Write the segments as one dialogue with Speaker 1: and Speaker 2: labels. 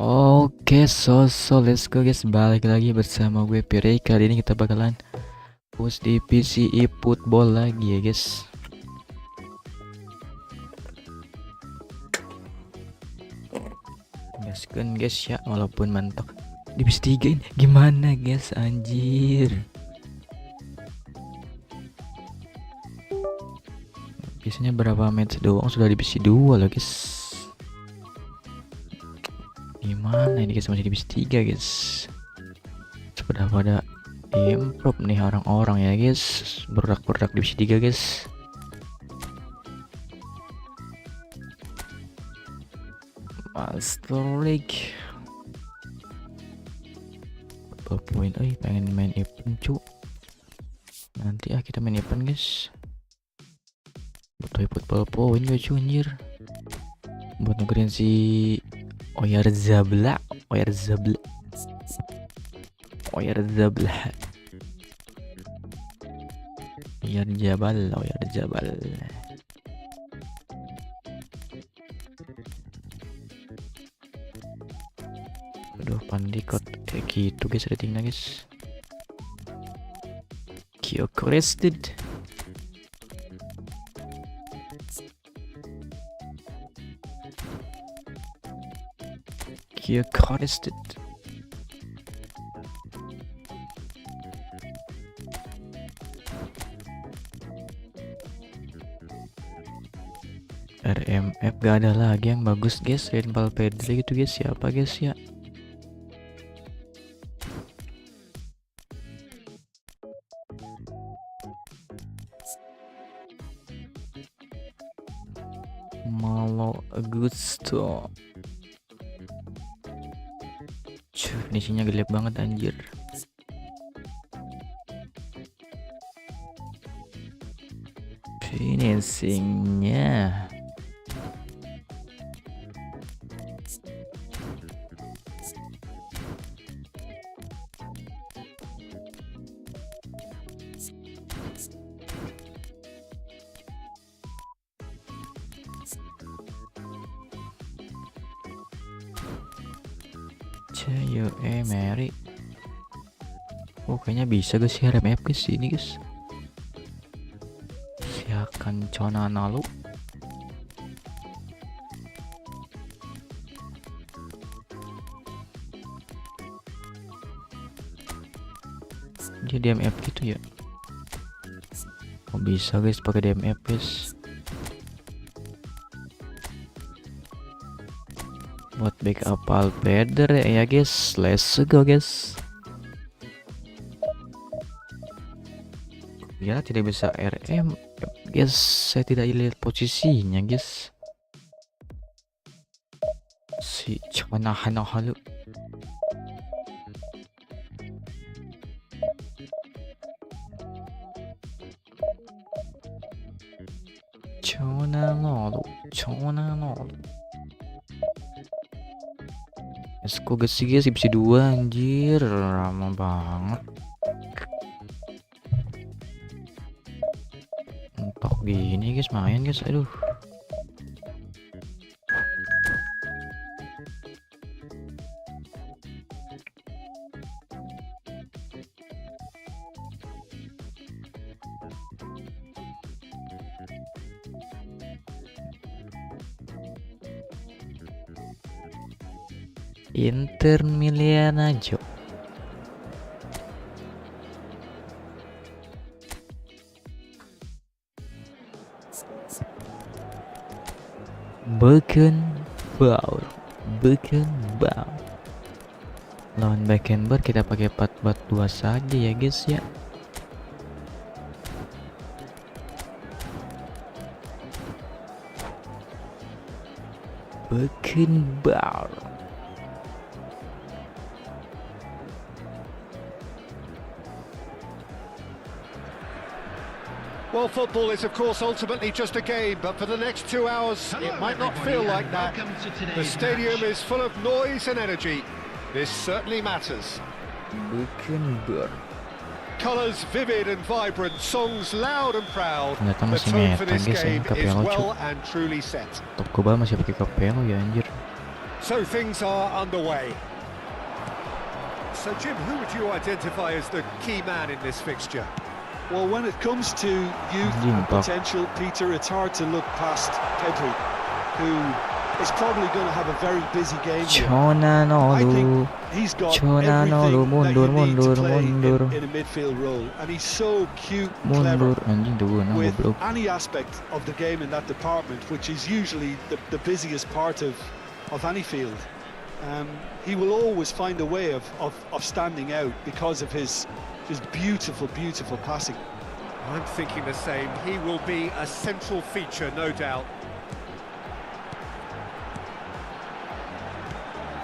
Speaker 1: Oke, let's go guys, balik lagi bersama gue Pake. Kali ini kita bakalan push divisi eFootball lagi ya guys. Gaskan guys ya, walaupun mentok divisi 3 ini gimana guys, anjir. Biasanya berapa match doang sudah divisi 2 loh guys. Gimana ini guys, masih divisi 3 guys. Sudah pada improve nih orang-orang ya guys. Berdak-berdak divisi 3 guys. Master League berapa poin? Pengen main event cu. Nanti kita main event guys. Butuh football poin gak cu, anjir. Buat nukerin si Oyarzabla. Aduh, pandikot kayak gitu guys, ratingnya guys. Kyoko rested. Kyoko rested. RMF gak ada lagi yang bagus guys, selain Pedri gitu guys. Siapa guys ya? Malo Augusto. Finishingnya gelap banget anjir. Finishingnya Mary. Kayaknya bisa guys ya RMF guys ini guys. Siakan cona nalu. Dia DMF gitu ya. Bisa guys pakai DMF guys. Buat backup Alpeder ya guys. Let's go guys. Ya tidak bisa RM guys, saya tidak lihat posisinya guys. Si cona halu. Cona nolu. Esko guys divisi 2 anjir, lama banget. Mentok gini guys, main guys, aduh. Inter Milan aja. Beckenbauer. Lawan Beckenbauer kita pakai 4-4-2 saja ya guys ya. Beckenbauer.
Speaker 2: Well, football is of course ultimately just a game, but for the next 2 hours it might not feel like that. The stadium is full of noise and energy. This certainly matters.
Speaker 1: Beckenbauer.
Speaker 2: Colours vivid and vibrant, songs loud and proud.
Speaker 1: Ternyata
Speaker 2: The
Speaker 1: masih
Speaker 2: tone for
Speaker 1: meta
Speaker 2: this
Speaker 1: guys,
Speaker 2: game is
Speaker 1: Capello
Speaker 2: well and truly set.
Speaker 1: Top Kobal masih pakai Capello ya anjir.
Speaker 2: So things are underway. So Jim, who would you identify as the key man in this fixture?
Speaker 3: Well, when it comes to youth and potential, Peter, it's hard to look past Pedri, who is probably going to have a very busy game here. I think he's got everything that you need to play in a midfield role, and he's so cute, clever, with any aspect of the game in that department, which is usually the busiest part of any field. He will always find a way of standing out because of his beautiful, beautiful passing.
Speaker 2: I'm thinking the same. He will be a central feature, no doubt.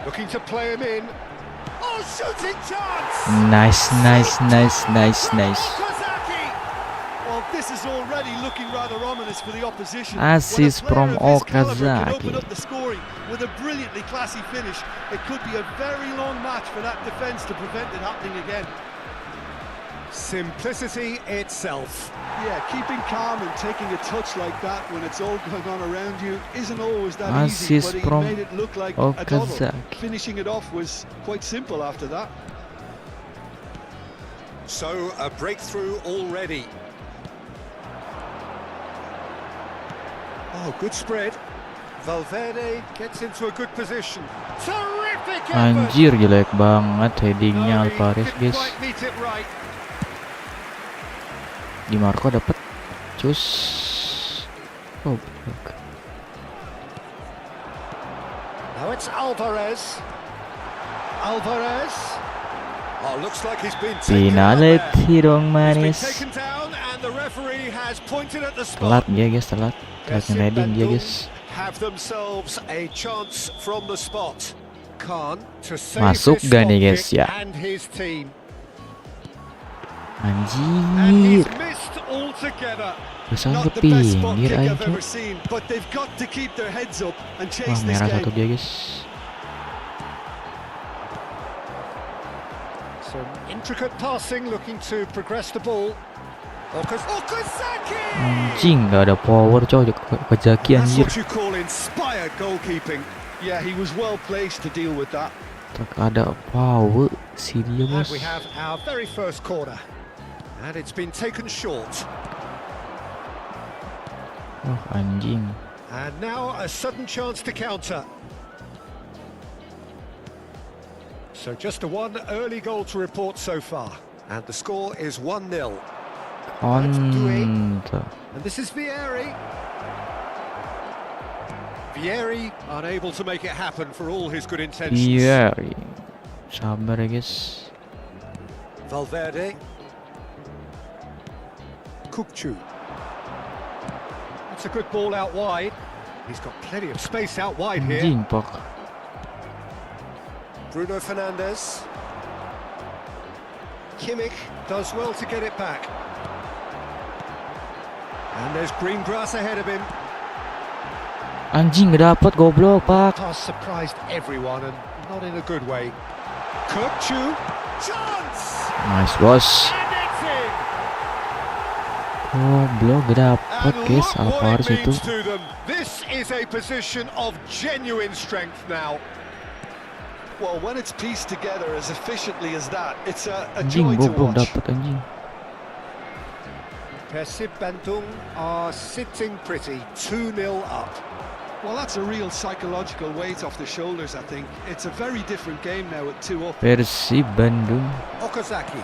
Speaker 2: Looking to play him in. Oh, shooting chance!
Speaker 1: Nice.
Speaker 3: Well, this is already looking rather ominous for the opposition.
Speaker 1: Assist from Okazaki.
Speaker 3: Open up the scoring with a brilliantly classy finish. It could be a very long match for that defence to prevent it happening again.
Speaker 2: Simplicity itself.
Speaker 3: Yeah, keeping calm and taking a touch like that when it's all going on around you isn't always that easy, but he made it look like a double. Finishing it off was quite simple after that.
Speaker 2: So, a breakthrough already. Oh, good spread. Valverde gets into a good position. Terrific effort!
Speaker 1: Anjir, jelek banget headingnya Alvarez, guys. Di Marco dapat cus. Oh,
Speaker 2: now it's Alvarez. Oh, looks like he's been taken
Speaker 1: dong manis.
Speaker 2: And the referee has pointed at the
Speaker 1: Telat
Speaker 2: spot.
Speaker 1: dia, guys, telatnya heading dia, guys.
Speaker 2: Have themselves a chance from the spot. Khan to save
Speaker 1: Masuk
Speaker 2: this
Speaker 1: gak nih, guys, ya?
Speaker 2: and his team.
Speaker 1: Anjir. Bisa ke pinggir aja. Wah, merah satu dia, guys.
Speaker 2: Some intricate passing, looking to progress the ball. Okazaki!
Speaker 1: Anjing, gak ada power, coy. Okazaki, anjir.
Speaker 2: That's what you call inspired goalkeeping.
Speaker 3: Yeah, he was well placed to deal with that.
Speaker 1: Tak ada power si dia, bos.
Speaker 2: And we have our very first corner. And it's been taken short.
Speaker 1: Oh, anjing.
Speaker 2: And now a sudden chance to counter. So just a one early goal to report so far. And the score is 1-0. And this is Vieri. Vieri unable to make it happen for all his good intentions.
Speaker 1: Vieri. Sabar ya, guys.
Speaker 2: Valverde. Kukcu. That's a good ball out wide. He's got plenty of space out wide here. Bruno Fernandes. Kimmich does well to get it back. And there's green grass ahead of him.
Speaker 1: Anjing, gak dapat, goblok, Pak.
Speaker 2: Pass surprised everyone and not in a good way. Kukcu. Chance!
Speaker 1: Nice, boss. Goblok, gak dapat, guys. Alvarez itu.
Speaker 2: This is a position of genuine strength now.
Speaker 3: Well, when it's pieced together as efficiently as that, it's a
Speaker 1: anjing,
Speaker 3: joy to watch.
Speaker 1: Dapat, anjing.
Speaker 2: Persib Bandung are sitting pretty, 2-0 up.
Speaker 3: Well, that's a real psychological weight off the shoulders, I think. It's a very different game now at 2 up.
Speaker 1: Persib Bandung.
Speaker 2: Okazaki.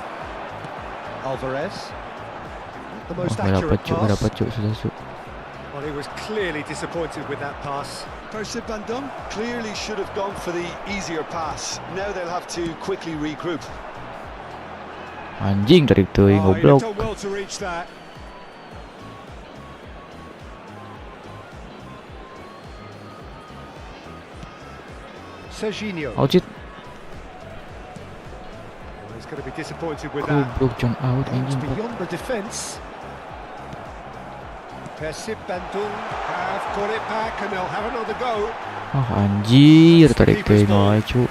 Speaker 2: Alvarez. The most accurate pass. Well, he was clearly disappointed with that pass.
Speaker 3: Persib Bandung clearly should have gone for the easier pass. Now they'll have to quickly regroup.
Speaker 1: Anjing, tarik tuh, goblok.
Speaker 2: Done well to reach that. Serginho.
Speaker 1: Ouchit.
Speaker 2: Well, he's going to be disappointed with that.
Speaker 1: Goblok, John out,
Speaker 2: It's
Speaker 1: anjing.
Speaker 2: beyond the defence. Persib Bandung have got it back and they'll have another go.
Speaker 1: Oh, anjir, tarik tuh, cu.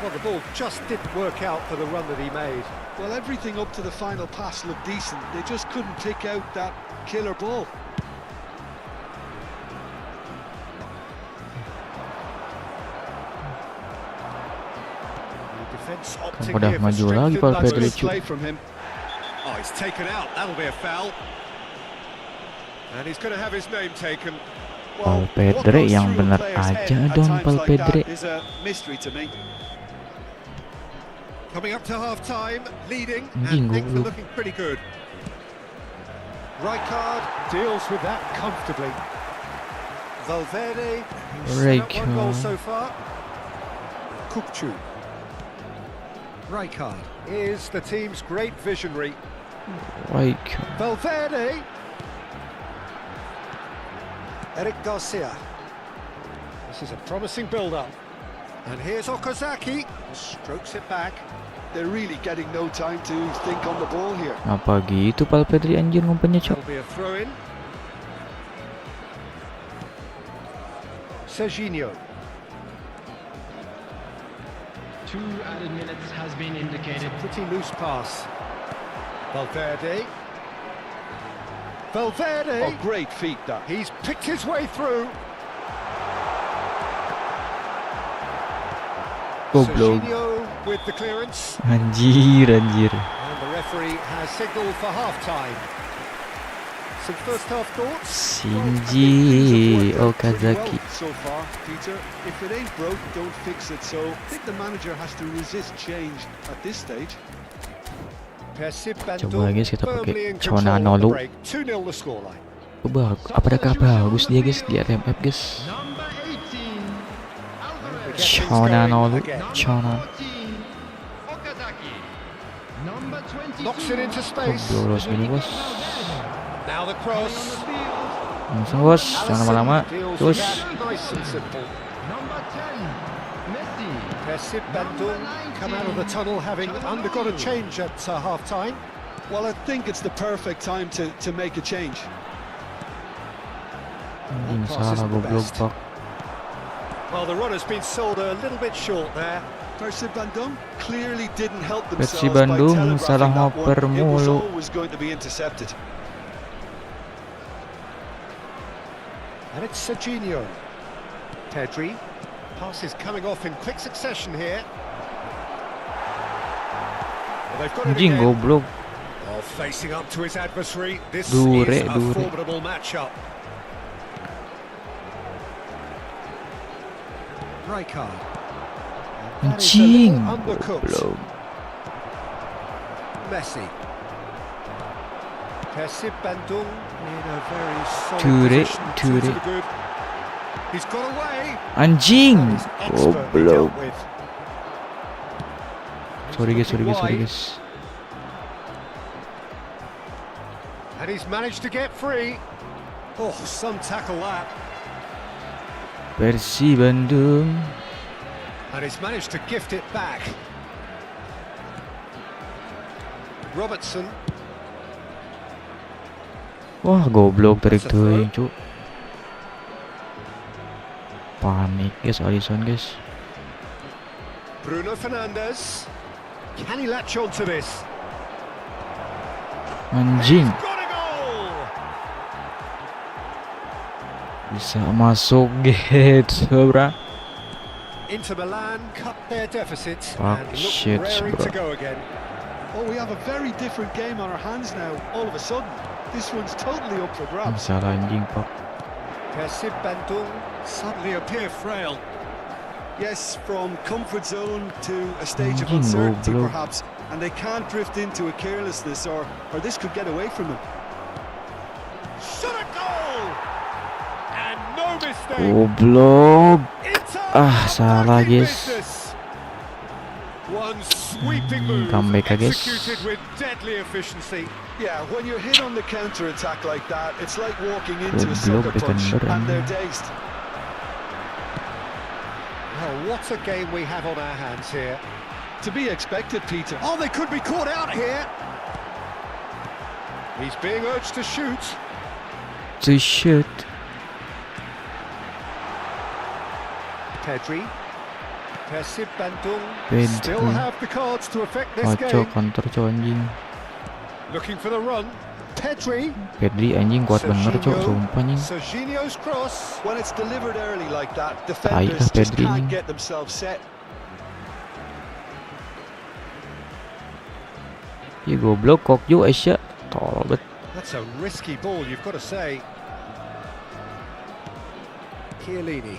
Speaker 2: Well, the ball just didn't work out for the run that he made.
Speaker 3: Well, everything up to the final pass looked decent. They just couldn't pick out that killer ball.
Speaker 2: Defense
Speaker 1: Kan
Speaker 2: opting
Speaker 1: udah
Speaker 2: here for
Speaker 1: maju lagi
Speaker 2: strength in
Speaker 1: Pal
Speaker 2: that
Speaker 1: Pedri,
Speaker 2: display from him. Oh, he's taken out. That'll be a foul. And he's going to have his name taken.
Speaker 1: Pal
Speaker 3: what
Speaker 1: Pedri
Speaker 3: goes
Speaker 1: yang
Speaker 3: through a
Speaker 1: bener
Speaker 3: player's head
Speaker 1: aja
Speaker 3: at
Speaker 1: dong
Speaker 3: times
Speaker 1: Pal
Speaker 3: like
Speaker 1: Pedri.
Speaker 3: that is a mystery to me.
Speaker 2: Coming up to half-time, leading,
Speaker 1: Anjing,
Speaker 2: and things are
Speaker 1: goblok.
Speaker 2: looking pretty good. Rijkaard deals with that comfortably. Valverde, who's set up one goal
Speaker 1: Rijkaard.
Speaker 2: so far. Kupchu. Rijkaard is the team's great visionary.
Speaker 1: Like
Speaker 2: Valverde. Eric Garcia. This is a promising build-up. And here's Okazaki. Strokes it back.
Speaker 3: They're really getting no time to think on the ball here.
Speaker 1: apa gitu Pal Pedri anjir ngumpannya cok.
Speaker 2: That'll be a throw-in. Serginho.
Speaker 4: 2 added minutes has been indicated.
Speaker 2: Pretty loose pass. Valverde. Valverde.
Speaker 3: Oh, great feat that.
Speaker 2: He's picked his way through.
Speaker 1: Goblok.
Speaker 2: Serginho with the clearance.
Speaker 1: Anjir.
Speaker 2: And the referee has signalled for half-time. Some first half thoughts?
Speaker 1: Shinji
Speaker 3: Pretty
Speaker 1: Okazaki.
Speaker 3: well so far, Peter. If it ain't broke, don't fix it. So I think the manager has to resist change at this stage.
Speaker 2: Persib
Speaker 1: Coba guys kita
Speaker 2: firmly
Speaker 1: pakai
Speaker 2: in control
Speaker 1: Chona
Speaker 2: of the
Speaker 1: Nolu.
Speaker 2: break. 2-0 the scoreline.
Speaker 1: Apakah bagus dia guys di RMF guys?
Speaker 4: Number 18,
Speaker 2: We
Speaker 4: Alvarez.
Speaker 2: get things
Speaker 1: Chona
Speaker 2: going
Speaker 1: Nolu.
Speaker 2: again.
Speaker 1: Chona.
Speaker 4: 14, Okazaki. Number 22,
Speaker 2: Knocks it into space.
Speaker 1: Boros gini bos.
Speaker 2: Now the cross.
Speaker 4: on the field.
Speaker 1: Langsung bos, jangan lama-lama.
Speaker 2: Deals with
Speaker 1: Terus
Speaker 2: that nice and simple.
Speaker 4: Number 10, Messi.
Speaker 2: Persib Bandung come out of the tunnel having undergone a change at half-time.
Speaker 3: Well, I think it's the perfect time to make a change.
Speaker 1: anjing salah goblok pak.
Speaker 2: Well, the run has been sold a little bit short there.
Speaker 3: Persib Bandung clearly didn't help
Speaker 1: Persib
Speaker 3: themselves by
Speaker 1: Bandung salah
Speaker 3: telegraphing that
Speaker 1: ngoper
Speaker 3: one. It was
Speaker 1: mulu.
Speaker 3: always going to be intercepted.
Speaker 2: And it's Serginho. Pedri. Passes coming off in quick succession here. Well, they've got it
Speaker 1: Anjing
Speaker 2: again.
Speaker 1: goblok.
Speaker 2: Oh, facing up to his adversary. This
Speaker 1: Dure,
Speaker 2: is a
Speaker 1: dure.
Speaker 2: formidable matchup. Rijkaard. And that is a
Speaker 1: Anjing
Speaker 2: little undercooked.
Speaker 1: goblok.
Speaker 2: Messi. Persib Bandung in a very solid
Speaker 1: Ture,
Speaker 2: position. Two to
Speaker 1: Ture.
Speaker 2: the good. He's got away.
Speaker 1: Anjing
Speaker 2: That is expertly
Speaker 1: goblok.
Speaker 2: dealt with.
Speaker 1: Sorry guys.
Speaker 2: Wide. And he's managed to get free. Oh, some tackle that.
Speaker 1: Persib Bandung.
Speaker 2: And he's managed to gift it back. Robertson.
Speaker 1: Wah goblok tarik
Speaker 2: That's a throw.
Speaker 1: teuing cuk. Panik guys Alisson guys.
Speaker 2: Bruno Fernandes. Can he latch on to this?
Speaker 1: Anjing
Speaker 2: He's got a goal!
Speaker 1: bisa masuk gitu bro.
Speaker 2: Inter Milan cut their deficit
Speaker 1: Fuck
Speaker 2: and look
Speaker 1: shit,
Speaker 2: raring
Speaker 1: bro.
Speaker 2: to go again.
Speaker 3: Oh, we have a very different game on our hands now. All of a sudden, this one's totally up for grabs.
Speaker 1: Salah anjing pak.
Speaker 2: Persib Bandung suddenly appear frail.
Speaker 3: Yes, from comfort zone to a stage of
Speaker 1: Anjing,
Speaker 3: uncertainty,
Speaker 1: goblok.
Speaker 3: perhaps, and they can't drift into a carelessness, or this could get away from them.
Speaker 2: Shot a goal! And no mistake.
Speaker 1: Goblok.
Speaker 2: Inter
Speaker 1: salah
Speaker 2: back in
Speaker 1: guys.
Speaker 2: business. One sweeping move
Speaker 1: Comeback, I guess.
Speaker 2: executed with deadly efficiency.
Speaker 3: Yeah, when you're hit on the counter attack like that, it's like walking into a
Speaker 1: Goblok,
Speaker 3: sucker punch,
Speaker 1: defender,
Speaker 3: and they're
Speaker 1: anjing.
Speaker 3: dazed.
Speaker 2: Well, what a game we have on our hands here.
Speaker 3: To be expected, Peter.
Speaker 2: Oh, they could be caught out here. He's being urged to shoot.
Speaker 1: To shoot.
Speaker 2: Pedri. Persib Bandung
Speaker 1: Pedri.
Speaker 2: still have the cards to affect this
Speaker 1: Kacau
Speaker 2: game.
Speaker 1: counter cok anjing.
Speaker 2: Looking for the run. Pedri.
Speaker 1: Pedri anjing kuat bener cok sumpah anjing.
Speaker 2: Serginho's cross.
Speaker 3: When it's delivered early like that,
Speaker 1: Tai
Speaker 3: defenders just
Speaker 1: Pedri.
Speaker 3: can't get themselves set.
Speaker 1: Ya goblok kok juga Asia. Tolol bet.
Speaker 2: That's a risky ball, you've got to say. Chiellini.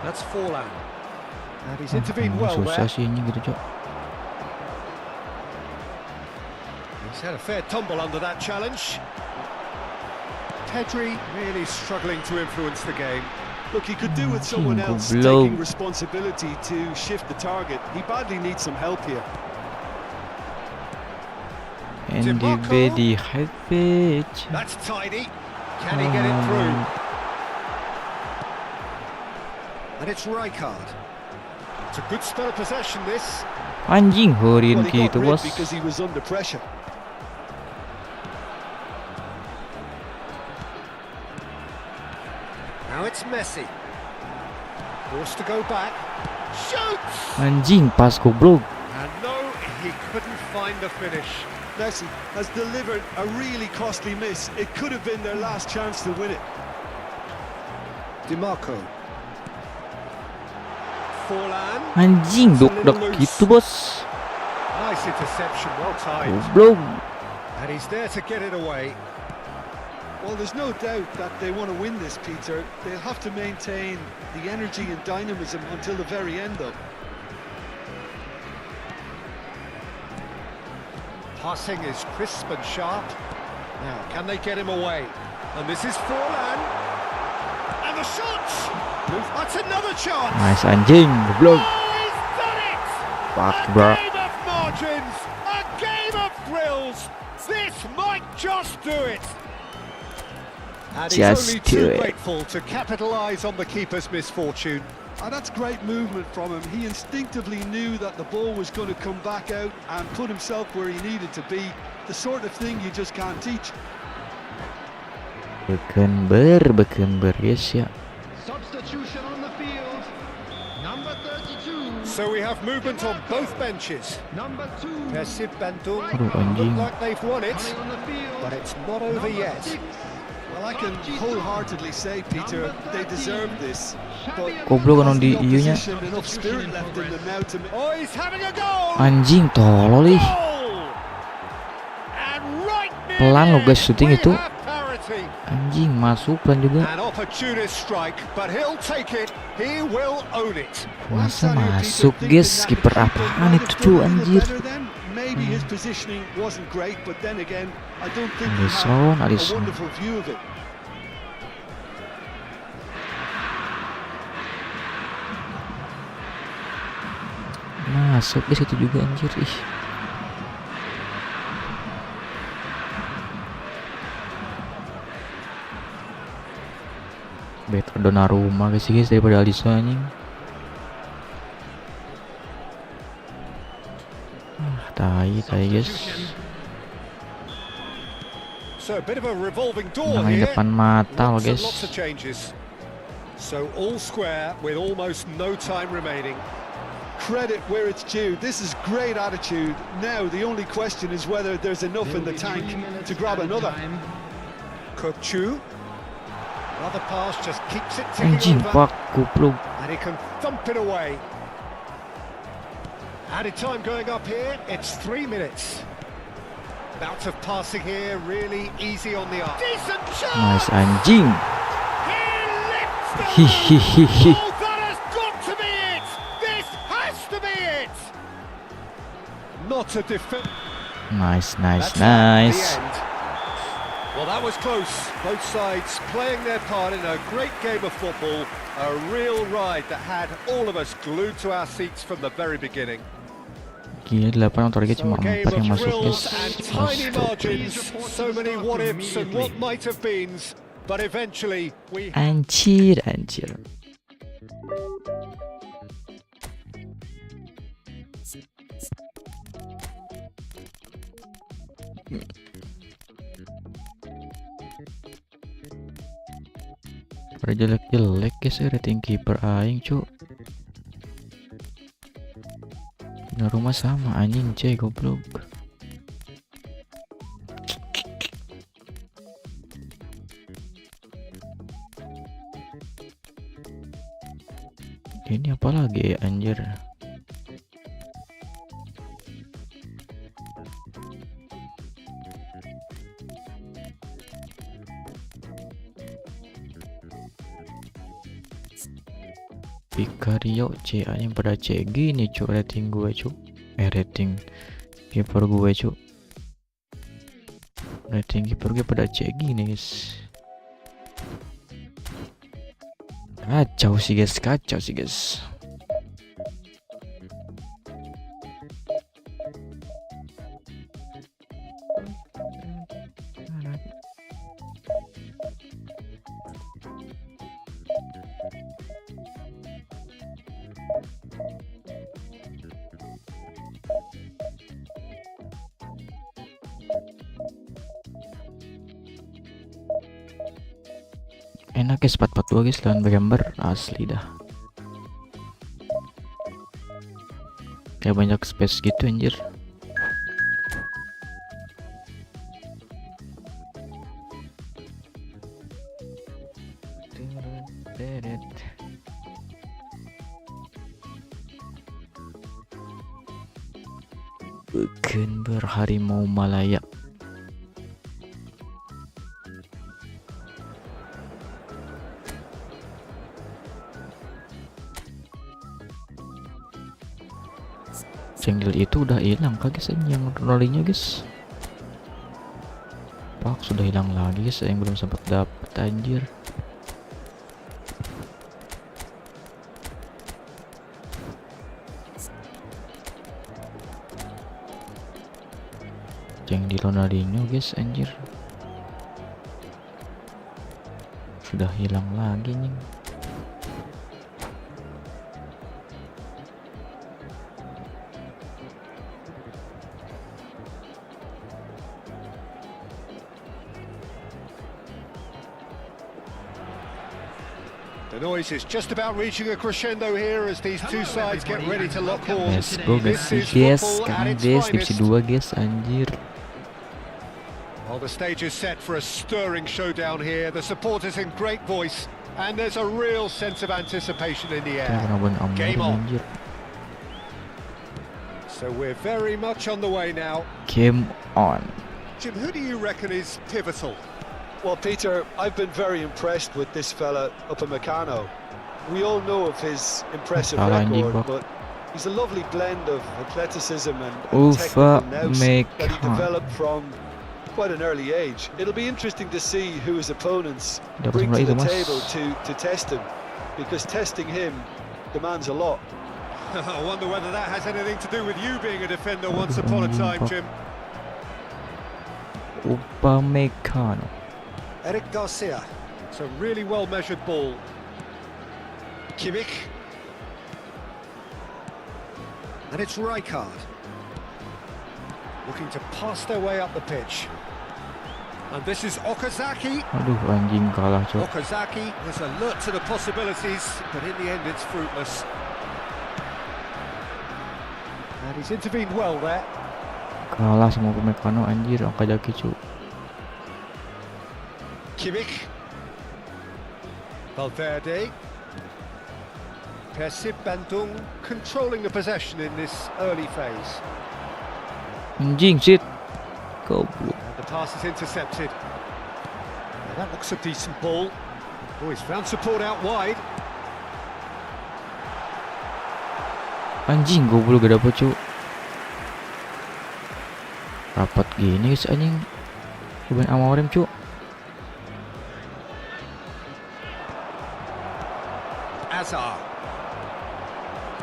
Speaker 2: That's Forlan. And he's intervened well
Speaker 1: susah
Speaker 2: there.
Speaker 1: sih ini gitu, Cok.
Speaker 2: He's had a fair tumble under that challenge. Pedri really struggling to influence the game.
Speaker 3: Look, he could do with someone else
Speaker 1: Blow.
Speaker 3: taking responsibility to shift the target. He badly needs some help here.
Speaker 1: And the very high pitch.
Speaker 2: That's tidy. Can he get it through? And it's Rijkaard. It's a good spell of possession, this.
Speaker 1: Anjing,
Speaker 3: Well,
Speaker 1: heureun
Speaker 3: he got
Speaker 1: gitu,
Speaker 3: rid
Speaker 1: Bos.
Speaker 3: because he was under pressure.
Speaker 2: Now it's Messi. Forced to go back. Shoots!
Speaker 1: Anjing, pas goblok.
Speaker 2: And no, he couldn't find the finish.
Speaker 3: Messi has delivered a really costly miss. It could have been their last chance to win it.
Speaker 2: DiMarco. Forlan.
Speaker 1: Anjing, dok gitu, Bos.
Speaker 2: Nice interception, well timed.
Speaker 1: Goblok.
Speaker 2: And he's there to get it away.
Speaker 3: Well, there's no doubt that they want to win this, Peter. They'll have to maintain the energy and dynamism until the very end, though.
Speaker 2: Passing is crisp and sharp. Now, can they get him away? And this is Forlan. And the shot! That's another chance!
Speaker 1: Nice anjing, goblok.
Speaker 2: Oh, he's done it!
Speaker 1: Fuck,
Speaker 2: A
Speaker 1: bro.
Speaker 2: game of margins! A game of thrills! This might just do it! And he's
Speaker 1: Just
Speaker 2: only
Speaker 1: do
Speaker 2: too
Speaker 1: it.
Speaker 2: grateful to capitalise on the keeper's misfortune.
Speaker 3: And that's great movement from him. He instinctively knew that the ball was going to come back out and put himself where he needed to be. The sort of thing you just can't teach.
Speaker 1: Bekember, yes ya.
Speaker 4: Substitution on the field. Number 32.
Speaker 2: So we have movement on both benches.
Speaker 4: Number 2.
Speaker 2: Persib Bandung
Speaker 1: Aduh, anjing.
Speaker 2: look like they've won it,
Speaker 4: Coming on the field.
Speaker 2: but it's not over
Speaker 4: Number
Speaker 2: yet.
Speaker 4: 6.
Speaker 3: Well, I can wholeheartedly say, Peter, they deserve this. But
Speaker 1: Goblok kan di
Speaker 3: hasn't the
Speaker 1: iunya.
Speaker 3: opposition enough spirit left in them now to
Speaker 2: Oh, he's having a goal!
Speaker 1: Anjing, tolol ih.
Speaker 2: Goal! And right near
Speaker 1: Pelan
Speaker 2: the
Speaker 1: loh, guys,
Speaker 2: end,
Speaker 1: syuting
Speaker 2: we
Speaker 1: itu.
Speaker 2: have parity.
Speaker 1: Anjing, masuk pelan juga.
Speaker 2: An opportunist strike, but he'll take it. He will own it.
Speaker 1: Masa masuk, guys. Kiper apaan itu, cu, anjir.
Speaker 3: Maybe his positioning wasn't great, but then again, I don't think he
Speaker 1: Alisson,
Speaker 3: had a
Speaker 1: Alisson.
Speaker 3: wonderful view of it.
Speaker 1: Masuk guys itu juga anjir ih. Better Donnarumma guys daripada Alisson anjing. Tai guys.
Speaker 2: So a bit of a revolving door
Speaker 1: Jangan di
Speaker 2: here.
Speaker 1: depan mata loh
Speaker 2: Lots and
Speaker 1: guys.
Speaker 2: lots of changes. So all square with almost no time remaining.
Speaker 3: Credit where it's due. This is great attitude. Now the only question is whether there's enough in the tank to grab another.
Speaker 2: Kochu. Another pass just keeps it ticking
Speaker 1: Anjing,
Speaker 2: over.
Speaker 1: fuck, goblok.
Speaker 2: And he can thump it away. Added time going up here, it's 3 minutes. Bout of passing here, really easy on the arm. Decent shot!
Speaker 1: Nice anjing.
Speaker 2: He lifts the
Speaker 1: Hihihihi.
Speaker 2: Oh, that has got to be it! This has to be it! Not a defense.
Speaker 1: Nice.
Speaker 2: The end. Well, that was close. Both sides playing their part in a great game of football. A real ride that had all of us glued to our seats from the very beginning.
Speaker 1: Gila 8 target
Speaker 2: So
Speaker 1: cuma
Speaker 2: a game
Speaker 1: 4 yang
Speaker 2: of
Speaker 1: masuk
Speaker 2: thrills
Speaker 1: guys.
Speaker 2: and tiny
Speaker 1: Astaga.
Speaker 2: margins. So many what-ifs and what might have beens. But eventually, we...
Speaker 1: Anjir. Pada jelek-jelek guys rating kiper aing cu. Nah, rumah sama anjing C goblok. Ini apa lagi ya anjir. Vicario CA yang pada C gini cuk, rating gue cuk, rating kiper gue cuk, rating kiper gue pada C gini guys. Kacau sih guys. Enak guys, 4-4-2 guys lawan Bergambar, asli dah. Kayak banyak space gitu anjir. Bukan berharimau Malaya. Cenggil itu udah hilang guys, yang Ronaldinho guys. Pak sudah hilang lagi guys, yang belum sempat dapet anjir. Cenggil Ronaldinho guys anjir. Sudah hilang lagi nih.
Speaker 2: The noise is just about reaching a crescendo here as these two sides get ready to lock horns.
Speaker 1: Let's go guys, sekarang guys, Divisi 2 guys anjir.
Speaker 2: Well, the stage is set for a stirring showdown here. The supporters in great voice, and there's a real sense of anticipation in the air. Game on. So we're very much on the way now.
Speaker 1: Game on.
Speaker 2: Jim, who do you reckon is pivotal?
Speaker 3: Well, Peter, I've been very impressed with this fella Upamecano. We all know of his impressive record, but he's a lovely blend of athleticism and technical nous that he developed from quite an early age. It'll be interesting to see who his opponents bring to the table to test him, because testing him demands a lot.
Speaker 2: I wonder whether that has anything to do with you being a defender once upon a time, Jim.
Speaker 1: Upamecano.
Speaker 2: Eric Garcia. It's a really well-measured ball. Kimmich. And it's Rijkaard. Looking to pass their way up the pitch. And this is Okazaki.
Speaker 1: Aduh anjing kalah cok.
Speaker 2: Okazaki is alert to the possibilities, but in the end it's fruitless. And he's intervened well there.
Speaker 1: Kalah sama Upamecano anjir, Okazaki cok.
Speaker 2: Kimmich, Valverde, Persib Bandung controlling the possession in this early phase.
Speaker 1: Anjing shit. Goblok.
Speaker 2: And the pass is intercepted. Now that looks a decent ball. Oh, he's found support out wide.
Speaker 1: Anjing goblok gak dapet cok. Rapat gini guys anjing. Ruben Amorim cok.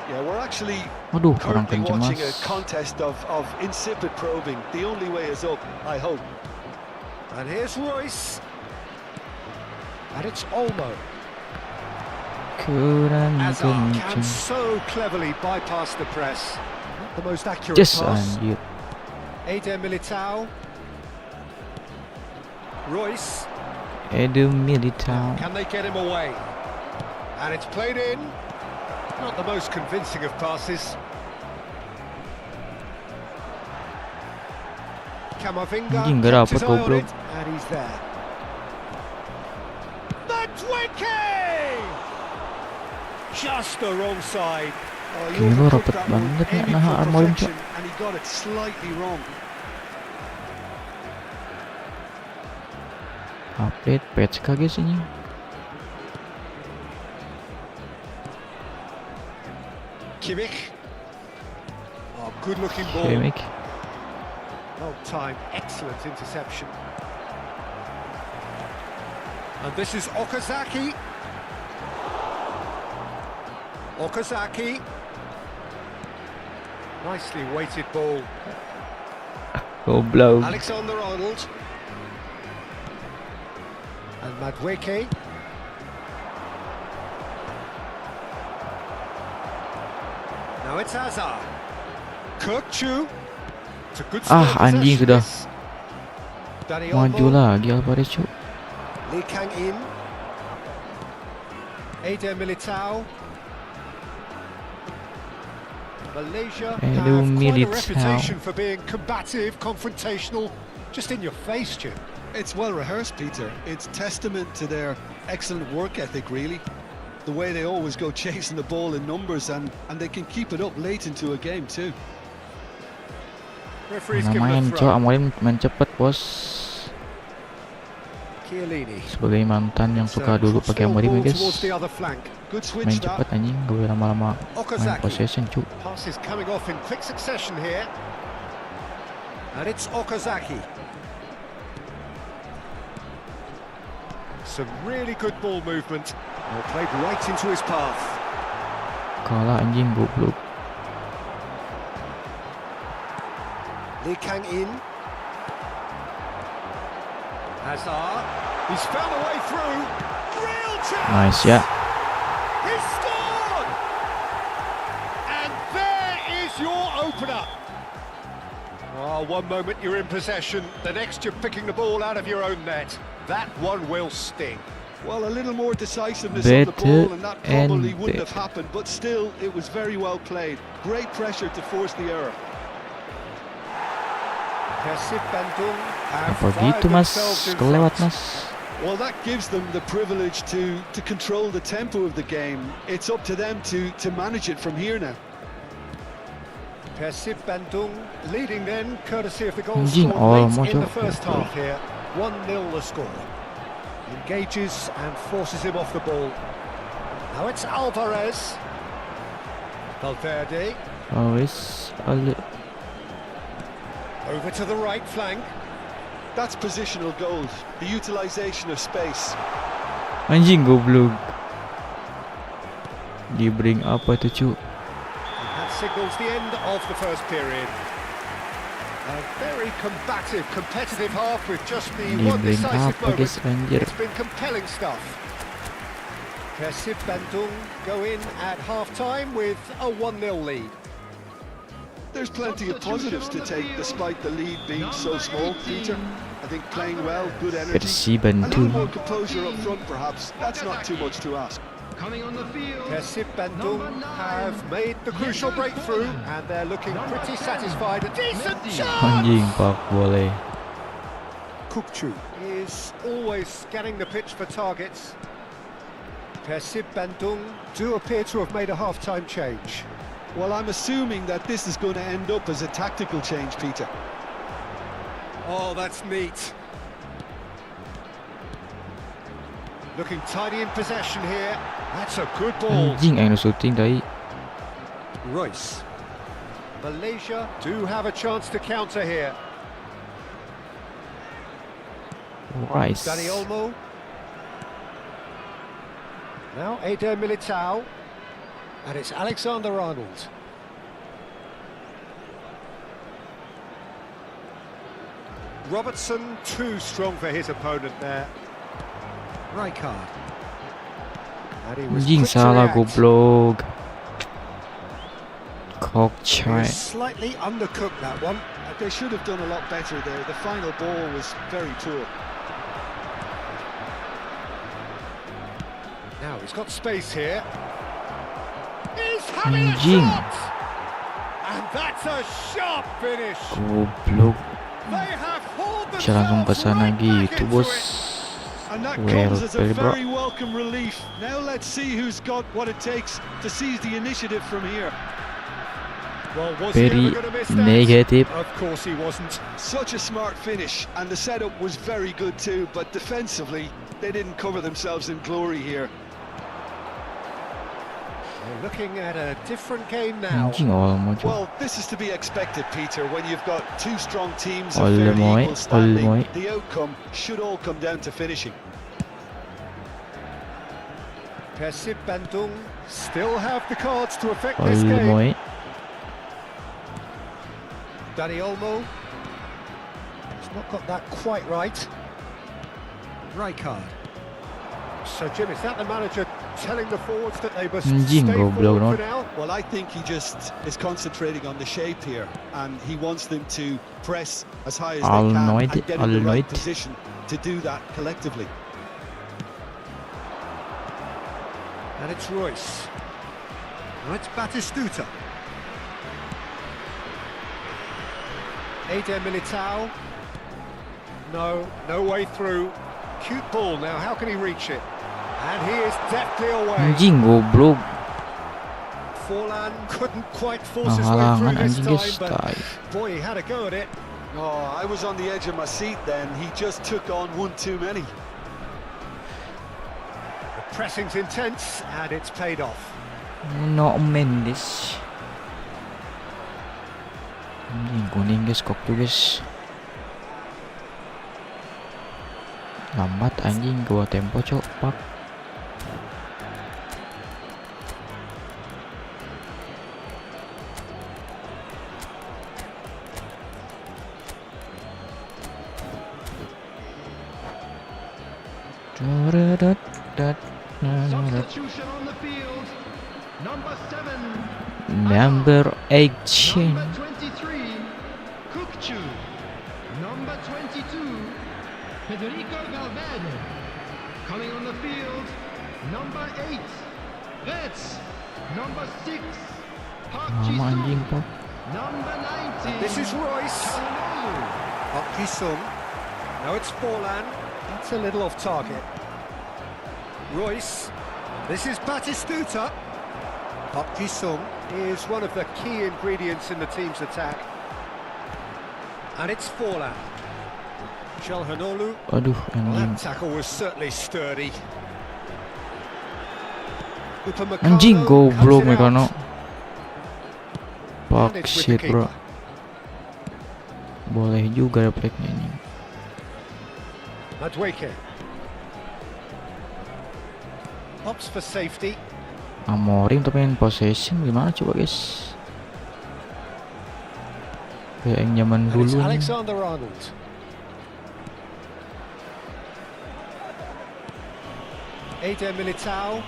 Speaker 3: Yeah, we're actually
Speaker 1: currently
Speaker 3: watching a contest of insipid probing. The only way is up, I hope.
Speaker 2: And here's Royce. And it's Olmo. Hazard can so cleverly bypass the press. Not the most accurate pass.
Speaker 1: Anjir.
Speaker 2: Eder Militao. Royce.
Speaker 1: Eder Militao.
Speaker 2: Can they get him away? And it's played in. Not the most convincing of passes. Camavinga kept his eye on it, and he's there. The Twinkie! Just the wrong side.
Speaker 3: Oh, he overcooked that one, aiming for perfection, and he got it slightly wrong.
Speaker 1: Update patch kaget sih.
Speaker 2: Kimmich. Oh, good-looking ball.
Speaker 1: Kimmich.
Speaker 2: Well timed, excellent interception. And this is Okazaki. Okazaki. Nicely weighted ball.
Speaker 1: Goblok.
Speaker 2: Alexander-Arnold. And Madueke. Now it's Hazard. Kirkchu. It's a good
Speaker 1: Anjing sudah.
Speaker 2: Dani
Speaker 1: Maju
Speaker 2: Olmo.
Speaker 1: lagi Alvarez, cuk.
Speaker 2: Lee Kang-in. Eder Militao. Malaysia have
Speaker 1: Edu
Speaker 2: quite a
Speaker 1: Militao.
Speaker 2: reputation for being combative, confrontational, just in your face, Jim.
Speaker 3: It's well rehearsed, Peter. It's testament to their excellent work ethic, really. The way they always go chasing the ball in numbers, and they can keep it up late into a game too.
Speaker 2: Referee's
Speaker 1: Mana
Speaker 2: given a
Speaker 1: main, cuk.
Speaker 2: throw.
Speaker 1: Amorim main cepet, bos.
Speaker 2: Chiellini.
Speaker 1: Sebagai mantan yang suka dulu pakai Amorim, guys.
Speaker 2: Towards the other flank.
Speaker 3: Good switch
Speaker 1: Main
Speaker 3: that.
Speaker 1: cepet anjing, gue lama-lama main
Speaker 2: Okazaki.
Speaker 1: possession, cuk.
Speaker 2: Passes coming off in quick succession here. And it's Okazaki. Some really good ball movement. Well, played right into his path.
Speaker 1: Kalah anjing, goblok.
Speaker 2: Lee Kang-in. Hazard. He's found a way through. Real chance.
Speaker 1: Nice ya.
Speaker 2: He scored! And there is your opener. Oh, one moment you're in possession, the next you're picking the ball out of your own net. That one will sting.
Speaker 3: Well, a little more decisiveness on the
Speaker 1: Better
Speaker 3: ball, and that probably
Speaker 1: and
Speaker 3: wouldn't have
Speaker 1: better.
Speaker 3: happened, but still, it was very well played. Great pressure to force the error.
Speaker 2: Persib Bandung have
Speaker 1: Apa
Speaker 2: fired
Speaker 1: gitu, Mas?
Speaker 2: themselves in
Speaker 1: Kelewat,
Speaker 2: front.
Speaker 1: Mas.
Speaker 3: Well, that gives them the privilege to control the tempo of the game. It's up to them to manage it from here now.
Speaker 2: Persib Bandung leading then, courtesy of the goal
Speaker 1: Anjing,
Speaker 2: scored late
Speaker 1: mau
Speaker 2: in the
Speaker 1: cok.
Speaker 2: first half here. 1-0 the score. Engages and forces him off the ball. Now it's Alvarez. Valverde
Speaker 1: Wis,
Speaker 2: over to the right flank.
Speaker 3: That's positional gold, the utilisation of space.
Speaker 1: anjing goblok. Di bring apa itu, cuk?
Speaker 2: And that signals the end of the first period. A very combative, competitive half with just the
Speaker 1: Di
Speaker 2: one
Speaker 1: bring
Speaker 2: decisive
Speaker 1: apa, guys,
Speaker 2: moment.
Speaker 1: anjir.
Speaker 2: It's been compelling stuff. Persib Bandung go in at half-time with a 1-0 lead.
Speaker 3: There's plenty of positives to take despite the lead being so small, Peter. I think playing well, good energy.
Speaker 1: Persib
Speaker 3: A little more
Speaker 1: Bandung.
Speaker 3: composure up front, perhaps. That's not too much to ask.
Speaker 4: Coming on the field.
Speaker 2: Persib Bandung have made the crucial breakthrough and they're looking pretty satisfied. A decent
Speaker 1: Anjing,
Speaker 2: chance!
Speaker 1: pak boleh.
Speaker 2: Kirkchu is always scanning the pitch for targets. Persib Bandung do appear to have made a half-time change.
Speaker 3: Well, I'm assuming that this is going to end up as a tactical change, Peter.
Speaker 2: Oh, that's neat. Looking tidy in possession here. That's a good ball.
Speaker 1: Anjing, ayo shooting tadi.
Speaker 2: Royce. Malaysia do have a chance to counter here.
Speaker 1: Rice.
Speaker 2: Dani Olmo. Now Eder Militao. And it's Alexander-Arnold. Robertson too strong for his opponent there. Rijkaard. And he was
Speaker 1: Anjing,
Speaker 2: quick to
Speaker 1: salah
Speaker 2: react.
Speaker 1: goblok. Cock
Speaker 2: He
Speaker 1: chai.
Speaker 2: was slightly undercooked that one.
Speaker 3: They should have done a lot better there. The final ball was very poor.
Speaker 2: Now he's got space here. He's having a
Speaker 1: Anjing.
Speaker 2: shot! And that's a sharp finish.
Speaker 1: Goblok.
Speaker 2: They have hauled
Speaker 1: Bisa langsung ke
Speaker 2: themselves
Speaker 1: sana
Speaker 2: right back
Speaker 1: gitu,
Speaker 2: into
Speaker 1: bos.
Speaker 2: it.
Speaker 3: And that
Speaker 1: Well
Speaker 3: comes as a
Speaker 1: played, bro.
Speaker 3: very welcome relief. Now let's see who's got what it takes to seize the initiative from here.
Speaker 2: Well, was he
Speaker 1: Very
Speaker 2: ever going to miss that?
Speaker 1: negative.
Speaker 2: Of course he wasn't.
Speaker 3: Such a smart finish, and the setup was very good too, but defensively, they didn't cover themselves in glory here.
Speaker 2: They're looking at a different game now.
Speaker 1: Anjing awal mau cuk.
Speaker 3: Well, this is to be expected, Peter. When you've got two strong teams of
Speaker 1: Olmoy,
Speaker 3: fairly equal standing,
Speaker 1: Olmoy.
Speaker 3: the outcome should all come down to finishing.
Speaker 2: Persib Bandung still have the cards to affect this game.
Speaker 1: Olmoy.
Speaker 2: Danny Olmo. He's not got that quite right. Rijkaard. So Jim, is that the manager telling the forwards that they must
Speaker 1: Anjing
Speaker 2: stay
Speaker 1: goblok
Speaker 2: forward
Speaker 1: no.
Speaker 2: for now?
Speaker 3: Well, I think he just is concentrating on the shape here, and he wants them to press as high as they can
Speaker 1: Alnoid,
Speaker 3: and get in the right
Speaker 1: Alnoid.
Speaker 3: position to do that collectively.
Speaker 2: And it's Royce. Now it's Batistuta. Eder Militao. No way through. Cute ball now, how can he reach it? And he is deftly away.
Speaker 1: Anjing goblok.
Speaker 2: Forlan couldn't quite force his way
Speaker 1: Halangan
Speaker 2: through this
Speaker 1: anjing
Speaker 2: time,
Speaker 1: guys.
Speaker 2: but
Speaker 1: Tai.
Speaker 2: boy, he had a go at it.
Speaker 3: Oh, I was on the edge of my seat then. He just took on one too many.
Speaker 2: The pressing's intense, and it's paid off.
Speaker 1: No Mendes. Anjing kuning guys, kok tuh guys. Lambat anjing gua tempo cok pak.
Speaker 4: Substitution on the field. Number 7.
Speaker 1: Number 18.
Speaker 4: Number 23. Kukchu. Number 22. Federico Valverde. Coming on the field. Number 8. Reds. Number 6. Park
Speaker 1: Lama anjing
Speaker 4: Ji-sung.
Speaker 1: pak.
Speaker 4: Number 19.
Speaker 2: This is Royce.
Speaker 4: Selalu.
Speaker 2: Park Ji-sung. Now it's Forlan. That's a little off target. Royce. This is Batistuta. Park Ji-sung is one of the key ingredients in the team's attack. And it's Forlan. Chalhanoglu.
Speaker 1: Aduh
Speaker 2: Well,
Speaker 1: anjing.
Speaker 2: that tackle was certainly sturdy.
Speaker 1: Anjing goblok mereka no.
Speaker 2: And
Speaker 1: Pak
Speaker 2: it's with
Speaker 1: shit
Speaker 2: the
Speaker 1: bro.
Speaker 2: keeper.
Speaker 1: Boleh juga refleksnya ini.
Speaker 2: Madweke. Opts for safety.
Speaker 1: Amorim tapi main possession gimana coba guys? Kayak yang zaman
Speaker 2: And
Speaker 1: dulu
Speaker 2: it's
Speaker 1: nih.
Speaker 2: Alexander Arnold. Eder Militao.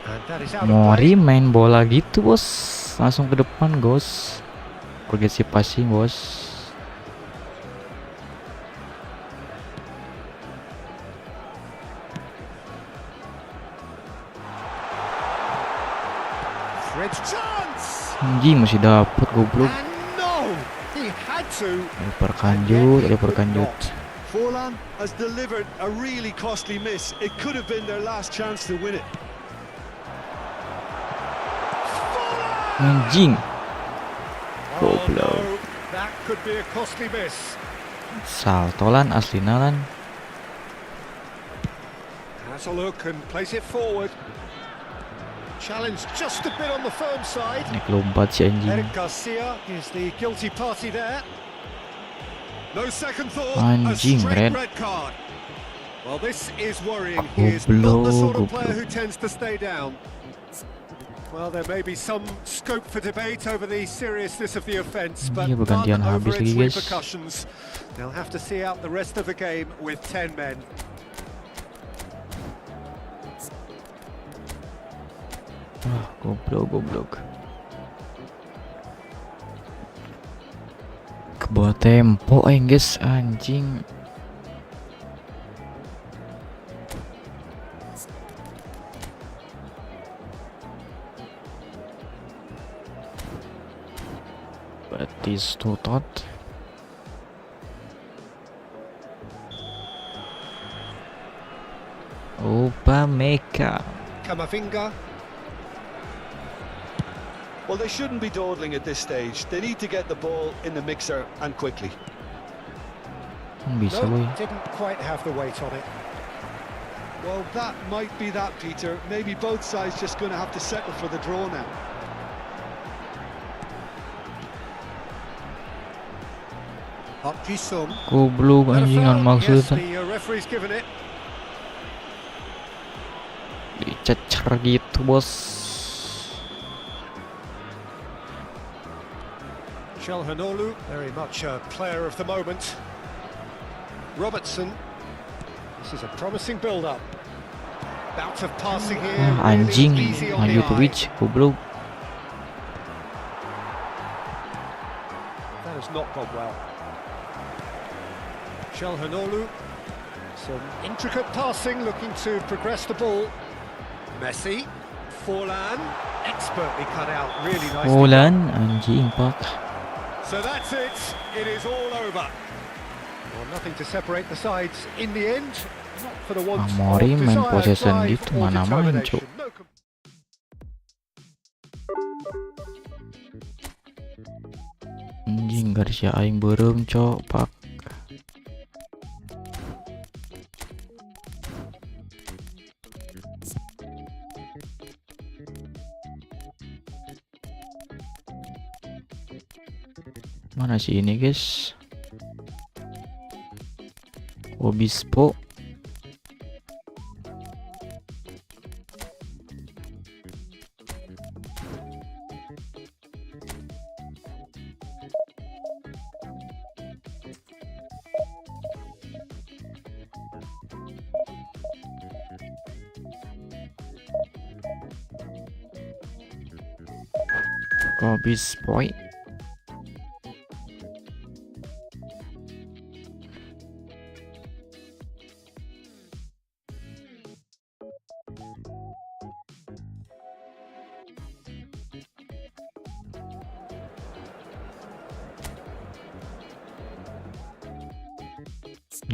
Speaker 2: And that is out of play.
Speaker 1: Mori main bola gitu bos, langsung ke depan gos. Progressive passing bos.
Speaker 2: Fred's chance.
Speaker 1: Anjing masih dapet goblok.
Speaker 2: And no, he had to.
Speaker 1: Perkanjut.
Speaker 3: Forlan has delivered a really costly miss. It could have been their last chance to win it.
Speaker 1: Anjing.
Speaker 2: Oh
Speaker 1: Goblok.
Speaker 2: no, that could be a costly miss.
Speaker 1: Saltolan aslina lan.
Speaker 2: Has a look and plays it forward. Challenge just a bit on the firm side.
Speaker 1: Nek lompat si anjing.
Speaker 2: Eric Garcia is the guilty party there. No second thought,
Speaker 1: Anjing,
Speaker 2: a straight
Speaker 1: red.
Speaker 2: red card. Well, this is worrying. He is not the sort of player who tends to stay down. Well, there may be some scope for debate over the seriousness of the offence, but
Speaker 1: Iya,
Speaker 2: none
Speaker 1: bergantian
Speaker 2: over
Speaker 1: habis
Speaker 2: its
Speaker 1: lagi, guys.
Speaker 2: repercussions. They'll have to see out the rest of the game with 10 men.
Speaker 1: Wah, goblok. Kebawa tempo guys, anjing. Betis tutot. Meka.
Speaker 2: Kamavinga.
Speaker 3: Well, they shouldn't be dawdling at this stage. They need to get the ball in the mixer and quickly.
Speaker 1: Bisa
Speaker 2: No,
Speaker 1: boy.
Speaker 2: didn't quite have the weight on it.
Speaker 3: Well, that might be that, Peter. Maybe both sides just going to have to settle for the draw now.
Speaker 1: Goblok anjing kan maksudnya.
Speaker 2: The referee's given it.
Speaker 1: Dicecer gitu, bos.
Speaker 2: Selalu, very much a player of the moment. Robertson. This is a promising build-up. Bout of passing here.
Speaker 1: Anjing,
Speaker 2: really easy on
Speaker 1: maju
Speaker 2: the
Speaker 1: ke
Speaker 2: eye.
Speaker 1: pitch, goblok.
Speaker 2: That has not gone well. Selalu. Some intricate passing, looking to progress the ball. Messi. Forlan. Expertly cut out, really nicely.
Speaker 1: Forlan, anjing, Pak.
Speaker 2: So that's it. It is all over. Well, nothing to separate the sides in the end. Not for the want of
Speaker 1: Amori main
Speaker 2: desire,
Speaker 1: possession
Speaker 2: drive,
Speaker 1: gitu,
Speaker 2: or
Speaker 1: mana main,
Speaker 2: determination.
Speaker 1: Cuk.
Speaker 2: No
Speaker 1: Anjing, Garcia aing beureum, Cok, Pak. Mana sih ini, guys? Obispo. Obispo.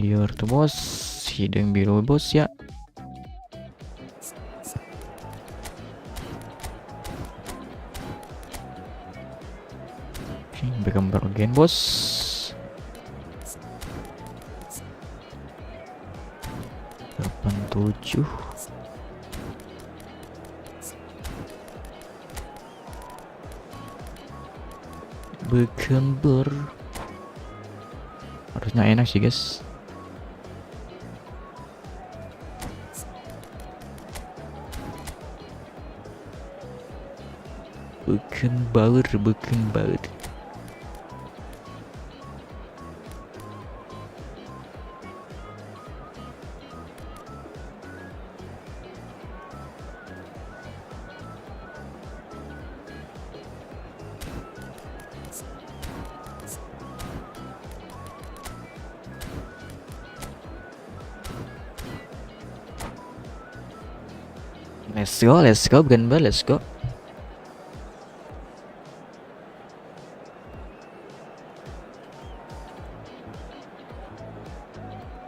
Speaker 1: Liar tuh, bos. Hidung biru, bos, ya. Bergambar again, bos. Delapan tujuh. Bergambar. Harusnya enak sih, guys. Bergambar. Let's go, Gambar, let's go.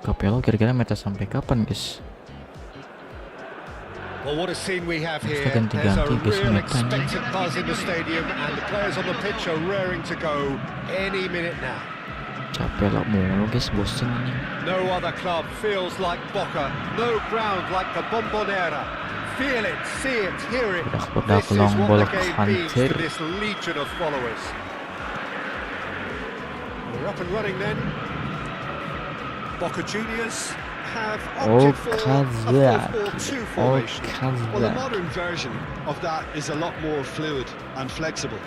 Speaker 1: Capello kira-kira meta sampai kapan, guys?
Speaker 2: Well, what a scene we have here.
Speaker 1: Ganti-ganti,
Speaker 2: There's a
Speaker 1: guys,
Speaker 2: real
Speaker 1: metanya.
Speaker 2: expectant buzz in the stadium, and the players on the pitch are raring to go any minute now.
Speaker 1: Capello mulu, guys, bosen ini.
Speaker 2: No other club feels like Boca. No ground like the Bombonera. Feel it, see it, hear it.
Speaker 1: Budak-budak
Speaker 2: This is
Speaker 1: long
Speaker 2: what
Speaker 1: ball
Speaker 2: the game means to
Speaker 1: hunter.
Speaker 2: this legion of followers. We're up and running then. Boca Juniors have opted for a 4-4-2 formation.
Speaker 3: Well, the modern version of that is a lot more fluid and flexible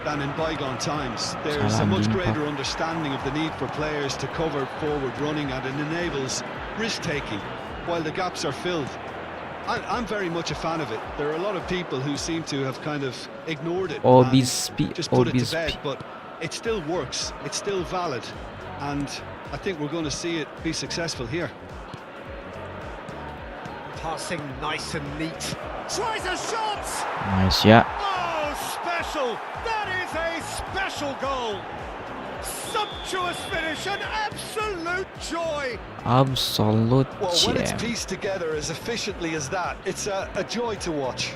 Speaker 3: than in bygone times. There's a much greater understanding of the need for players to cover forward running, and it enables risk-taking while the gaps are filled. I'm very much a fan of it. There are a lot of people who seem to have kind of ignored it and just put it to bed, but it still works, it's still valid, and I think we're going to see it be successful here.
Speaker 2: Passing nice and neat. Tries a shot!
Speaker 1: Nice, ya.
Speaker 2: Oh, special! That is a special goal! Sumptuous finish, an absolute joy!
Speaker 1: Absolute
Speaker 3: Well, when it's
Speaker 1: jam.
Speaker 3: pieced together as efficiently as that, it's a joy to watch.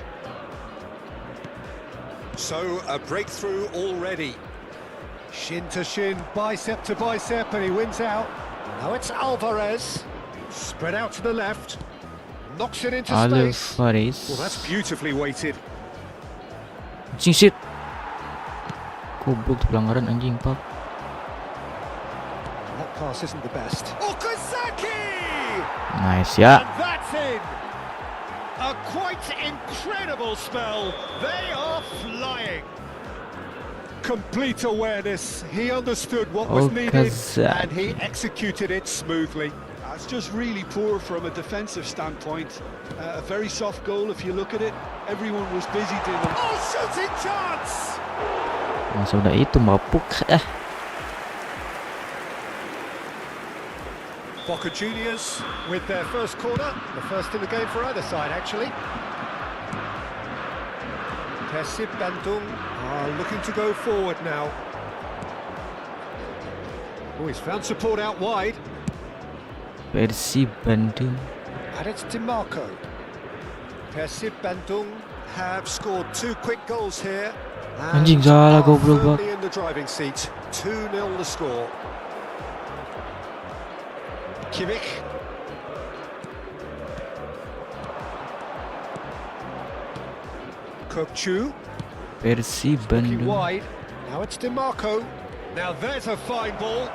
Speaker 2: So, a breakthrough already. Shin to shin, bicep to bicep, and he wins out. Now it's Alvarez. Spread out to the left. Knocks it into space. Well, that's
Speaker 1: Alvarez.
Speaker 2: beautifully weighted.
Speaker 1: Anjing shit. Goblok tuh pelanggaran anjing Pak.
Speaker 2: That pass isn't the best. Okazaki!
Speaker 1: Nice ya.
Speaker 2: And that's in. A quite incredible spell. They are flying. Complete awareness. He understood what was needed and he executed it smoothly.
Speaker 3: It's just really poor from a defensive standpoint. A very soft goal if you look at it. Everyone was busy doing it.
Speaker 2: Oh, shooting chance!
Speaker 1: Masa udah itu mabuk.
Speaker 2: Boca Juniors with their first corner. The first in the game for either side, actually. Persib Bandung are looking to go forward now. Oh, he's found support out wide.
Speaker 1: Persib Bandung.
Speaker 2: And it's DiMarco. Persib Bandung have scored 2 quick goals here.
Speaker 1: Anjing salah goblok Pak.
Speaker 2: Firmly in the driving seat. 2-0 the score. Kimmich. Kokchu.
Speaker 1: Persib
Speaker 2: Looking
Speaker 1: Bandung.
Speaker 2: wide. Now it's DiMarco. Now there's a fine ball.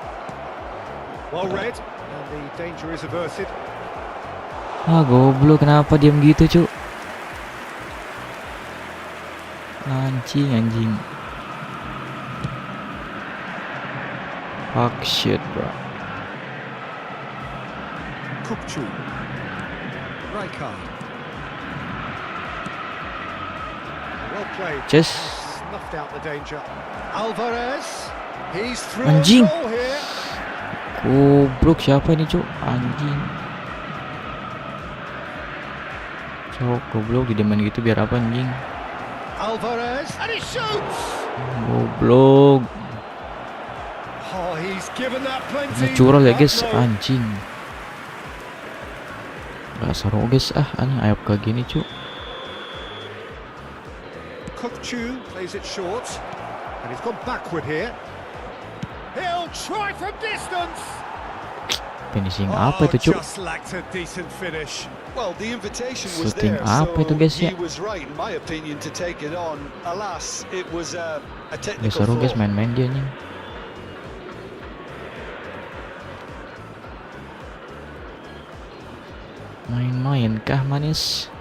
Speaker 2: Well read. And the danger is averted.
Speaker 1: Ah goblok, kenapa diam gitu cu? Anjing. Fuck shit bro.
Speaker 2: Kokchu. Rijkaard. Well played.
Speaker 1: Just
Speaker 2: Snuffed out the danger. Alvarez. He's through
Speaker 1: Anjing.
Speaker 2: goal here.
Speaker 1: goblok, siapa ini cu? Anjing. Cok goblok, didemen gitu biar apa anjing?
Speaker 2: Alvarez. And he shoots.
Speaker 1: Goblok.
Speaker 2: Oh, he's given that
Speaker 1: Ini
Speaker 2: plenty.
Speaker 1: curang ya
Speaker 2: but
Speaker 1: guys,
Speaker 2: no.
Speaker 1: anjing. Gak seru guys, anjing ayap kayak gini cu.
Speaker 2: Kokchu plays it short. And he's gone backward here. He'll try from distance.
Speaker 1: Finishing apa itu cu?
Speaker 2: Just lacked a decent finish.
Speaker 3: Well, the invitation was
Speaker 1: Shooting
Speaker 3: there,
Speaker 1: apa itu guys
Speaker 3: so
Speaker 1: ya?
Speaker 3: he was right, in my opinion, to take it on. Alas, it was a
Speaker 1: Gak
Speaker 3: technical
Speaker 1: seru guys,
Speaker 3: flaw.
Speaker 1: main-main dia anjing. Main-main kah manis?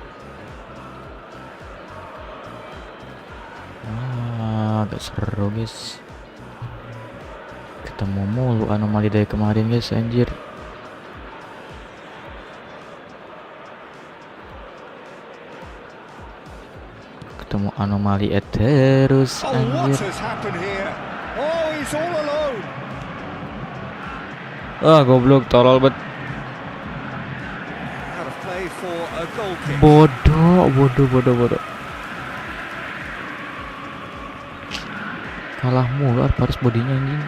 Speaker 1: Gak seru guys. Ketemu mulu anomali dari kemarin guys, anjir. Ketemu anomali terus,
Speaker 2: Oh, what
Speaker 1: anjir.
Speaker 2: has happened here? Oh, he's all alone.
Speaker 1: Goblok, tolol bet.
Speaker 2: Out of play for a goal kick.
Speaker 1: Bodoh. Kalah mulu Paris bodinya anjing.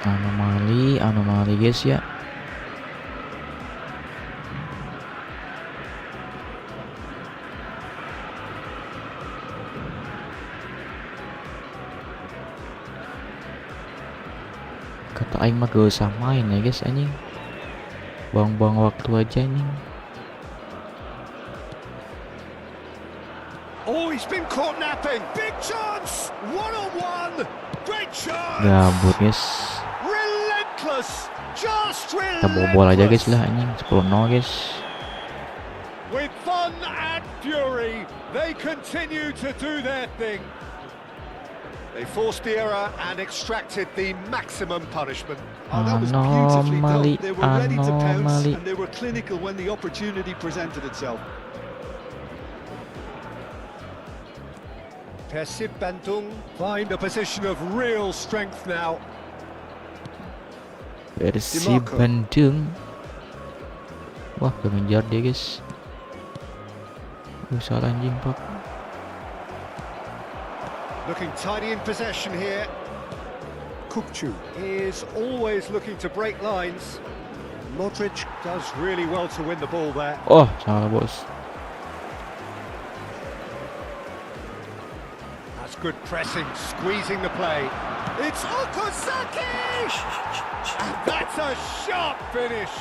Speaker 1: Anomali guys ya. Kata aing mah gak usah main ya guys anjing. Buang-buang waktu aja anjing.
Speaker 2: Oh, he's been caught napping. Big chance. 1-on-1. Great chance.
Speaker 1: Gabut guys.
Speaker 2: Relentless. Just
Speaker 1: Kita bobol aja guys lah anjing. 10-0 guys.
Speaker 2: With fun and fury, they continue to do their thing. They forced the error and extracted the maximum punishment.
Speaker 3: Oh, that was beautifully
Speaker 1: Anomali,
Speaker 3: done. They were ready to pounce,
Speaker 1: anomali.
Speaker 3: and they were clinical when the opportunity presented itself.
Speaker 2: Persib Bandung find a position of real strength now.
Speaker 1: Persib
Speaker 2: DiMarco.
Speaker 1: Bandung. Wah, kemenjar dia guys. Salah anjing Pak.
Speaker 2: Looking tidy in possession here. Kokchu is always looking to break lines. Modric does really well to win the ball there.
Speaker 1: Oh, salah bos.
Speaker 2: That's That's good pressing, squeezing the play. It's Okazaki! And that's a sharp finish.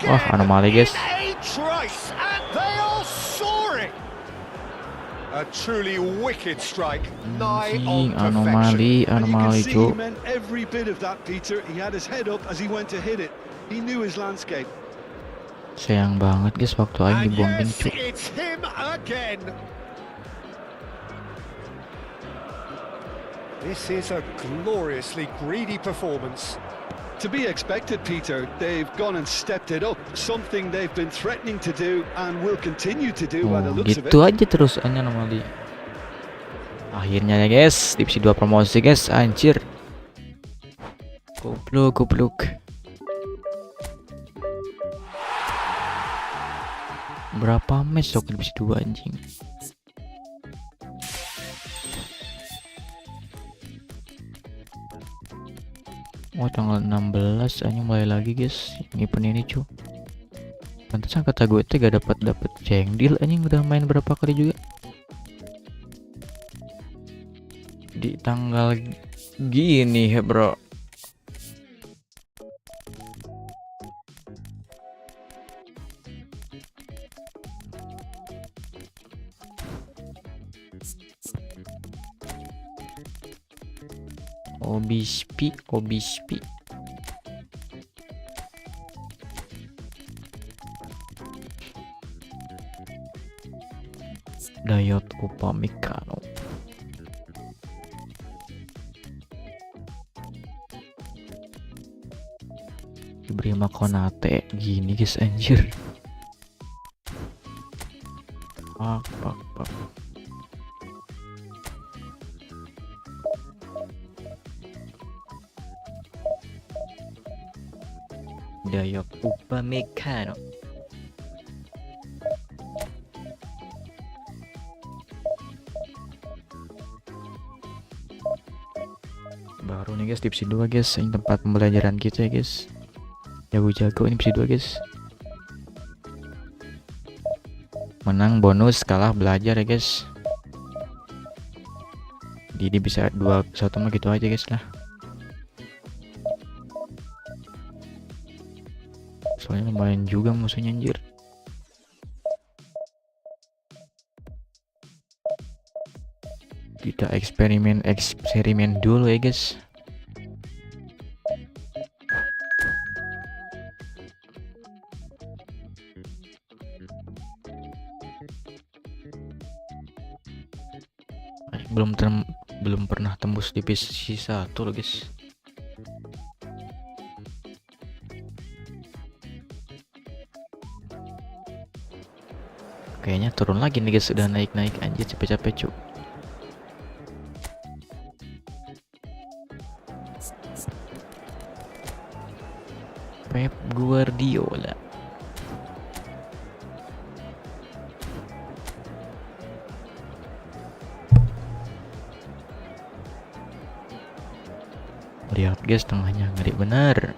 Speaker 1: Wah, anomali guys.
Speaker 2: In a trice, and they are soaring. A truly wicked strike, nigh on perfection.
Speaker 1: Anomali
Speaker 3: And you can see he
Speaker 1: cuk.
Speaker 3: meant every bit of that, Peter. He had his head up as he went to hit it. He knew his landscape.
Speaker 1: Sayang banget guys waktu aing
Speaker 2: And
Speaker 1: dibuang
Speaker 2: yes,
Speaker 1: cuk.
Speaker 2: it's him again. This is a gloriously greedy performance.
Speaker 3: To be expected, Peter. They've gone and stepped it up. Something they've been threatening to do and will continue to do by the
Speaker 1: Oh,
Speaker 3: looks of it.
Speaker 1: gitu aja terus anomali. Akhirnya ya guys, Divisi 2 promosi guys, anjir. Goblok. Berapa match sok Divisi 2 anjing? Oh, tanggal 16 anjing mulai lagi guys. Event ini cu. Pantesan kata gue tuh gak dapat cendil anjing, udah main berapa kali juga. Di tanggal gini ya, bro. Obispi. Dayot Upamecano. Diberi Konate gini guys, anjir. Pak. Dayot Upamecano. Baru nih guys, Divisi 2 guys, ini tempat pembelajaran kita ya guys. Jago-jago ini Divisi 2 guys. Menang bonus, kalah belajar ya guys. Jadi bisa 2-1 mah gitu aja guys lah. Soalnya lumayan juga musuhnya anjir. Kita eksperimen dulu ya guys. Belum pernah tembus divisi 1 loh guys. Kayaknya turun lagi nih guys, udah naik anjir, capek-capek cuk. Pep Guardiola. Lihat guys, tengahnya ngeri bener.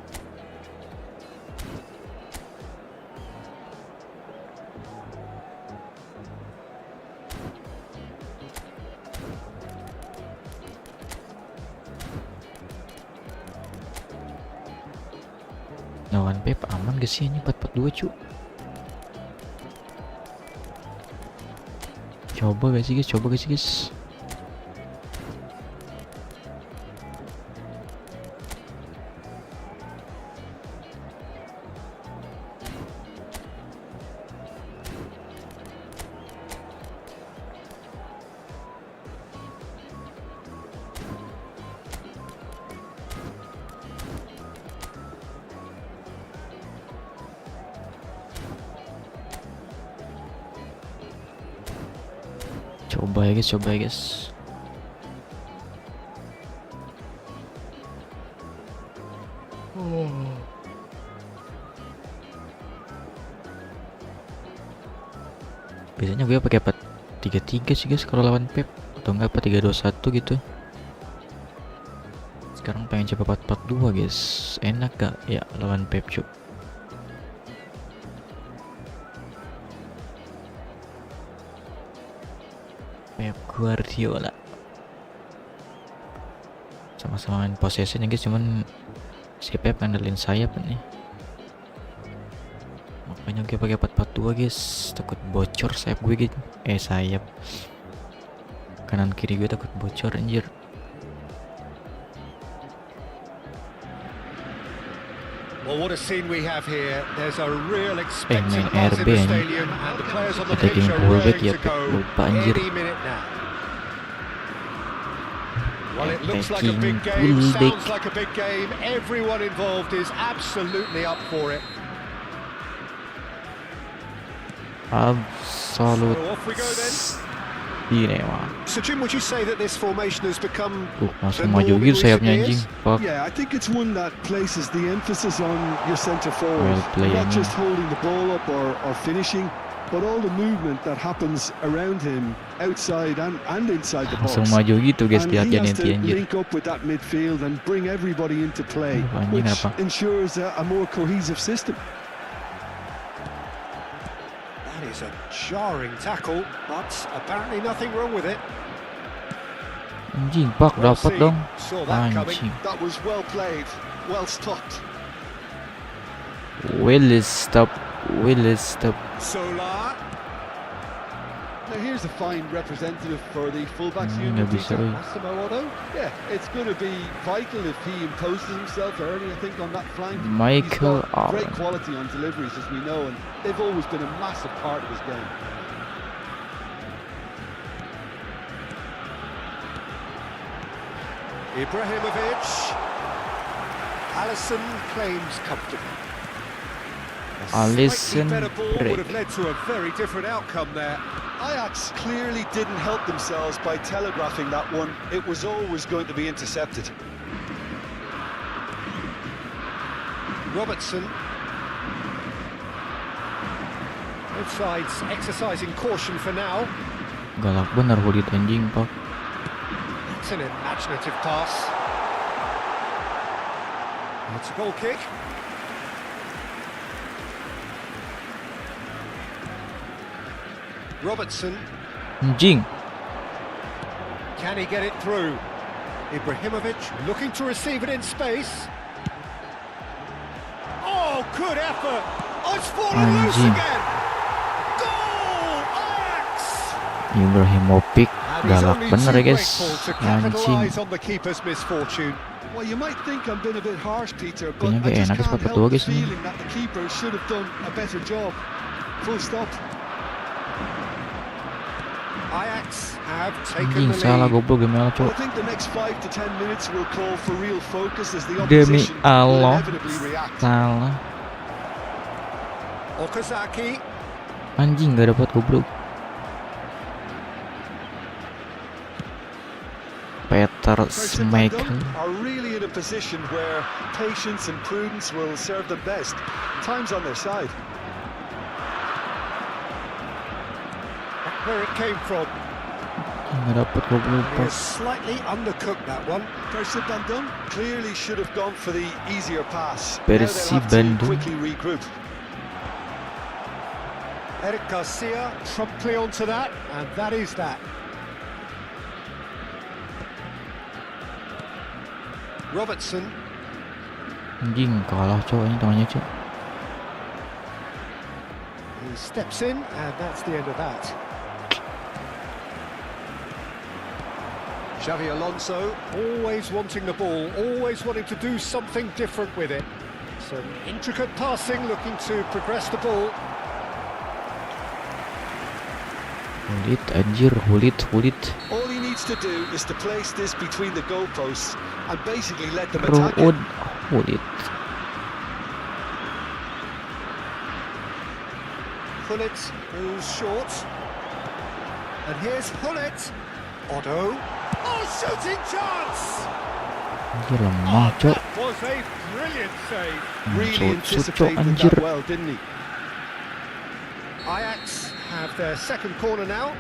Speaker 1: Lawan Pep aman gak sih, ini 4-4-2 cu. Coba gak sih guys. Coba ya guys. Biasanya gue pakai 4-3-3 sih guys kalau lawan Pep, atau enggak 4-3-2-1 gitu. Sekarang pengen coba 4-4-2 guys. Enak gak ya lawan Pep cu? Pep Guardiola. Sama-sama main possession ya guys, cuman si Pep ngandelin sayap nih. Makanya gue pakai 4-4-2 guys, takut bocor sayap gue gitu. Sayap kanan kiri gue takut bocor anjir.
Speaker 2: Well, what a scene we have here. There's a real
Speaker 1: main
Speaker 2: expectant buzz in
Speaker 1: RB
Speaker 2: the
Speaker 1: nih.
Speaker 2: stadium and the players on the
Speaker 1: Attacking
Speaker 2: pitch are
Speaker 1: fullback
Speaker 2: raring
Speaker 1: ya,
Speaker 2: to go
Speaker 1: lupa anjir.
Speaker 2: any minute now. Well, it looks like a
Speaker 1: Attacking
Speaker 2: big game,
Speaker 1: fullback.
Speaker 2: sounds like a big game. Everyone involved is absolutely up for it.
Speaker 1: Absolute
Speaker 2: So off we go then.
Speaker 1: cinema.
Speaker 3: So Jim, would you say that this formation has become
Speaker 1: Langsung maju gitu sayapnya anjing. Fuck.
Speaker 3: Yeah, I think it's one that places the emphasis on your centre forward,
Speaker 1: Well played,
Speaker 3: not just
Speaker 1: man.
Speaker 3: holding the ball up or finishing, but all the movement that happens around him, outside and inside the box.
Speaker 1: Langsung maju gitu guys,
Speaker 3: And he
Speaker 1: lihat
Speaker 3: has to
Speaker 1: anjir.
Speaker 3: link up with that midfield and bring everybody into play,
Speaker 1: Anjing
Speaker 3: which
Speaker 1: apa?
Speaker 3: ensures a more cohesive system.
Speaker 2: That is a jarring tackle, but apparently nothing wrong with it.
Speaker 1: Anjing, Pak
Speaker 2: Well
Speaker 1: dapat
Speaker 2: seen.
Speaker 1: dong.
Speaker 2: Saw that coming.
Speaker 1: Anjing.
Speaker 3: That was well played, well stopped.
Speaker 1: Will stop.
Speaker 2: Solar.
Speaker 3: Now here's a fine representative for the fullbacks unit.
Speaker 1: Nggak bisa, oi.
Speaker 3: Massimo Otto. Yeah, it's going to be vital if he imposes himself early, I think, on that flank.
Speaker 1: Michael
Speaker 3: He's got great
Speaker 1: Owen.
Speaker 3: quality on deliveries, as we know, and they've always been a massive part of his game.
Speaker 2: Ibrahimovic. Alisson claims comfortably. A
Speaker 1: Alisson
Speaker 2: slightly better ball
Speaker 1: break.
Speaker 2: would have led to a very different outcome there.
Speaker 3: Ajax clearly didn't help themselves by telegraphing that one. It was always going to be intercepted.
Speaker 2: Robertson. Both sides exercising caution for now.
Speaker 1: Galak bener Hulit anjing, Pak.
Speaker 2: It's an imaginative pass. It's a goal kick. Robertson,
Speaker 1: Anjing.
Speaker 2: can he get it through? Ibrahimovic looking to receive it in space. Oh, good effort. Oh, it's fallen loose
Speaker 1: Anjing.
Speaker 2: again. Goal, Ajax!
Speaker 1: Ibrahimovic
Speaker 2: And he's
Speaker 1: galak
Speaker 2: only
Speaker 1: bener
Speaker 2: too
Speaker 1: ya guys.
Speaker 2: grateful to
Speaker 1: Anjing.
Speaker 2: capitalise on the keeper's misfortune.
Speaker 3: Well, you might think I'm being a bit harsh, Peter, but
Speaker 1: Kayaknya
Speaker 3: I just
Speaker 1: enak
Speaker 3: can't
Speaker 1: sepatu
Speaker 3: help the
Speaker 1: guys ini.
Speaker 3: feeling that the keeper should have done a better job. Full stop.
Speaker 2: Ajax have taken
Speaker 1: Anjing,
Speaker 2: the
Speaker 1: salah
Speaker 2: lead.
Speaker 1: goblok gimana
Speaker 3: Well, I
Speaker 1: cok.
Speaker 3: think the next 5 to 10 minutes will call for real focus as the
Speaker 1: Demi
Speaker 3: opposition will
Speaker 1: Allah.
Speaker 3: inevitably react.
Speaker 1: Salah.
Speaker 2: Okazaki.
Speaker 1: Anjing gak dapat goblok. Peter
Speaker 3: First and Van
Speaker 1: Schmeichel.
Speaker 3: Dijk are really in a position where patience and prudence will serve them best. Time's on their side.
Speaker 2: Where it came from.
Speaker 1: Gak dapat goblok,
Speaker 2: He
Speaker 1: Pak.
Speaker 2: has slightly undercooked that one.
Speaker 3: Person Van Dijk clearly should have gone for the easier pass. Now they'll
Speaker 1: Persib
Speaker 3: have to
Speaker 1: Bandung.
Speaker 3: quickly regroup.
Speaker 2: Eric Garcia promptly onto that, and that is that. Robertson.
Speaker 1: Anjing kalah cok, ini tangannya cok.
Speaker 2: He steps in, and that's the end of that. Xavi Alonso, always wanting the ball, always wanting to do something different with it. Some intricate passing, looking to progress the ball.
Speaker 1: Hulit anjir, Hulit.
Speaker 3: All he needs to do is to place this between the goalposts and basically let them attack it.
Speaker 1: Ruud Hulit.
Speaker 2: Gullit goes short. And here's Gullit. Otto. Oh, shooting chance!
Speaker 1: Anjir lemah cok.
Speaker 2: That was a brilliant save.
Speaker 3: Really
Speaker 1: Cok
Speaker 3: anticipated
Speaker 1: anjir.
Speaker 3: that well, didn't he?
Speaker 2: Ajax have their second corner now.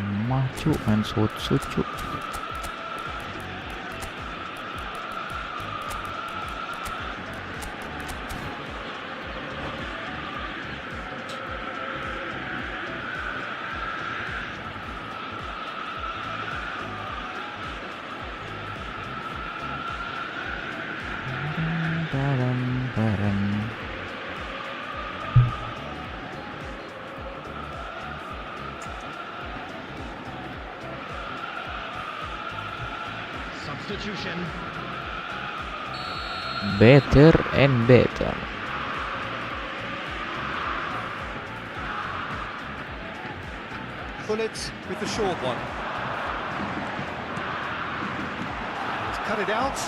Speaker 1: Lemah cok, main shoot cok.
Speaker 4: substitution.
Speaker 1: Better and better.
Speaker 2: Bullet with the short one. He's cut it out.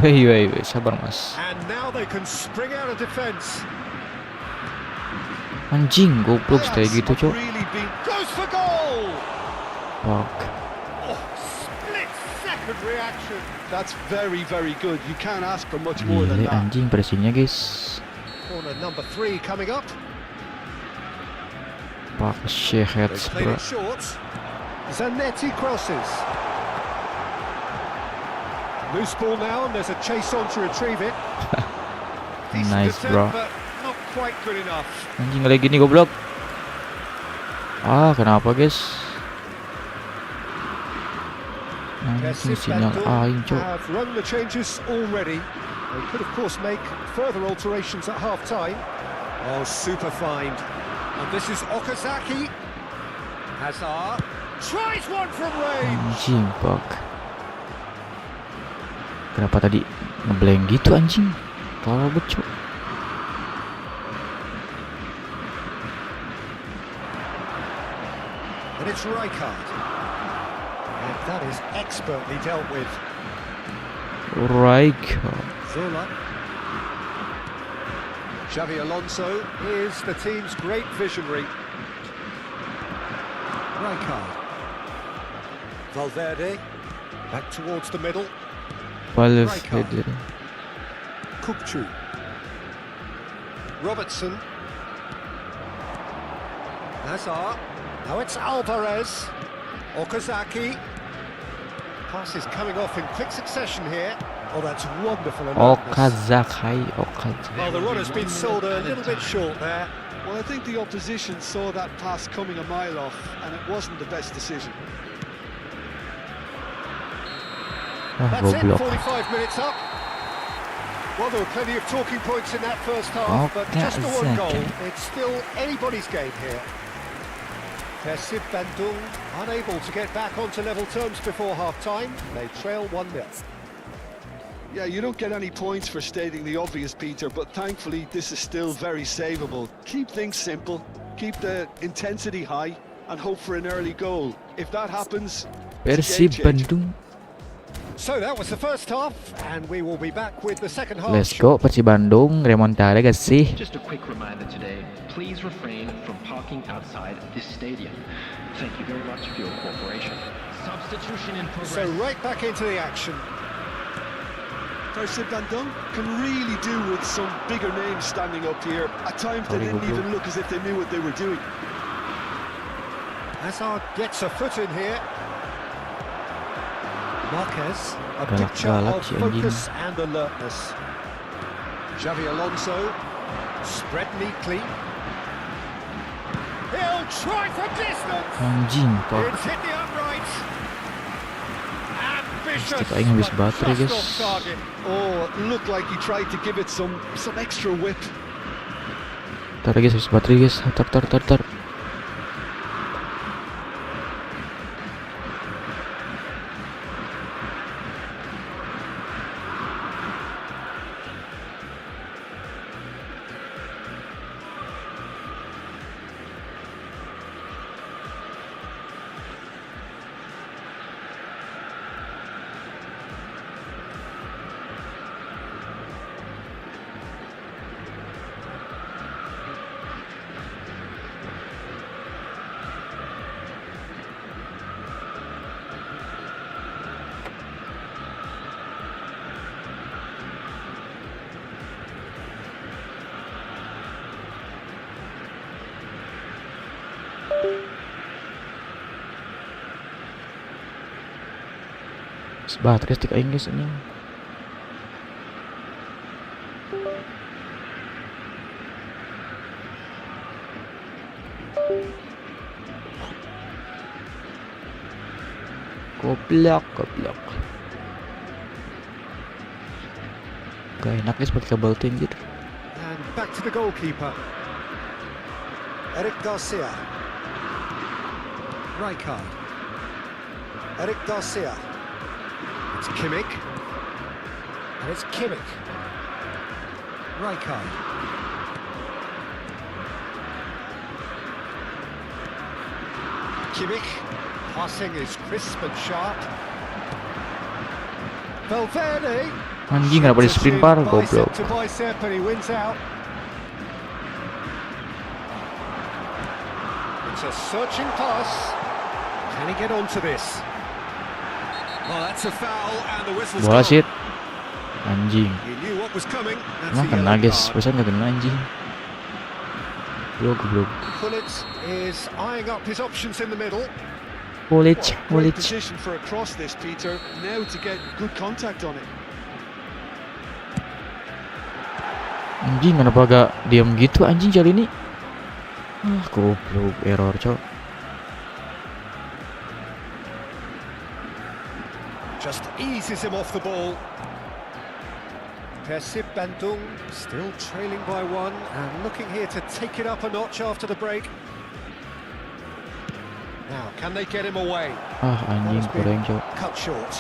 Speaker 1: Woi, sabar mas.
Speaker 2: And now they can spring out of defence.
Speaker 1: Anjing, goblok kayak gitu cok.
Speaker 2: Goes for goal.
Speaker 1: Fuck.
Speaker 2: Oh, split second reaction.
Speaker 3: That's very, very good. You can't ask for much more than
Speaker 1: Gile
Speaker 3: that.
Speaker 1: anjing presinya guys.
Speaker 2: Corner number 3 coming up.
Speaker 1: Fuck shit,
Speaker 2: They played
Speaker 1: bro.
Speaker 2: it short. Zanetti crosses. Loose ball now, and there's a chase on to retrieve it. Decent
Speaker 1: Nice,
Speaker 2: attempt,
Speaker 1: bro.
Speaker 2: but not quite good enough.
Speaker 1: Anjing lagi gini goblok. Ah, kenapa guys? Anjing sinyal aing cok.
Speaker 2: Have run the changes already. They could of course make further alterations at half time. Oh, super find. And this is Okazaki. Hazard tries one from range.
Speaker 1: Anjing, fuck. Kenapa tadi ngeblank gitu anjing? Kalau becuk.
Speaker 2: And it's Rijkaard. And that is expertly dealt with.
Speaker 1: Right.
Speaker 2: Zola. Xavi Alonso is the team's great visionary. Rijkaard. Valverde. Back towards the middle.
Speaker 1: Valverde.
Speaker 2: Kupchu. Robertson. Hazard. Now it's Alvarez. Okazaki. Pass is coming off in quick succession here. Oh, that's wonderful.
Speaker 1: Okazaki.
Speaker 2: Well, the run has been sold a little bit short there.
Speaker 3: Well, I think the opposition saw that pass coming a mile off, and it wasn't the best decision.
Speaker 1: Ah,
Speaker 2: That's it,
Speaker 1: goblok.
Speaker 2: 45 minutes up. Well, there were plenty of talking points in that first half, but just the one goal. It's still anybody's game here. Persib Bandung unable to get back onto level terms before half-time. They trail 1-0.
Speaker 3: Yeah, you don't get any points for stating the obvious, Peter, but thankfully this is still very savable. Keep things simple, keep the intensity high, and hope for an early goal. If that happens, it's a
Speaker 1: Persib
Speaker 3: game changer.
Speaker 1: Bandung.
Speaker 2: So that was the first half, and we will be back with the second half.
Speaker 1: Let's go Persib Bandung, remontada gak sih?
Speaker 5: Just a quick reminder today, please refrain from parking outside this stadium. Thank you very much for your cooperation.
Speaker 4: Substitution in progress.
Speaker 2: So right back into the action.
Speaker 3: Persib Bandung can really do with some bigger names standing up here. At times they didn't even look as if they knew what they were doing.
Speaker 2: Hazard gets a foot in here. Marquez, a picture
Speaker 1: Galak-galak
Speaker 2: of
Speaker 1: si anjing.
Speaker 2: focus and alertness. Xavi Alonso, spread neatly. He'll try from distance.
Speaker 1: Anjing, fuck.
Speaker 2: It's hit the upright. Ambitious,
Speaker 1: Stik aing habis
Speaker 2: but
Speaker 1: baterai,
Speaker 2: just
Speaker 1: guys.
Speaker 2: off target.
Speaker 3: Oh, it looked like he tried to give it some extra whip.
Speaker 1: Tar guys, habis baterai guys. Tar. Baterai stik aing guys anjing. Goblok. Gak enak guys pakai kabel tinggi.
Speaker 2: And back to the goalkeeper. Eric Garcia. Rijkaard. Eric Garcia. It's Kimmich. And it's Kimmich. Rijkaard. Kimmich. Passing is crisp and sharp. Valverde.
Speaker 1: Anjing kenapa di sprint par goblok.
Speaker 2: To bicep and he wins out. It's a searching pass. Can he get onto this? Well, that's a foul and the whistle's
Speaker 1: Bola
Speaker 2: gone.
Speaker 1: shit. Anjing.
Speaker 2: He knew what was coming. That's
Speaker 1: Emang
Speaker 2: a
Speaker 1: kena
Speaker 2: yellow
Speaker 1: guys,
Speaker 2: card.
Speaker 1: pesan gak kena anjing. Goblok.
Speaker 2: Pullet is eyeing up his options in the middle.
Speaker 1: Polic.
Speaker 3: Great position for a cross this, Peter. Now to get good contact on it.
Speaker 1: Anjing kenapa gak diam gitu anjing kali ini? Ah, goblok, error, cok.
Speaker 2: Just eases him off the ball. Persib Bandung still trailing by one and looking here to take it up a notch after the break. Now, can they get him away?
Speaker 1: Ah, anjing kurang, cok.
Speaker 2: Cut short.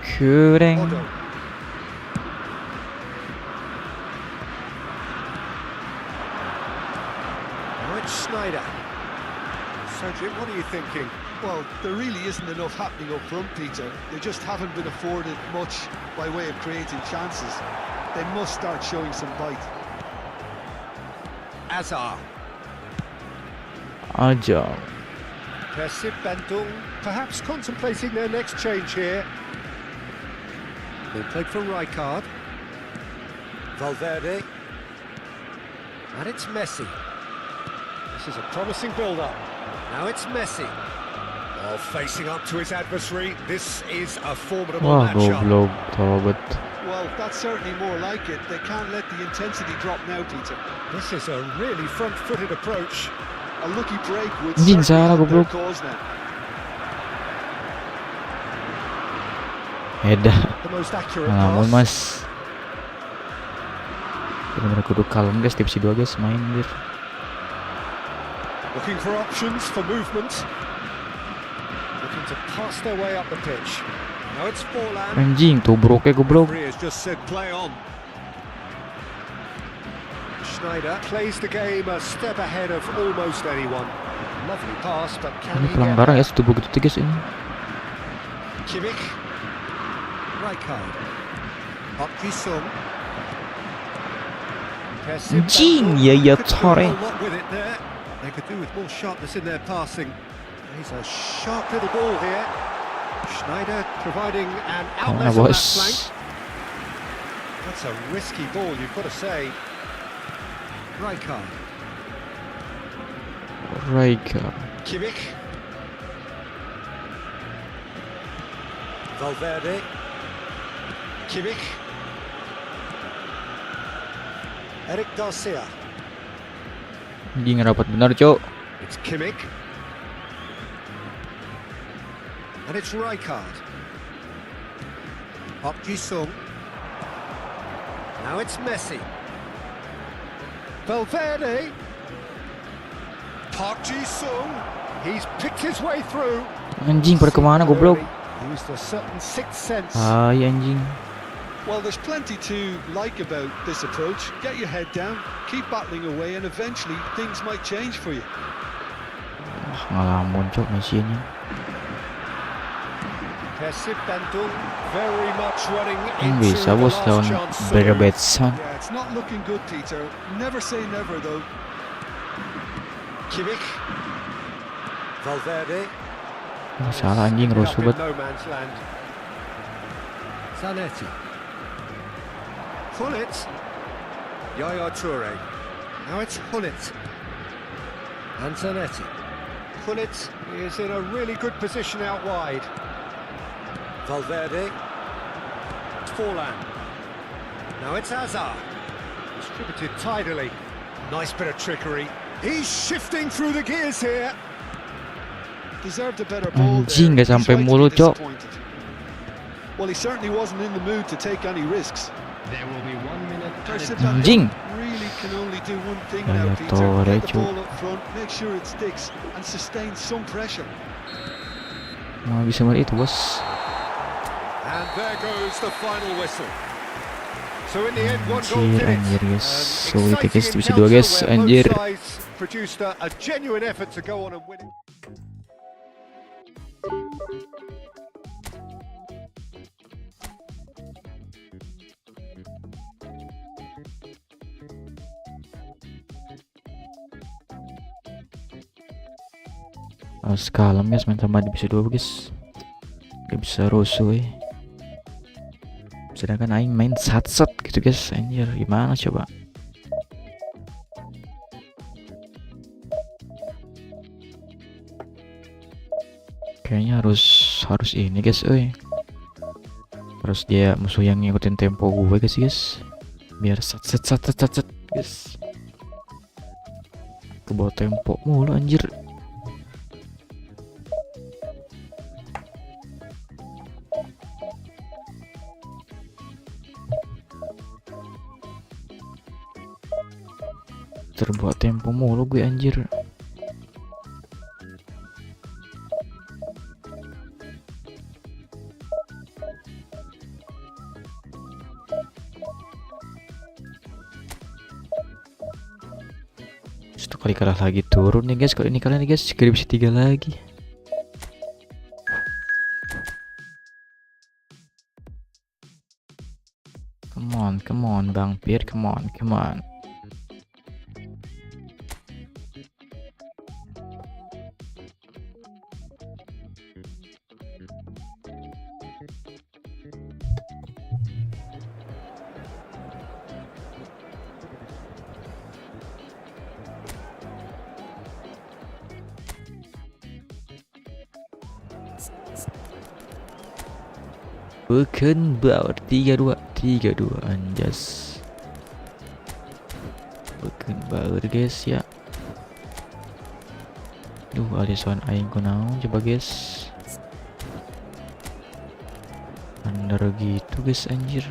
Speaker 1: Kurang.
Speaker 2: Odo. Now it's Schneider. Sergio, what are you thinking?
Speaker 3: Well, there really isn't enough happening up front, Peter. They just haven't been afforded much by way of creating chances. They must start showing some bite.
Speaker 2: Azar.
Speaker 1: Aja.
Speaker 2: Persib Bandung perhaps contemplating their next change here. They played for Rijkaard. Valverde. And it's Messi. This is a promising build-up. Now it's Messi. While facing up to his adversary, this is a formidable
Speaker 1: Wah,
Speaker 2: matchup.
Speaker 1: goblok, tolobet.
Speaker 3: Well, that's certainly more like it. They can't let the intensity drop now, Peter.
Speaker 2: This is a really front-footed approach.
Speaker 3: A lucky break would
Speaker 1: Anjing,
Speaker 3: certainly
Speaker 1: salah
Speaker 3: help their
Speaker 1: goblok.
Speaker 3: cause now.
Speaker 1: Edah.
Speaker 2: The most accurate
Speaker 1: Ngalamun
Speaker 2: pass.
Speaker 1: mas. Bener-bener kudu kalem guys, tipsi 2 guys, main dir.
Speaker 2: Looking for options for movement. Looking to pass their way up the pitch. Now it's Forlan.
Speaker 1: Anjing, tubruknya goblok.
Speaker 2: Referee has just said play on. Schneider plays the game a step ahead of almost anyone. Lovely pass, but can
Speaker 1: Ini
Speaker 2: he get
Speaker 1: pelanggaran ya, tubruk itu guys ini.
Speaker 2: Kimmich. Rijkaard. Up Jisung.
Speaker 1: Anjing, ya tore.
Speaker 2: They could do with more sharpness in their passing. He's a sharp little ball here. Schneider providing an outlet on that flank. That's a risky ball, you've got to say. Rijkaard. Kimmich. Valverde. Kimmich. Eric Garcia.
Speaker 1: Anjing rapat benar, cok.
Speaker 2: It's Kimmich. And it's Rijkaard. Up Jisung. Now it's Messi. Valverde. Park Ji-sung. He's picked his way through.
Speaker 1: Anjing pada kemana goblok?
Speaker 2: Used a certain sixth sense.
Speaker 1: Ay anjing.
Speaker 3: Well, there's plenty to like about this approach. Get your head down, keep battling away, and eventually things might change for you.
Speaker 1: Ngalamun cok Messi ini.
Speaker 2: Persib Bandung very much running
Speaker 1: Yang
Speaker 2: into
Speaker 1: bisa
Speaker 2: the
Speaker 1: bos
Speaker 2: last
Speaker 1: lawan
Speaker 2: chance saloon.
Speaker 1: Berbetsan.
Speaker 3: Yeah, it's not looking good, Peter. Never say never, though.
Speaker 2: Kimmich. Valverde.
Speaker 1: Salah anjing
Speaker 2: Up
Speaker 1: rusuh
Speaker 2: in
Speaker 1: banget.
Speaker 2: no man's land. Zanetti. Hullet. Yaya Toure. Now it's Hullet. And Zanetti. Hullet is in a really good position out wide. Valverde. Forlan. Now it's Azar. Distributed tidily. Nice bit of trickery. He's shifting through the gears here.
Speaker 3: Deserved a better ball
Speaker 1: Anjing,
Speaker 3: there.
Speaker 1: gak sampai
Speaker 3: He's
Speaker 1: mulut,
Speaker 3: rightly
Speaker 1: Cok.
Speaker 3: disappointed. Well, he certainly wasn't in the mood to take any risks.
Speaker 5: There will be 1 minute.
Speaker 3: Persib
Speaker 1: Anjing.
Speaker 3: really can only do one thing
Speaker 1: Yaya
Speaker 3: now, Peter.
Speaker 1: Toure,
Speaker 3: Get the
Speaker 1: Cok.
Speaker 3: ball up front, make sure it sticks, and sustain some pressure.
Speaker 1: Mau bisa itu bos.
Speaker 2: And there goes the final whistle. So in the end, one goal did it.
Speaker 1: Anjir guys. So itu
Speaker 2: Exciting
Speaker 1: guys, Divisi 2
Speaker 2: encounter
Speaker 1: guys,
Speaker 2: where
Speaker 1: anjir.
Speaker 2: both sides produced a genuine effort to go on and win it.
Speaker 1: Harus kalem guys, main sama Divisi 2 guys. Gak bisa rusuh ya. Sedangkan aing main sat-sat gitu guys. Anjir, gimana coba? Kayaknya harus ini guys, harus dia musuh yang ngikutin tempo gue guys, biar sat guys. Kebawa tempo mulu anjir. Terbuat tempo mulu gue anjir. Satu kali kalah lagi turun nih guys. Kalau ini kalah nih guys, Divisi 3 lagi. Come on Bang Pir, come on. Beckenbauer 3-2 anjas. Beckenbauer guys ya. Duh, Alisson aing kunaon coba guys. Under gitu guys anjir.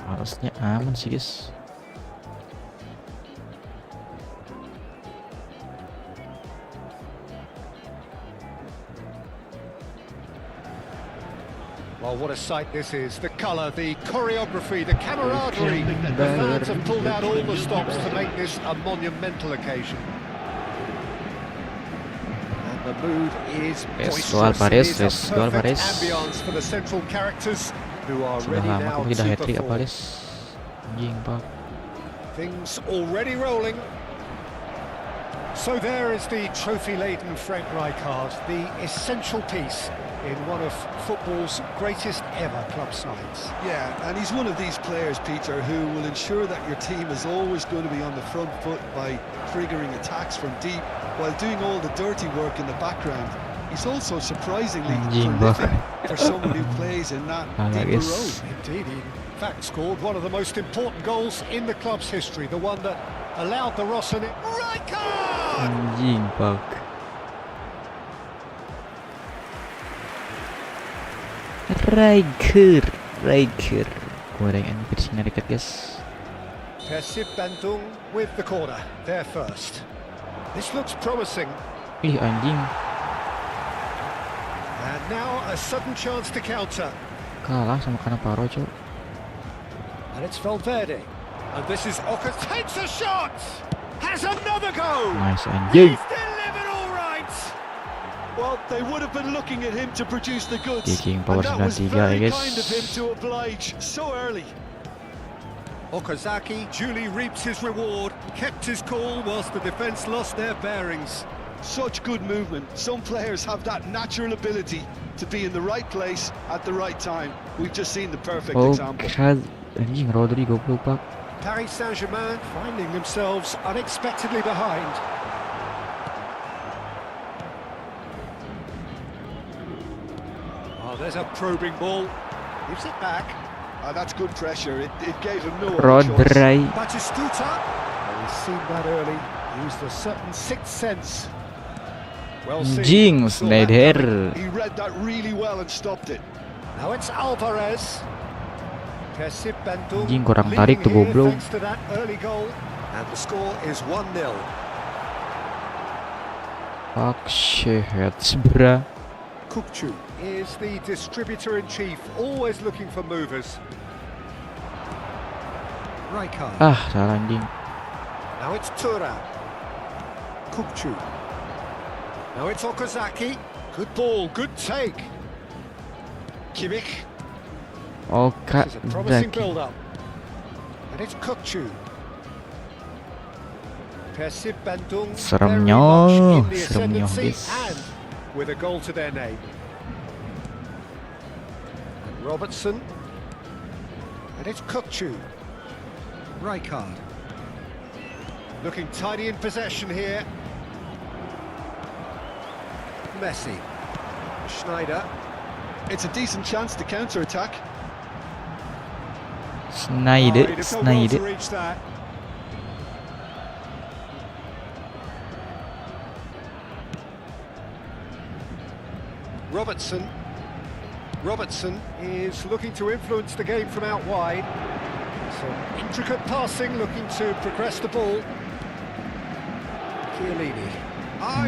Speaker 1: Harusnya aman sih guys.
Speaker 2: Well, what a sight this is. The colour, the choreography, the camaraderie. The fans have pulled out all the stops to make this a monumental occasion. And the mood is boisterous. It is a perfect ambience for the central characters who are ready now to perform. Things already rolling. So there is the trophy-laden Frank Rijkaard, the essential piece in one of football's greatest ever club sides.
Speaker 3: Yeah, and he's one of these players, Peter, who will ensure that your team is always going to be on the front foot by triggering attacks from deep while doing all the dirty work in the background. He's also surprisingly prolific for someone who plays in that deeper role.
Speaker 2: Indeed, he in fact scored one of the most important goals in the club's history, the one that allowed the Rossini... Rijkaard!
Speaker 1: Anjing Pake. Rijkaard. Goreng anjir sini dekat guys.
Speaker 2: Persib Bandung with the corner, there first. This looks promising.
Speaker 1: Ih anjing.
Speaker 2: And now a sudden chance to counter.
Speaker 1: Kalah sama Cannavaro cuy.
Speaker 2: And it's Valverde. And this is Ocker. Takes a shot! Has another go!
Speaker 1: Nice anjing.
Speaker 2: He's delivered all right!
Speaker 3: Well, they would have been looking at him to produce the goods.
Speaker 1: Kicking
Speaker 3: And
Speaker 1: power
Speaker 3: that was
Speaker 1: 93
Speaker 3: very
Speaker 1: guys.
Speaker 3: kind of him to oblige so early.
Speaker 2: Okazaki duly reaps his reward, kept his cool whilst the defence lost their bearings.
Speaker 3: Such good movement. Some players have that natural ability to be in the right place at the right time. We've just seen the perfect example.
Speaker 1: Anjing Rodrigo lupa.
Speaker 2: Paris Saint-Germain finding themselves unexpectedly behind. Oh, there's a probing ball. Gives it back.
Speaker 3: That's good pressure. It gave him no other choice.
Speaker 1: Rodrai.
Speaker 2: Batistuta. Well, he's seen that early. Used a certain sixth sense. Well seen.
Speaker 1: Jinx,
Speaker 2: Saw that
Speaker 1: Snyder.
Speaker 2: coming.
Speaker 3: He read that really well and stopped it.
Speaker 2: Now it's Alvarez. Persib Bandung
Speaker 1: Anjing, kurang
Speaker 2: leading
Speaker 1: tarik tuh,
Speaker 2: here
Speaker 1: goblok.
Speaker 2: thanks to that early goal. And the score is 1-0.
Speaker 1: Fuck shit, bra.
Speaker 2: Kukcu is the distributor-in-chief, always looking for movers. Rijkaard.
Speaker 1: Ah, salah anjing.
Speaker 2: Now it's Tura. Kukcu. Now it's Okazaki. Good ball, good take. Kimmich. This is a promising
Speaker 1: Okazaki.
Speaker 2: build-up. And it's Kukcu. Persib Bandung very
Speaker 1: Seremnya,
Speaker 2: much in the
Speaker 1: seremnya,
Speaker 2: ascendancy
Speaker 1: guys.
Speaker 2: and with a goal to their name. And Robertson. And it's Kukcu. Rijkaard. Looking tidy in possession here. Messi. Schneider.
Speaker 3: It's a decent chance to counter-attack.
Speaker 1: Snyder,
Speaker 2: He'd have done well to
Speaker 1: Snyder.
Speaker 2: reach that. Robertson. Robertson is looking to influence the game from out wide. Some intricate passing, looking to progress the ball. Chiellini.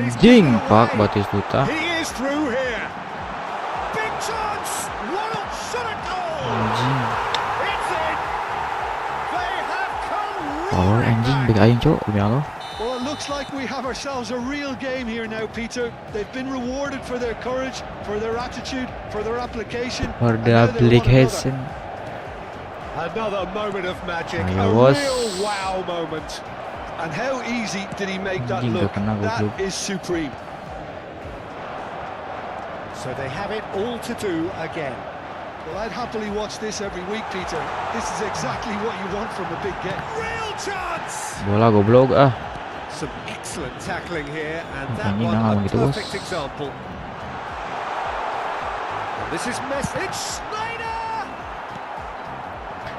Speaker 2: He's
Speaker 1: Anjing,
Speaker 2: given it
Speaker 1: Pak
Speaker 2: away.
Speaker 1: Batistuta.
Speaker 2: He is through here. Big chance. What shot a goal.
Speaker 1: Anjing.
Speaker 2: It's in. They have come
Speaker 1: Power
Speaker 2: roaring
Speaker 1: anjing,
Speaker 2: back.
Speaker 1: big aing cok, demi Allah.
Speaker 3: Well, it looks like we have ourselves a real game here now, Peter. They've been rewarded for their courage, for their attitude, for their application.
Speaker 1: For
Speaker 3: and
Speaker 1: the
Speaker 3: now they want
Speaker 1: application.
Speaker 2: Another moment of magic.
Speaker 1: Ayo,
Speaker 2: A
Speaker 1: bos.
Speaker 2: real wow moment.
Speaker 3: another. And how easy did he make that
Speaker 1: Anjing,
Speaker 3: look?
Speaker 1: gak kena goblok.
Speaker 3: That is supreme.
Speaker 2: So they have it all to do again.
Speaker 3: Well, I'd happily watch this every week, Peter. This is exactly what you want from a big game.
Speaker 2: Real chance.
Speaker 1: Bola goblok ah.
Speaker 2: Some excellent tackling here, and that
Speaker 1: Anjing,
Speaker 2: one
Speaker 1: jangan
Speaker 2: a
Speaker 1: gitu, bos.
Speaker 2: perfect example. And this is Messi. It's Schneider.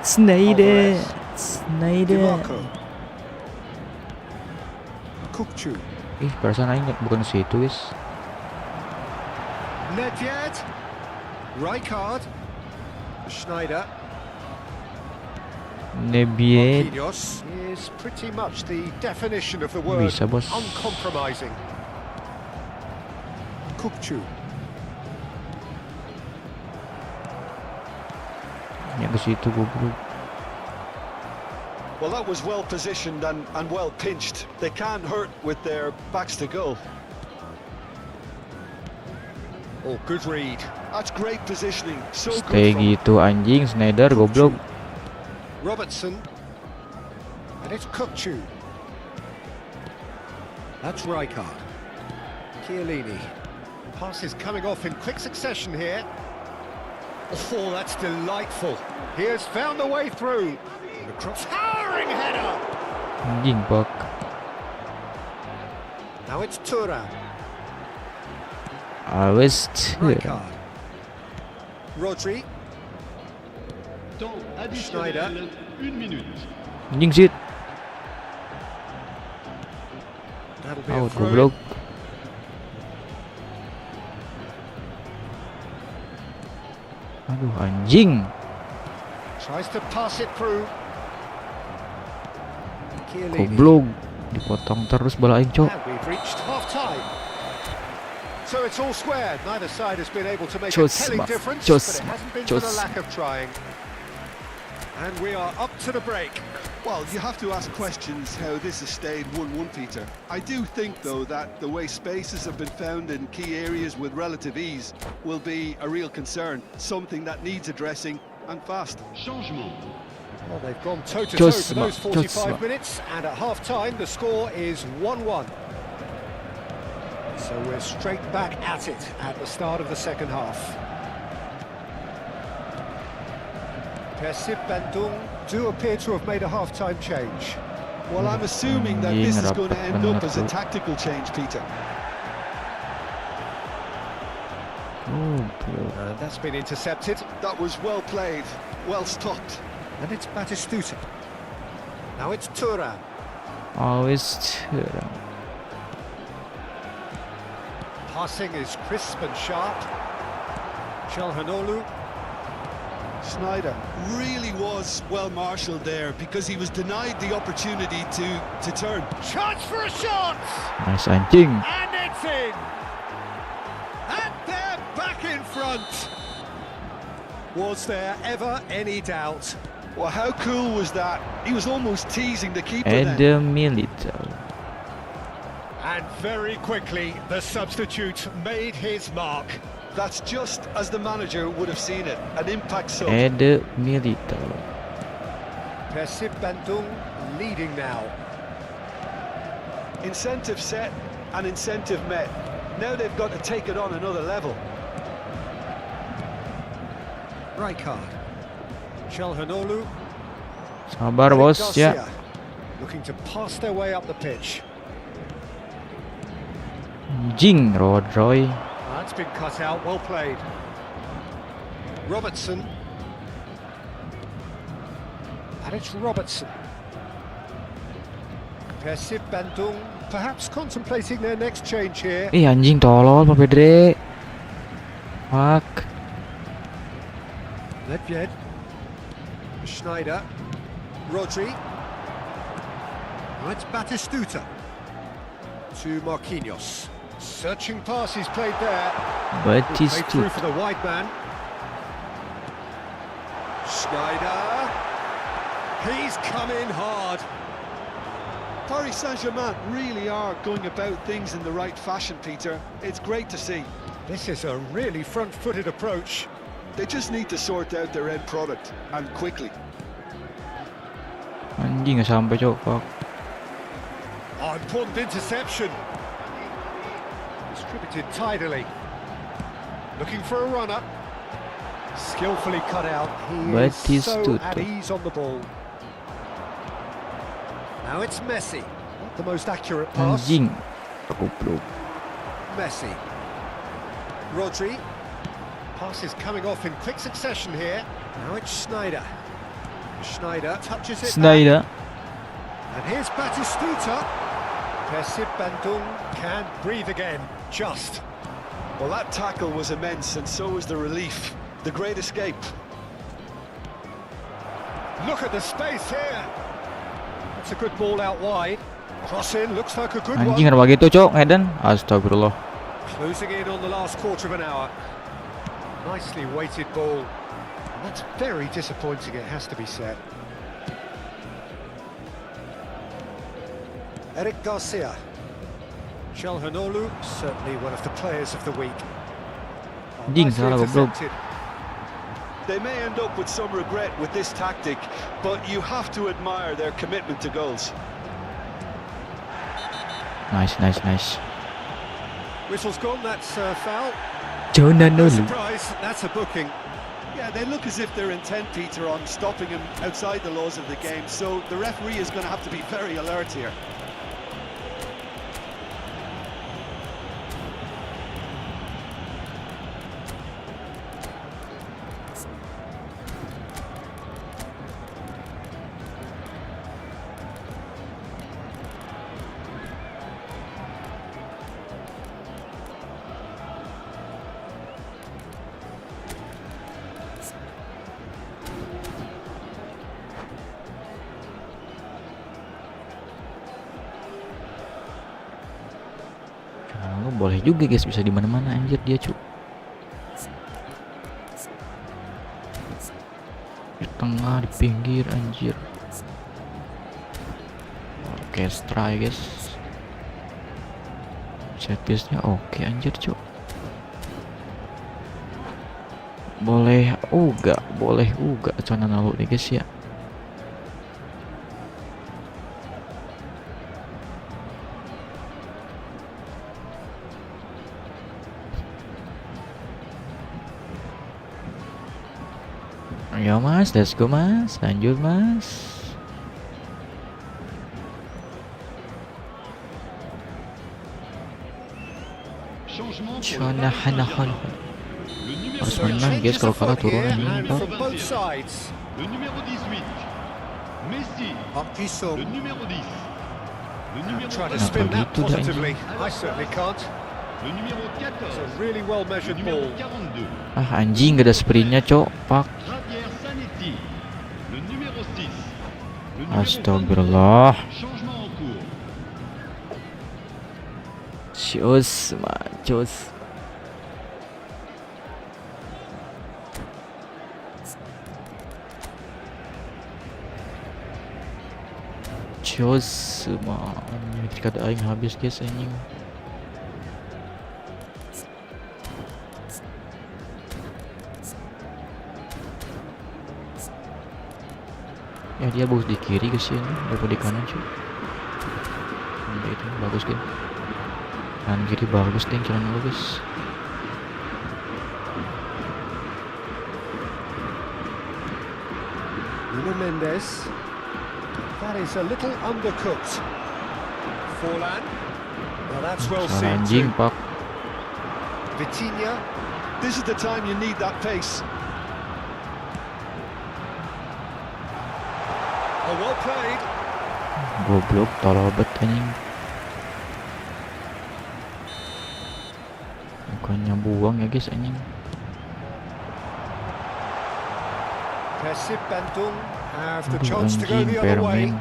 Speaker 1: Snyder.
Speaker 2: Alvarez.
Speaker 1: Snyder.
Speaker 2: DiMarco. Kukcu.
Speaker 1: Ih, perasaan aing bukan situ, guys.
Speaker 2: Nedved. Rijkaard. Schneider.
Speaker 1: Nebiet.
Speaker 2: Marquinhos is pretty much the definition of the word
Speaker 1: Bisa, bos.
Speaker 2: uncompromising. Kukcu.
Speaker 1: Ya ke situ goblok.
Speaker 3: Well, that was well positioned and well pinched. They can't hurt with their backs to goal.
Speaker 2: Oh, good read.
Speaker 3: That's great positioning. So
Speaker 1: Stay
Speaker 3: good from
Speaker 1: gitu anjing, Snyder goblok.
Speaker 2: Robertson. And it's Kukcu. That's Rijkaard. Chiellini. Pass is coming off in quick succession here. Oh, that's delightful. He has found a way through. Towering header.
Speaker 1: Anjing, Pak.
Speaker 2: Now it's Tura.
Speaker 1: Always.
Speaker 2: Rijkaard. Rodri.
Speaker 4: Temps
Speaker 2: Schneider.
Speaker 4: additionnel, 1 minute.
Speaker 1: Anjing sit.
Speaker 2: That'll be a
Speaker 1: Out
Speaker 2: throw.
Speaker 1: goblok. Aduh anjing.
Speaker 2: Tries to pass it through. Chiellini.
Speaker 1: Goblok. Dipotong terus bola aing cok.
Speaker 2: And we've reached half-time. So it's all square. Neither side has been able to make a
Speaker 1: Chos,
Speaker 2: telling
Speaker 1: Maf.
Speaker 2: difference,
Speaker 1: Chos,
Speaker 2: but it hasn't been
Speaker 1: Chos.
Speaker 2: for the lack of trying. And we are up to the break.
Speaker 3: Well, you have to ask questions how this has stayed 1-1, Peter. I do think, though, that the way spaces have been found in key areas with relative ease will be a real concern, something that needs addressing and fast.
Speaker 4: Changement.
Speaker 2: Well, they've gone toe-to-toe
Speaker 1: Chos,
Speaker 2: for those
Speaker 1: Maf.
Speaker 2: 45
Speaker 1: Chos,
Speaker 2: minutes, and at half-time the score is 1-1. So we're straight back at it at the start of the second half. Persib Bandung do appear to have made a half-time change.
Speaker 3: Well, I'm assuming that this is going to end up as a tactical change, Peter.
Speaker 1: Oh, bro.
Speaker 2: And that's been intercepted.
Speaker 3: That was well played, well stopped.
Speaker 2: And it's Batistuta. Now it's Turan.
Speaker 1: Always
Speaker 2: Passing is crisp and sharp. Çalhanoğlu.
Speaker 3: Snyder really was well marshalled there because he was denied the opportunity to turn.
Speaker 2: Chance for a shot!
Speaker 1: nice anjing.
Speaker 2: And it's in! And they're back in front! Was there ever any doubt?
Speaker 3: Well, how cool was that? He was almost teasing the keeper then.
Speaker 1: Milito.
Speaker 2: And very quickly, the substitute made his mark.
Speaker 3: That's just as the manager would have seen it, an impact sub.
Speaker 1: Milito.
Speaker 2: Persib Bandung leading now.
Speaker 3: Incentive set and incentive met. Now they've got to take it on another level.
Speaker 2: Rijkaard. Çalhanoğlu.
Speaker 1: Sabar bos ya.
Speaker 2: Garcia looking to pass their way up the pitch.
Speaker 1: Anjing Rodroy.
Speaker 2: That's been cut out, well played. Robertson. And it's Robertson. Persib Bandung perhaps contemplating their next change here.
Speaker 1: Anjing tolol Pak Pedre. Fuck.
Speaker 2: Nedved. Schneider. Rodri. Now it's Batistuta. To Marquinhos. Searching pass is played there. Played through
Speaker 1: Batistuta.
Speaker 2: for the wide man. Schneider. He's come in hard.
Speaker 3: Paris Saint-Germain really are going about things in the right fashion, Peter. It's great to see.
Speaker 2: This is a really front-footed approach.
Speaker 3: They just need to sort out their end product, and quickly.
Speaker 1: Anjing nggak sampai cok. Fuck.
Speaker 2: Oh, important interception. Distributed tidily. Looking for a runner. Skillfully cut out. He is so
Speaker 1: Batistuta.
Speaker 2: at ease on the ball. Now it's Messi. Not the most accurate pass.
Speaker 1: Anjing. Goblok.
Speaker 2: Messi. Rodri. Pass is coming off in quick succession here. Now it's Schneider. Schneider touches it
Speaker 1: Snyder.
Speaker 2: back. And here's Batistuta. Persib Bandung can breathe again. Just.
Speaker 3: Well, that tackle was immense, and so was the relief. The great escape.
Speaker 2: Look at the space here. That's a good ball out wide. Cross in, looks like a good
Speaker 1: Anjing
Speaker 2: one.
Speaker 1: kenapa gitu cok Eden. Astagfirullah.
Speaker 2: Closing in on the last quarter of an hour. Nicely weighted ball. And that's very disappointing, it has to be said. Eric Garcia. Çalhanoğlu, certainly one of the players of the week. Oh,
Speaker 1: Anjing
Speaker 2: nicely
Speaker 1: salah goblok.
Speaker 2: intercepted.
Speaker 3: They may end up with some regret with this tactic, but you have to admire their commitment to goals.
Speaker 1: Nice.
Speaker 2: Whistle's gone, that's a foul. No
Speaker 1: Çalhanoğlu.
Speaker 2: surprise, that's a booking.
Speaker 3: Yeah, they look as if they're intent, Peter, on stopping him outside the laws of the game, so the referee is going to have to be very alert here.
Speaker 1: Nah, boleh juga guys, bisa di mana-mana anjir dia cu. Di tengah, di pinggir anjir. Orkestra ya guys. Set piece-nya oke anjir cu. Boleh uga Çalhanoğlu nih guys ya. Ayo mas, let's go mas, lanjut mas.
Speaker 4: Changement pour le Paris
Speaker 1: Çalhanoğlu.
Speaker 4: Saint-Germain.
Speaker 1: Harus
Speaker 2: So
Speaker 1: menang guys,
Speaker 2: changes
Speaker 1: kalau kalah
Speaker 2: afoot
Speaker 1: turun
Speaker 2: here
Speaker 1: anjing,
Speaker 2: and
Speaker 1: Pak.
Speaker 2: from both sides.
Speaker 4: Le numéro 18. Messi.
Speaker 2: Marquisson
Speaker 4: Le numéro 10. Le numéro
Speaker 2: trying to
Speaker 4: 20.
Speaker 2: spin that
Speaker 1: gitu dah,
Speaker 2: positively. I certainly can't.
Speaker 4: Le numéro
Speaker 2: It's a
Speaker 4: 14.
Speaker 2: really well
Speaker 4: Le
Speaker 2: measured
Speaker 4: numéro
Speaker 2: ball.
Speaker 4: 42.
Speaker 1: Ah anjing, gak ada sprintnya cok, Pak.
Speaker 4: Javier Zanetti. Le numéro 6. Le numéro
Speaker 1: Astagfirullah.
Speaker 4: 23. Changement en cours.
Speaker 1: Cus. Ketika ada aing habis guys anjing. Ya dia bagus di kiri guys ya, daripada di kanan cuy. Udah itu bagus kan. Kanan kiri bagus deh, jalan bagus.
Speaker 2: Nuno Mendes. That is a little undercooked. Forlan. Well, that's well
Speaker 1: Salah
Speaker 2: seen
Speaker 1: anjing
Speaker 2: too.
Speaker 1: Pak.
Speaker 2: Vitinha.
Speaker 3: This is the time you need that pace.
Speaker 2: Oh, well played.
Speaker 1: Goblok, tolol bet anjing. Bukannya buang ya guys anjing.
Speaker 2: Persib Bandung have the
Speaker 1: Aduh
Speaker 2: chance to go
Speaker 1: anjing,
Speaker 2: the other way.
Speaker 1: permen.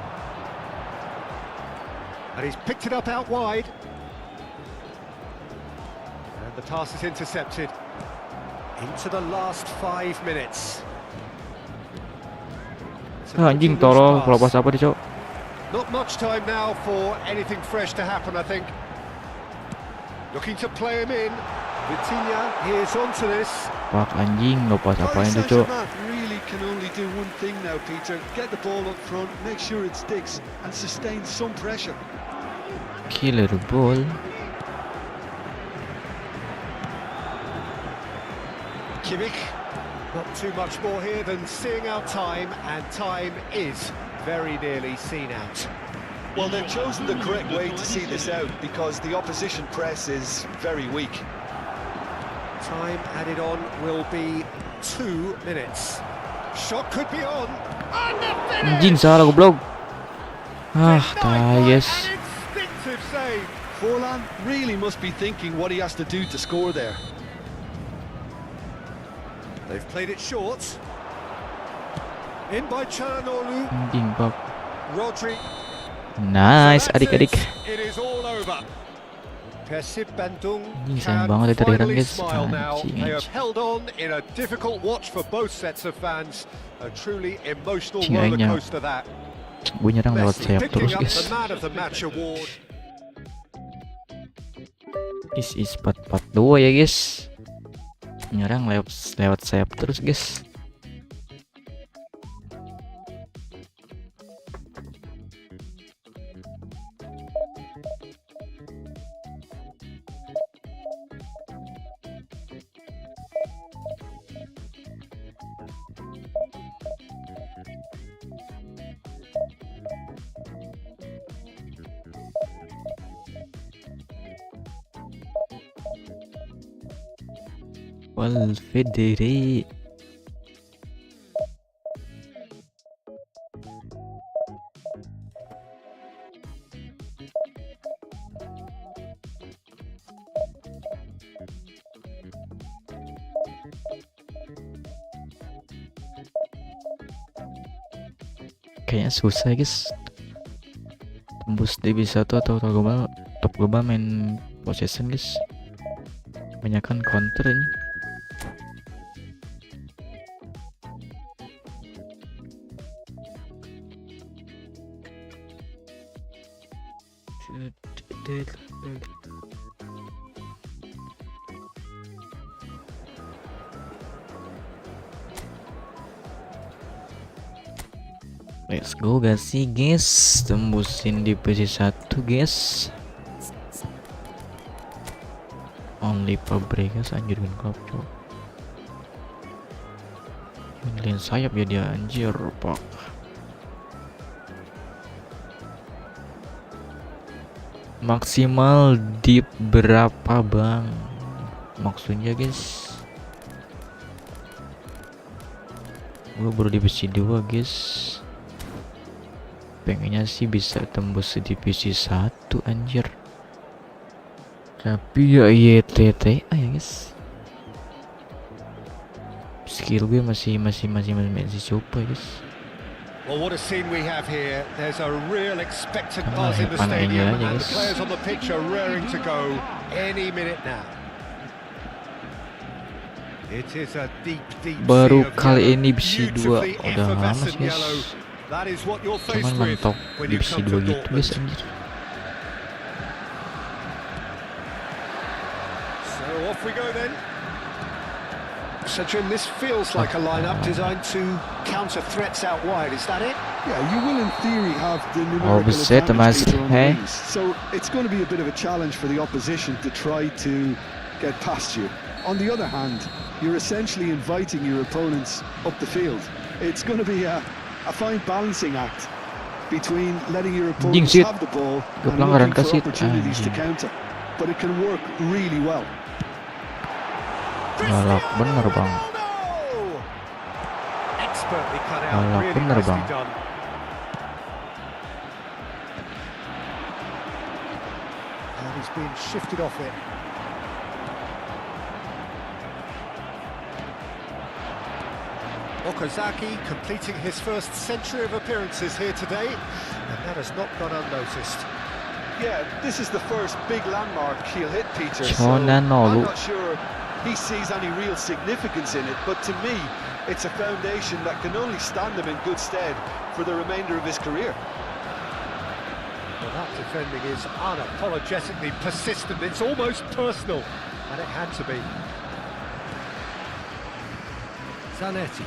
Speaker 2: And he's picked it up out wide. And the pass is intercepted. Into the last 5 minutes. It's a
Speaker 1: Ah, anjing
Speaker 2: pretty loose
Speaker 1: tolol, kalau
Speaker 2: pass.
Speaker 1: pas apa deh cok.
Speaker 2: Not much time now for anything fresh to happen, I think. Looking to play him in. Vitinha, he is onto this.
Speaker 1: Pak anjing, lo pas apain
Speaker 3: Paris
Speaker 1: tuh cok.
Speaker 3: Saint-Germain really can only do one thing now, Peter. Get the ball up front, make sure it sticks, and sustain some pressure.
Speaker 1: Killer ball.
Speaker 2: Kimmich, not too much more here than seeing out time, and time is very nearly seen out.
Speaker 3: Well, they've chosen the correct way to see this out because the opposition press is very weak.
Speaker 2: Time added on will be 2 minutes. Shot could be on. And the
Speaker 1: Anjing
Speaker 2: finish!
Speaker 1: salah goblok. Ah,
Speaker 2: Denied by
Speaker 1: tayes.
Speaker 2: an instinctive save.
Speaker 3: Forlan really must be thinking what he has to do to score there.
Speaker 2: They've played it short. In by Çalhanoğlu.
Speaker 1: Anjing Pak.
Speaker 2: Rodri.
Speaker 1: Nice
Speaker 2: So that's
Speaker 1: adik-adik.
Speaker 2: It is all over. Persib Bandung
Speaker 1: Anjing sayang
Speaker 2: can
Speaker 1: banget ya terhilang
Speaker 2: finally
Speaker 1: guys.
Speaker 2: smile now.
Speaker 1: Anjing,
Speaker 2: They have
Speaker 1: anjing.
Speaker 2: held on in a difficult watch for both sets of fans. A truly emotional
Speaker 1: Anjing,
Speaker 2: roller
Speaker 1: aingnya.
Speaker 2: coaster that.
Speaker 1: Gue nyerang lewat
Speaker 2: Messi
Speaker 1: sayap
Speaker 2: picking
Speaker 1: terus
Speaker 2: up
Speaker 1: guys.
Speaker 2: the man of the match award.
Speaker 1: Is 4-4-2 ya guys. Nyerang lewat sayap terus guys. Valverde. Kayaknya susah guys tembus Divisi 1 atau top global main possession guys. Kebanyakan counter ini. Let's go gak sih guys, tembusin divisi 1 guys. Only Fabregas anjir kan klub cok. Nyelin sayap ya dia anjir Pak. Maksimal deep berapa bang? Maksudnya guys Gue baru divisi 2 guys. Pengennya sih bisa tembus di divisi 1 anjir. Tapi ya YTT ya guys. Skill gue masih coba guys.
Speaker 2: Well, what a scene we have here. There's a real expectant buzz in the stadium, and the players on the pitch are raring to go any minute now. It is a deep
Speaker 1: baru kali ini divisi 2 udah lama sih guys. Cuman mentok divisi 2 gitu guys anjir.
Speaker 2: So off we go then.
Speaker 3: So Jim, this feels like a lineup designed to counter threats out wide. Is that it? Yeah, you will in theory have the numerical advantage on the wings. So it's going to be a bit of a challenge for the opposition to try to get past you. On the other hand, you're essentially inviting your opponents up the field. It's going to be a fine balancing act between letting your opponents have the ball and looking for opportunities to counter. But it can work really well.
Speaker 1: Galak bener bang. Galak bener bang.
Speaker 2: And he's been shifted off it. Okazaki completing his first century of appearances here today, and that has not gone unnoticed.
Speaker 3: Yeah, this is the first big landmark he'll hit, Peter.
Speaker 1: So I'm
Speaker 3: not sure he sees any real significance in it, but to me, it's a foundation that can only stand him in good stead for the remainder of his career.
Speaker 2: Well, that defending is unapologetically persistent. It's almost personal, and it had to be. Zanetti.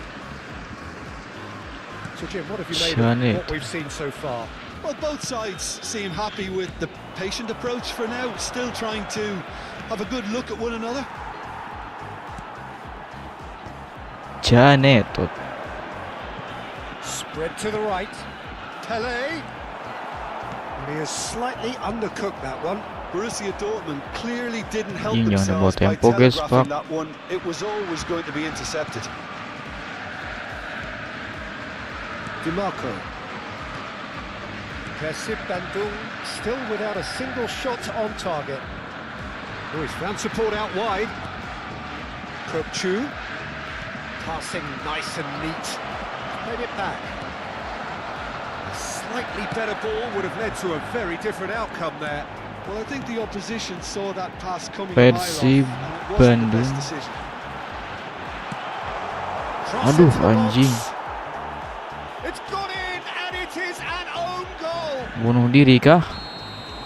Speaker 2: So Jim, what have you made of what we've seen so far?
Speaker 3: Well, both sides seem happy with the patient approach for now, still trying to have a good look at one another.
Speaker 1: Janet.
Speaker 2: Spread to the right. Pele. And he has slightly undercooked that one.
Speaker 3: Borussia Dortmund clearly didn't help
Speaker 1: Ini yang
Speaker 3: themselves by
Speaker 1: tempo guys,
Speaker 3: telegraphing that one. It was always going to be intercepted.
Speaker 2: DiMarco. Persib Bandung still without a single shot on target. Oh, he's found support out wide. Kökçü. Passing nice and neat. Played it back. A slightly better ball would have led to a very different outcome there.
Speaker 3: Well, I think the opposition saw that pass coming
Speaker 1: Persib Bandung. Aduh anjing.
Speaker 2: It's got in and it is an own goal.
Speaker 1: Bunuh diri kah?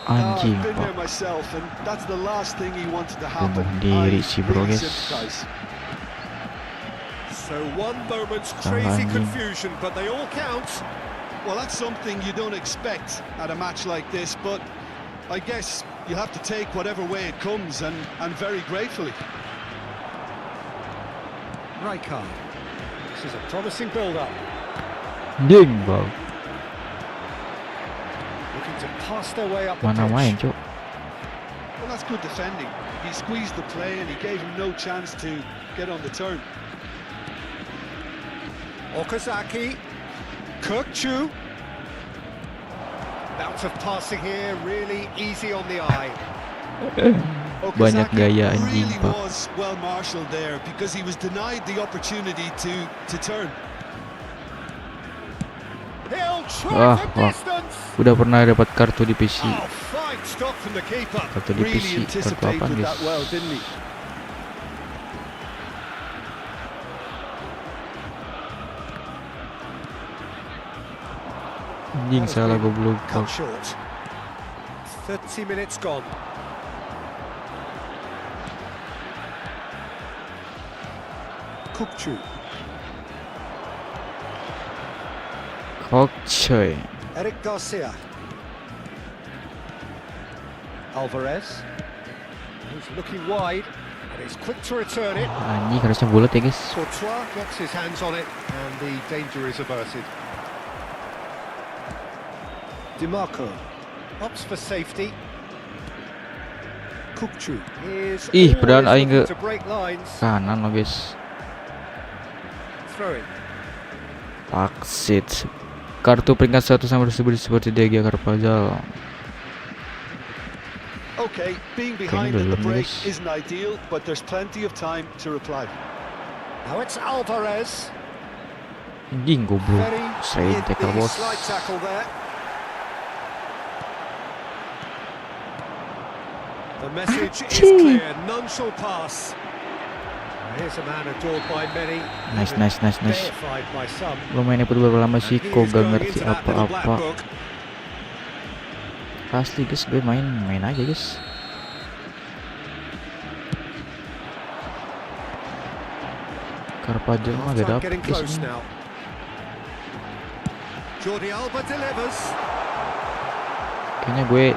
Speaker 1: Anjing.
Speaker 3: I've been there myself, and that's the last thing he wanted to happen.
Speaker 1: Bunuh diri si bro guys.
Speaker 2: So one moment's crazy confusion, but they all count.
Speaker 3: Well, that's something you don't expect at a match like this, but I guess you have to take whatever way it comes, and very gratefully.
Speaker 2: Rijkaard. This is a promising build-up.
Speaker 1: Ding bang.
Speaker 2: Looking to pass their way up the
Speaker 1: Mana main
Speaker 2: pitch.
Speaker 1: cuk.
Speaker 3: Well, that's good defending. He squeezed the play and he gave him no chance to get on the turn.
Speaker 2: Okazaki. Kökçü. Bout of passing here, really easy on the eye.
Speaker 1: Banyak gaya anjing
Speaker 3: really
Speaker 1: pak.
Speaker 3: was well marshaled there because he was denied the opportunity to turn.
Speaker 2: He'll try for distance.
Speaker 1: Udah pernah dapat kartu di PC.
Speaker 2: Oh, fine stop from the keeper.
Speaker 1: Kartu di PC, kartu apa guys?
Speaker 3: That well, didn't he?
Speaker 1: Anjing salah goblok.
Speaker 2: Cut short. 30 minutes gone. Kökçü.
Speaker 1: Kökçü.
Speaker 2: Eric Garcia. Alvarez. He's looking wide and he's quick to return it.
Speaker 1: Anjing harusnya bulat ya guys.
Speaker 2: Courtois gets his hands on it and the danger is averted. DiMarco opts for safety. Kökçü is
Speaker 1: padahal aing
Speaker 2: looking to break lines.
Speaker 1: kanan lo guys.
Speaker 2: Throw it.
Speaker 1: Paksit. Kartu peringkat 1 sama seperti DG Carvajal.
Speaker 3: Okay, being behind at the break isn't ideal, but there's plenty of time to reply.
Speaker 2: Now it's Alvarez.
Speaker 1: Anjing goblok. Straight tackle bos.
Speaker 2: Slight tackle there. The message is clear. None shall pass. Here's a man adored by many.
Speaker 1: Nice.
Speaker 2: Deified by some.
Speaker 1: Lo mainnya berapa lama sih? Kok gak ngerti apa-apa. Asli guys, gue main aja guys. Carvajal mah gak dapet guys. Kayaknya gue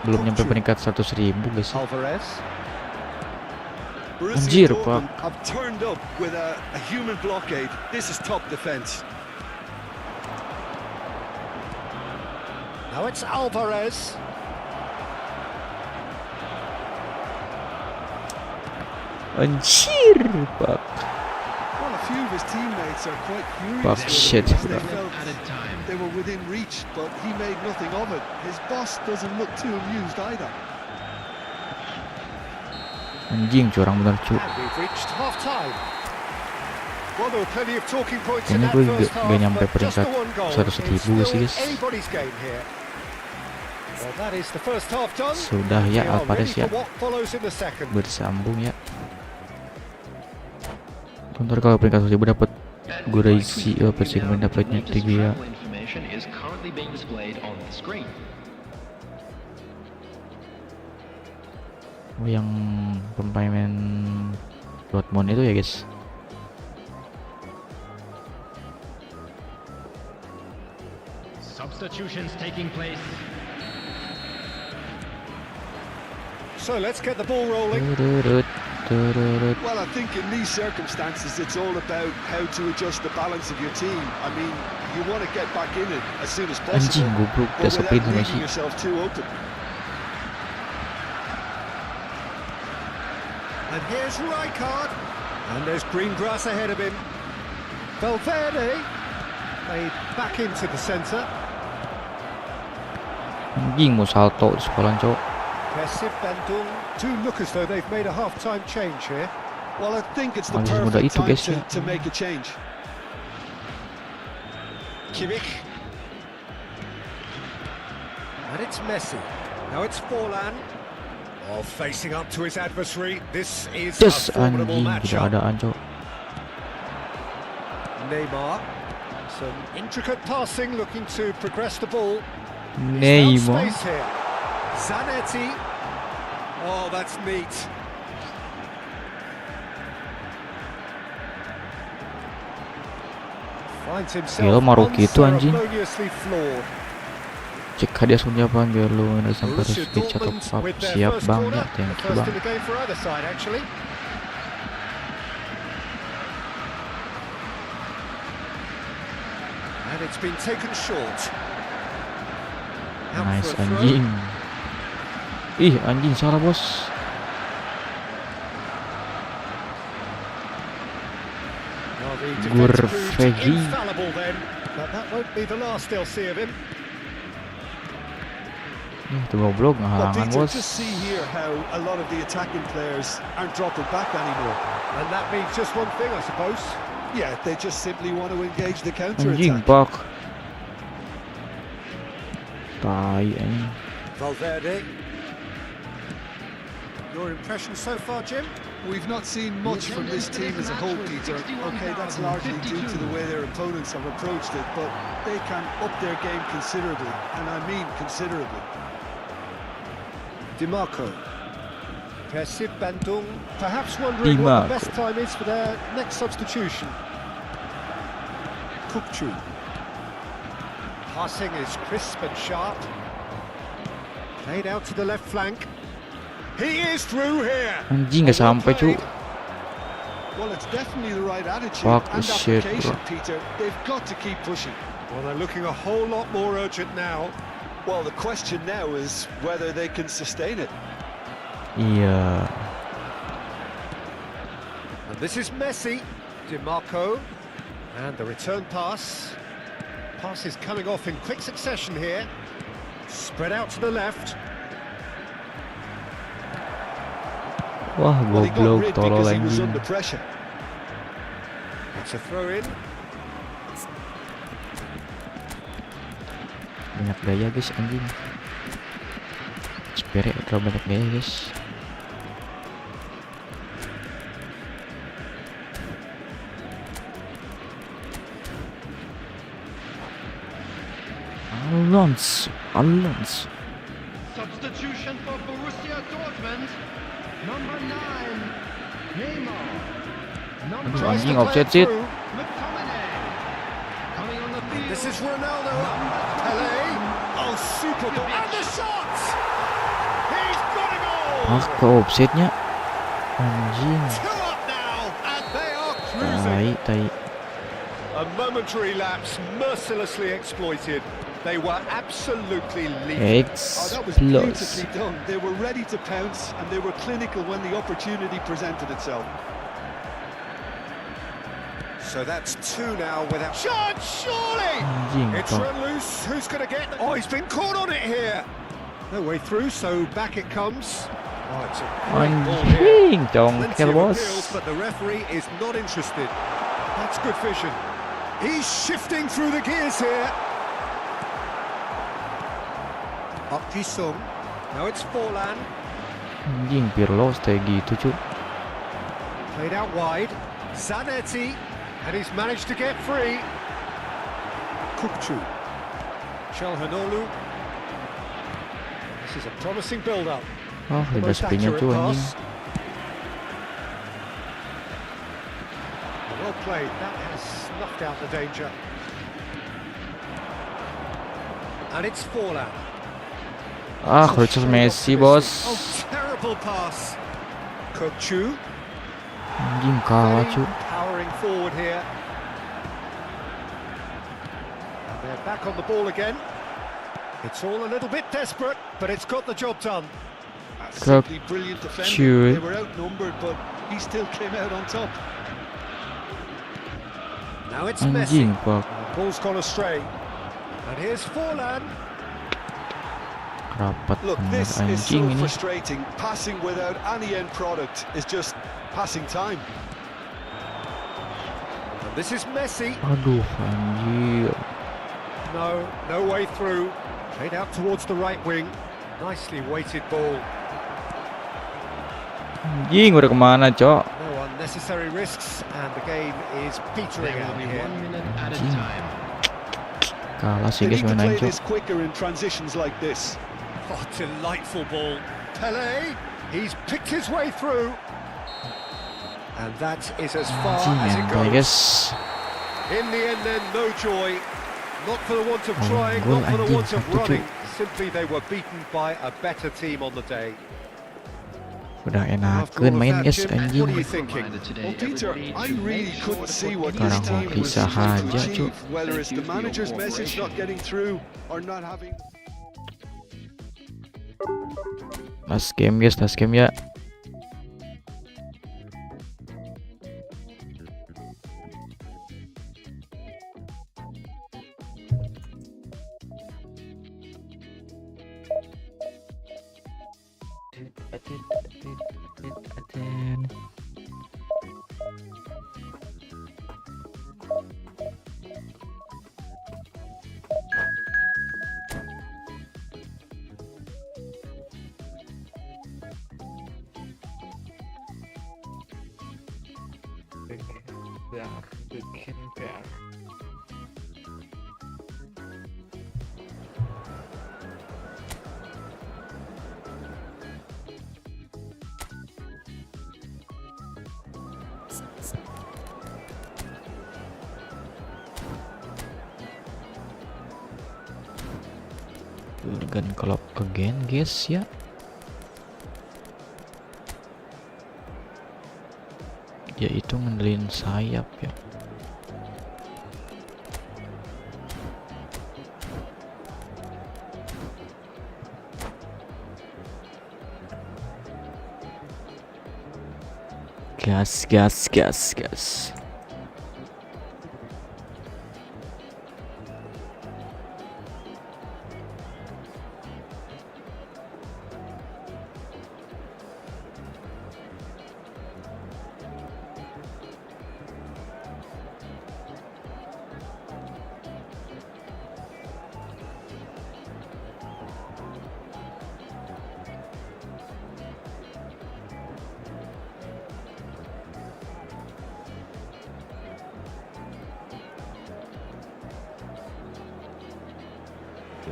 Speaker 1: belum nyampe peringkat 100.000 guys. Anjir pak.
Speaker 3: I've turned up with a human blockade. This is top defense.
Speaker 2: Now it's Alvarez.
Speaker 1: Anjir pak.
Speaker 3: Well, a few of his teammates are quite furious.
Speaker 1: Fuck shit.
Speaker 3: They felt they were within reach, but he made nothing of it. His boss doesn't look too amused either.
Speaker 1: Anjing curang bener cu. Kayaknya gue gak nyampe peringkat 100.000 sih guys. Sudah ya Alvarez ya. Bersambung ya. Bentar kalau peringkat 1.000 dapat Divisi persiapan dapatnya 3 ya. Oh yang pemain Dortmund itu ya guys.
Speaker 4: Substitutions taking place.
Speaker 2: So let's get the ball rolling.
Speaker 3: Well, I think in these circumstances it's all about how to adjust the balance of your team. I mean, you want to get back in it as soon as possible,
Speaker 1: Anjing goblok,
Speaker 3: but
Speaker 1: udah
Speaker 3: without
Speaker 1: sama
Speaker 3: leaving
Speaker 1: sih.
Speaker 3: yourself too open.
Speaker 2: And here's Rijkaard. And there's green grass ahead of him. Valverde played back into the centre.
Speaker 1: Anjing mau salto di sekolah cowok.
Speaker 2: Do look as though they've made a half-time change here.
Speaker 3: Well, I think it's the
Speaker 1: Masih muda
Speaker 3: perfect
Speaker 1: itu,
Speaker 3: time
Speaker 1: guys, ya.
Speaker 3: to make a change.
Speaker 2: Kimmich. And it's Messi. Now it's Forlan. Oh, facing up to his adversary. This is a formidable
Speaker 1: Anjing
Speaker 2: matchup.
Speaker 1: tidak ada anjok.
Speaker 2: Neymar. Some intricate passing, looking to progress the ball.
Speaker 1: Neymar.
Speaker 2: Space here. Zanetti. Oh, that's neat. Finds himself
Speaker 1: Gila, Maruki itu anjing.
Speaker 2: unceremoniously floored.
Speaker 1: Cek hadiah sunjapan biar lu nggak sampai
Speaker 2: Borussia
Speaker 1: speech atau
Speaker 2: Dortmund
Speaker 1: pub.
Speaker 2: with their
Speaker 1: Siap
Speaker 2: first
Speaker 1: bang
Speaker 2: corner.
Speaker 1: ya, thank you
Speaker 2: First
Speaker 1: bang.
Speaker 2: in the game for either side, actually. And it's been taken short. Out
Speaker 1: Nice
Speaker 2: for a throw.
Speaker 1: anjing. Ih anjing salah bos.
Speaker 2: Well, the defence proved
Speaker 1: Gurvegi.
Speaker 2: infallible then, but that won't be the last they'll see of him.
Speaker 1: Itu goblok
Speaker 3: Well,
Speaker 1: ngehalangan
Speaker 3: Peter,
Speaker 1: bos.
Speaker 3: just see here how a lot of the attacking players aren't dropping back anymore.
Speaker 2: And that means just one thing, I suppose.
Speaker 3: Yeah, they just simply want to engage the counter
Speaker 1: Anjing
Speaker 3: attack.
Speaker 1: pak. Tai anjing.
Speaker 2: Valverde. Your impression so far, Jim?
Speaker 3: We've not seen much from this team as a whole, Peter. Okay, that's largely due to the way their opponents have approached it, but they can up their game considerably, and I mean considerably.
Speaker 2: DiMarco. Persib Bandung, perhaps wondering what the best time is for their next substitution. Kukcu. Passing is crisp and sharp. Played out to the left flank. He is through here.
Speaker 1: Anjing nggak sampai cu.
Speaker 3: Well, it's definitely the right attitude
Speaker 1: Fuck
Speaker 3: and
Speaker 1: this shit,
Speaker 3: application,
Speaker 1: bro.
Speaker 3: Peter. They've got to keep pushing.
Speaker 2: Well, they're looking a whole lot more urgent now.
Speaker 3: Well, the question now is whether they can sustain it.
Speaker 1: Iya.
Speaker 2: And this is Messi. DiMarco. And the return pass. Pass is coming off in quick succession here. Spread out to the left.
Speaker 1: Wah,
Speaker 3: Well, he got
Speaker 1: goblok
Speaker 3: rid
Speaker 1: tolol
Speaker 3: because he was
Speaker 1: anjing.
Speaker 3: under pressure.
Speaker 2: It's a throw in.
Speaker 1: Banyak gaya guys anjing. Spere terlalu banyak gaya guys. Alons.
Speaker 4: Substitution for Borussia Dortmund. Number 9, Neymar. Number
Speaker 1: Aduh,
Speaker 2: Tries to
Speaker 1: anjing
Speaker 2: play
Speaker 1: offset
Speaker 2: it
Speaker 1: shit.
Speaker 2: through.
Speaker 4: McTominay. Coming on the field.
Speaker 2: This is Ronaldo. Pele. Oh, super ball. And the shot! He's got a goal!
Speaker 1: Ah, ke offsetnya. Anjing.
Speaker 2: 2 up now, and they are cruising.
Speaker 1: Tai.
Speaker 2: A momentary lapse mercilessly exploited. They were absolutely lethal.
Speaker 3: Oh, that was beautifully
Speaker 1: Explos.
Speaker 3: done. They were ready to pounce and they were clinical when the opportunity presented itself.
Speaker 2: So that's 2 now without shot, surely!
Speaker 1: Anjing,
Speaker 2: It's
Speaker 1: Pak.
Speaker 2: run loose. Who's going to get? Oh, he's been caught on it here. No way through, so back it comes. Oh, it's a great ball here.
Speaker 1: Anjing,
Speaker 2: Plenty
Speaker 1: congkel
Speaker 2: of
Speaker 1: bos.
Speaker 2: appeals, but the referee is not interested. That's good vision. He's shifting through the gears here. Up Jisung. Now it's Forlan.
Speaker 1: Anjing, Pirlo stay gitu cu.
Speaker 2: Played out wide. Zanetti. And he's managed to get free. Kukcu. Chalhanoglu. This is a promising build-up.
Speaker 1: Oh,
Speaker 2: The
Speaker 1: udah
Speaker 2: most
Speaker 1: sepinya
Speaker 2: accurate
Speaker 1: cu anjing.
Speaker 2: pass. Well played. That has snuffed out the danger. And it's Forlan.
Speaker 1: Ah, khusus Messi bos.
Speaker 2: Oh, terrible pass. Kukcu.
Speaker 1: Anjing kalah cu.
Speaker 2: Powering forward here. And they're back on the ball again. It's all a little bit desperate, but it's got the job done.
Speaker 3: Simply brilliant defending.
Speaker 1: Kukcu.
Speaker 3: They were outnumbered, but he still came out on top.
Speaker 2: Now it's Messi.
Speaker 1: Anjing, Pak.
Speaker 2: Ball's gone astray. And here's Forlan.
Speaker 1: Rapat
Speaker 3: Look,
Speaker 1: bener
Speaker 3: this is so
Speaker 1: anjing ini.
Speaker 3: frustrating. Passing without any end product is just passing time.
Speaker 2: And this is Messi.
Speaker 1: Aduh, anjir.
Speaker 2: No way through. Played out towards the right wing. Nicely weighted ball.
Speaker 1: Anjing, udah kemana, Cok?
Speaker 2: No unnecessary risks, and the game is petering
Speaker 5: There
Speaker 2: out
Speaker 5: will be
Speaker 2: here.
Speaker 5: 1 minute at a
Speaker 1: Anjing.
Speaker 5: time.
Speaker 1: Kalah sih
Speaker 3: They
Speaker 1: guys
Speaker 3: need to
Speaker 1: mainan,
Speaker 3: play
Speaker 1: Cok.
Speaker 3: this quicker in transitions like this.
Speaker 2: Oh, delightful ball. Pele, he's picked his way through. And that is as far
Speaker 1: Anjing,
Speaker 2: as it
Speaker 1: entah,
Speaker 2: goes.
Speaker 1: guys.
Speaker 2: In the end then, no joy. Not for the want of
Speaker 1: Oh,
Speaker 2: trying,
Speaker 1: goal,
Speaker 2: not for the
Speaker 1: anjing,
Speaker 2: want of
Speaker 1: satu,
Speaker 2: running. Simply they were beaten by a better team on the day.
Speaker 1: Udah
Speaker 2: After
Speaker 1: enakan
Speaker 2: all of
Speaker 1: main
Speaker 2: that,
Speaker 1: guys,
Speaker 2: Jim, what are
Speaker 1: anjing.
Speaker 2: you thinking?
Speaker 5: Reminder today,
Speaker 3: Well, Peter,
Speaker 5: everybody,
Speaker 3: I
Speaker 5: to
Speaker 3: really
Speaker 5: make sure
Speaker 3: couldn't
Speaker 5: to
Speaker 3: see
Speaker 5: put
Speaker 3: what
Speaker 5: these
Speaker 3: this
Speaker 1: Sekarang
Speaker 3: team
Speaker 1: hoki
Speaker 3: was trying to
Speaker 1: sahaja,
Speaker 3: achieve,
Speaker 1: Cuk.
Speaker 3: whether
Speaker 5: Thank
Speaker 3: it's
Speaker 5: you
Speaker 3: the
Speaker 5: for your
Speaker 3: manager's message not
Speaker 5: cooperation.
Speaker 3: getting through or not having.
Speaker 1: Last game guys, last game ya. Dengan kalau again guys ya. Yaitu ngandelin sayap ya. Gas.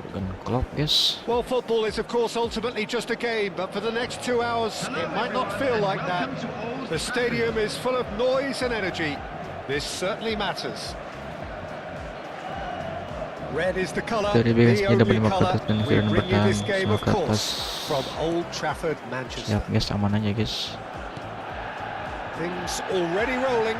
Speaker 1: Jurgen Klopp, guys.
Speaker 2: Well, football is of course ultimately just a game, but for the next 2 hours it might not feel like that. The stadium is full of noise and energy. This certainly matters. Red is the colour, the only colour. We bring you this game, of course, from Old Trafford, Manchester.
Speaker 1: Siap guys, aman aja guys.
Speaker 2: Things already rolling.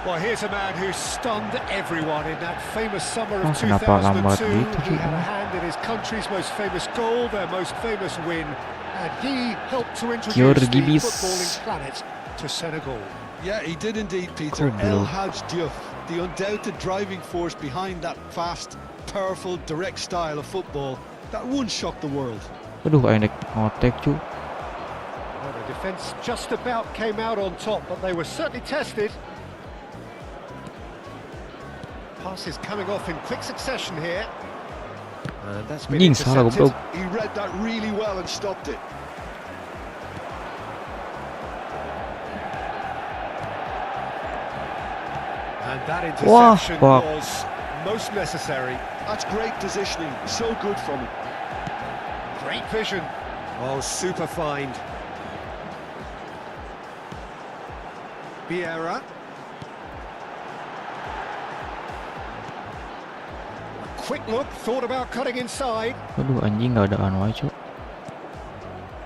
Speaker 2: Well, here's a man who stunned everyone in that famous summer of 2002. He had a hand in his country's most famous goal, their most famous win, and he helped to introduce the footballing planet to Senegal.
Speaker 3: Yeah, he did indeed, Peter. El Hadj Diouf, the undoubted driving force behind that fast, powerful, direct style of football that once shocked the world.
Speaker 1: Aduh, enak ngotek cu.
Speaker 2: Well, the defence just about came out on top, but they were certainly tested. Passes coming off in quick succession here. And that's been intercepted.
Speaker 3: He read that really well and stopped it.
Speaker 2: And that interception was most necessary.
Speaker 3: That's great positioning, so good from him.
Speaker 2: Great vision. Oh, super find. Vieira. Quick look, thought about cutting inside.
Speaker 1: Aduh, anjing nggak ada anu aja.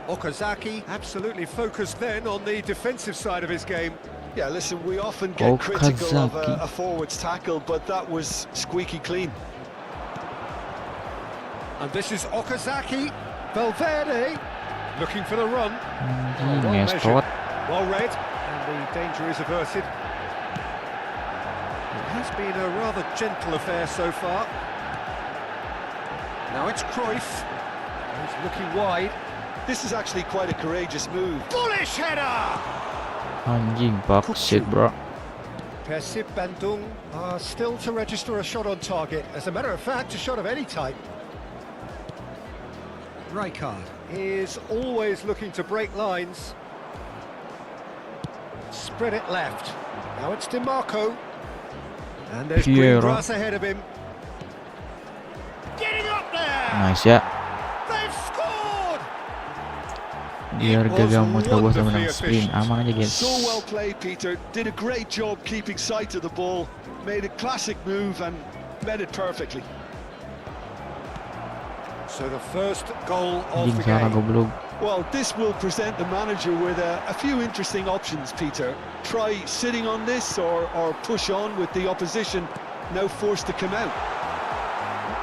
Speaker 2: Okazaki absolutely focused then on the defensive side of his game.
Speaker 3: Yeah, listen, we often get critical of a forward's tackle, but that was squeaky clean.
Speaker 2: And this is Okazaki. Valverde looking for the run. Well measured, well read, and the danger is averted. It has been a rather gentle affair so far. Now it's Cruyff. He's looking wide.
Speaker 3: This is actually quite a courageous move.
Speaker 2: Bullish header!
Speaker 1: Anjing, shit, bro.
Speaker 2: Persib Bandung are still to register a shot on target. As a matter of fact, a shot of any type. Rijkaard is always looking to break lines. Spread it left. Now it's DiMarco. And there's green grass ahead of him. Getting up there!
Speaker 1: Nice ya.
Speaker 2: They've scored!
Speaker 1: Biar gagal muter sama menang sprint, aman aja guys.
Speaker 3: So well played, Peter. Did a great job keeping sight of the ball. Made a classic move and met it perfectly.
Speaker 2: So the first goal of the game.
Speaker 3: Well, this will present the manager with a few interesting options, Peter. Try sitting on this or push on with the opposition now forced to come out.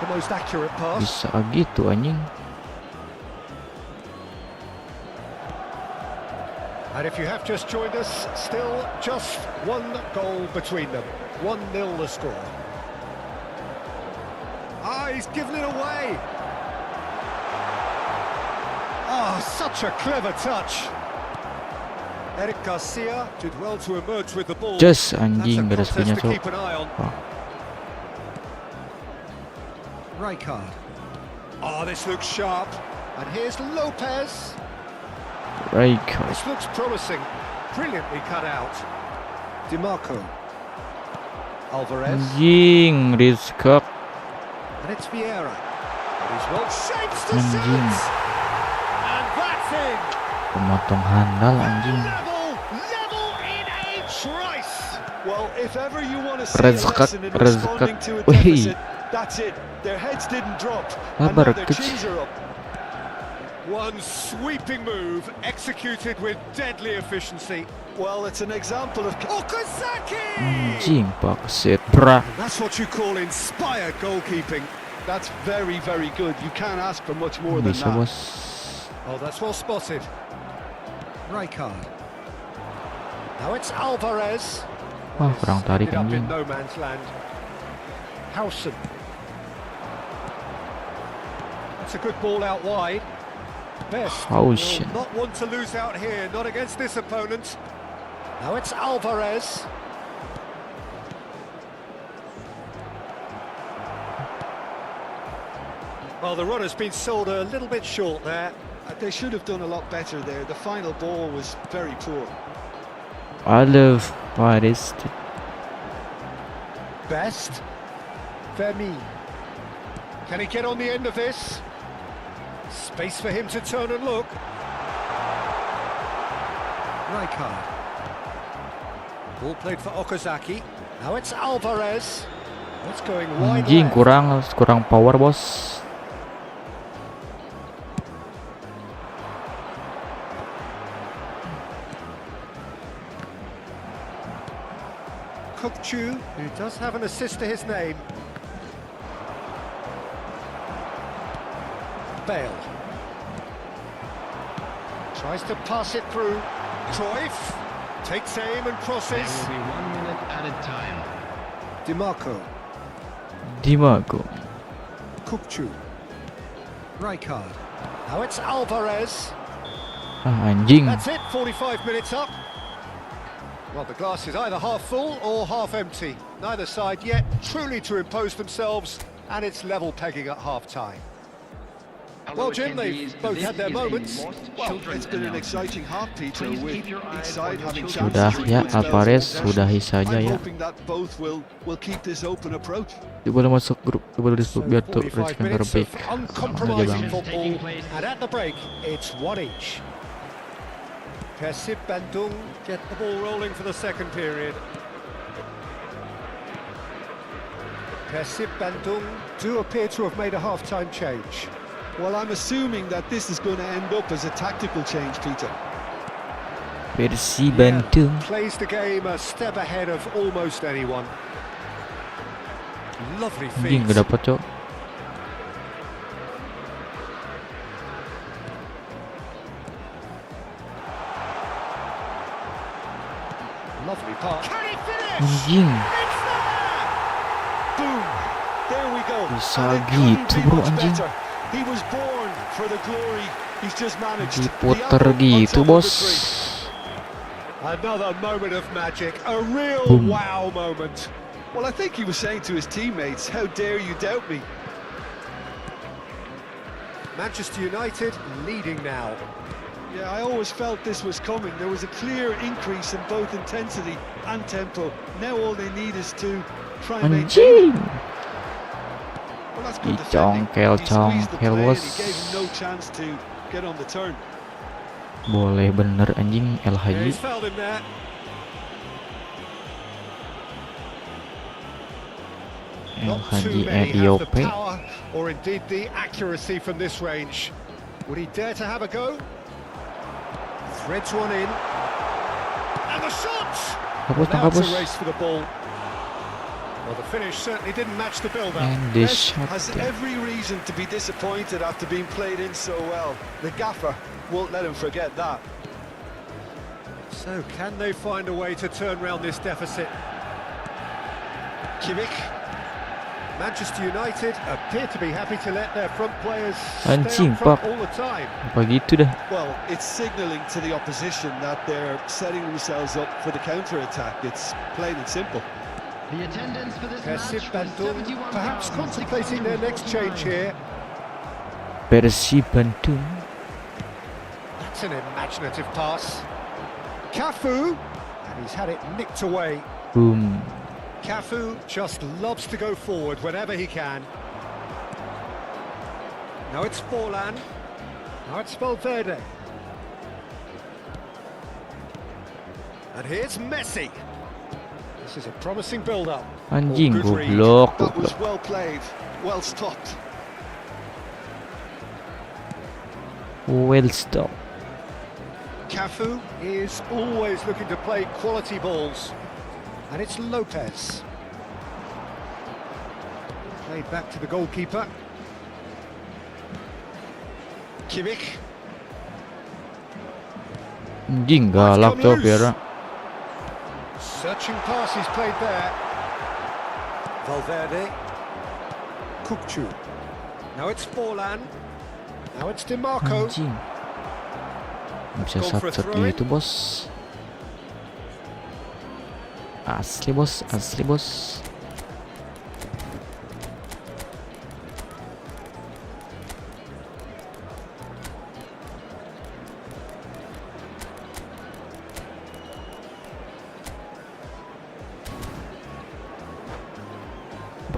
Speaker 2: The most accurate pass.
Speaker 1: Bisa gitu anjing.
Speaker 2: And if you have just joined us, still just one goal between them. 1-0 the score. Ah, he's given it away. Ah, such a clever touch. Eric Garcia did well to emerge with the ball.
Speaker 1: Just anjing, gak ada speednya so.
Speaker 2: Rijkaard. Oh, this looks sharp. And here's Lopez.
Speaker 1: Rijkaard.
Speaker 2: This looks promising. Brilliantly cut out. DiMarco. Alvarez.
Speaker 1: Anjing, Rizkak.
Speaker 2: And it's Vieira. And he's well shaped to shoot. And that's in.
Speaker 1: Pemotong handal anjing.
Speaker 2: Level in a trice.
Speaker 3: Well, if ever you want to see a lesson in responding to a deficit, that's it. Their heads didn't drop, and now their chins are up.
Speaker 2: One sweeping move, executed with deadly efficiency.
Speaker 3: Well, it's an example of
Speaker 2: Okazaki!
Speaker 1: Anjing, shit, brah.
Speaker 2: That's what you call inspired goalkeeping.
Speaker 3: That's very, very good. You can't ask for much more than that.
Speaker 2: Oh, that's well spotted. Rijkaard. Now it's Alvarez.
Speaker 1: Wah, kurang tarik
Speaker 2: up
Speaker 1: anjing.
Speaker 2: in no man's land. Howson. That's a good ball out wide. Best will not want to lose out here, not against this opponent. Now it's Alvarez. Well, the run has been sold a little bit short there.
Speaker 3: They should have done a lot better there. The final ball was very poor.
Speaker 1: What is it?
Speaker 2: Best. Vermi. Can he get on the end of this? Space for him to turn and look. Rijkaard. Ball played for Okazaki. Now it's Alvarez. It's going wide
Speaker 1: Anjing,
Speaker 2: left.
Speaker 1: kurang power, bos.
Speaker 2: Kukchu, who does have an assist to his name. Bale. Tries to pass it through. Cruyff takes aim and crosses.
Speaker 5: There will be 1 minute added time.
Speaker 2: Dimarco. Kukchu. Rijkaard. Now it's Alvarez.
Speaker 1: Anjing.
Speaker 2: That's it, 45 minutes up. Well, the glass is either half full or half empty. Neither side yet truly to impose themselves, and it's level pegging at half-time. Well, Jim, they've both had their moments.
Speaker 3: Well, it's been an exciting half, Peter, with each side having
Speaker 1: Sudah
Speaker 3: chances to
Speaker 1: ya,
Speaker 3: create their own
Speaker 1: Alvarez,
Speaker 3: possession.
Speaker 1: sudahi saja
Speaker 3: I'm
Speaker 1: ya.
Speaker 3: hoping that both will keep this open approach.
Speaker 1: Dia boleh masuk grup, dia boleh
Speaker 2: So
Speaker 1: disebut biar tuh
Speaker 2: 45
Speaker 1: respon
Speaker 2: minutes
Speaker 1: terbaik.
Speaker 2: of uncompromising
Speaker 1: Bang.
Speaker 2: football, and at the break, it's 1 each. Persib Bandung get the ball rolling for the second period. Persib Bandung do appear to have made a half-time change.
Speaker 3: Well, I'm assuming that this is going to end up as a tactical change, Peter.
Speaker 1: Persib Bandung.
Speaker 2: Plays the game a step ahead of almost anyone. Lovely feet.
Speaker 1: Anjing, gak dapat, cok.
Speaker 2: Lovely pass. Can he finish?
Speaker 1: Anjing.
Speaker 2: It's there!
Speaker 3: Boom! There we go.
Speaker 1: Bisa
Speaker 3: And it couldn't
Speaker 1: gitu,
Speaker 3: be
Speaker 1: bro,
Speaker 3: much
Speaker 1: anjing.
Speaker 3: better. He was born for the glory. He's just managed. The
Speaker 1: Diputer
Speaker 3: apple on
Speaker 1: gitu,
Speaker 3: top of
Speaker 1: bos.
Speaker 3: the tree.
Speaker 2: Another moment of magic, a real
Speaker 1: Boom.
Speaker 2: wow moment.
Speaker 3: Well, I think he was saying to his teammates, "How dare you doubt me?"
Speaker 2: Manchester United leading now.
Speaker 3: Yeah, I always felt this was coming. There was a clear increase in both intensity and tempo. Now all they need is to try and maintain.
Speaker 1: Anjing.
Speaker 3: Well, that's good defending.
Speaker 1: Dicongkel,
Speaker 3: He squeezed the
Speaker 1: congkel,
Speaker 3: play and
Speaker 1: bos.
Speaker 3: he gave him no chance to get on the turn.
Speaker 1: Boleh bener anjing El
Speaker 2: Yeah,
Speaker 1: Haji.
Speaker 2: he's fouled him there.
Speaker 1: El
Speaker 2: Not too
Speaker 1: Haji
Speaker 2: many have the
Speaker 1: Etiope.
Speaker 2: power or indeed the accuracy from this range. Would he dare to have a go? Threads one in. And the shot!
Speaker 1: Hapus,
Speaker 2: Now
Speaker 1: hapus.
Speaker 2: it's a race for the ball. Well, the finish certainly didn't match the build-up.
Speaker 1: And this
Speaker 3: Best
Speaker 1: shot.
Speaker 3: has every reason to be disappointed after being played in so well. The gaffer won't let him forget that.
Speaker 2: So can they find a way to turn round this deficit? Kimmich. Manchester United appear to be happy to let their front players stay
Speaker 1: Anjing,
Speaker 2: up front
Speaker 1: Pak.
Speaker 2: all the time.
Speaker 1: Apa gitu dah.
Speaker 3: Well, it's signalling to the opposition that they're setting themselves up for the counter-attack. It's plain and simple.
Speaker 5: The attendance for this
Speaker 2: Persib
Speaker 5: match was
Speaker 2: Bandung perhaps contemplating their next change
Speaker 5: 71,649.
Speaker 2: here.
Speaker 1: Persib Bandung.
Speaker 2: That's an imaginative pass. Cafu, and he's had it nicked away.
Speaker 1: Boom.
Speaker 2: Cafu just loves to go forward whenever he can. Now it's Forlan. Now it's Valverde. And here's Messi. This is a promising build-up.
Speaker 1: Anjing,
Speaker 2: Oh, good read.
Speaker 1: goblok,
Speaker 3: That was
Speaker 1: goblok.
Speaker 3: well played, well stopped.
Speaker 1: Well stop.
Speaker 2: Cafu is always looking to play quality balls. And it's Lopez. Played back to the goalkeeper. Kimmich.
Speaker 1: Anjing, galak cok Piera.
Speaker 2: Searching pass is played there. Valverde. Kukchu. Now it's Forlan. Now it's Dimarco.
Speaker 1: Anjing. Nggak bisa
Speaker 2: Go for a
Speaker 1: sat-sat
Speaker 2: throw-in.
Speaker 1: gitu, bos. Asli, bos. Asli, bos.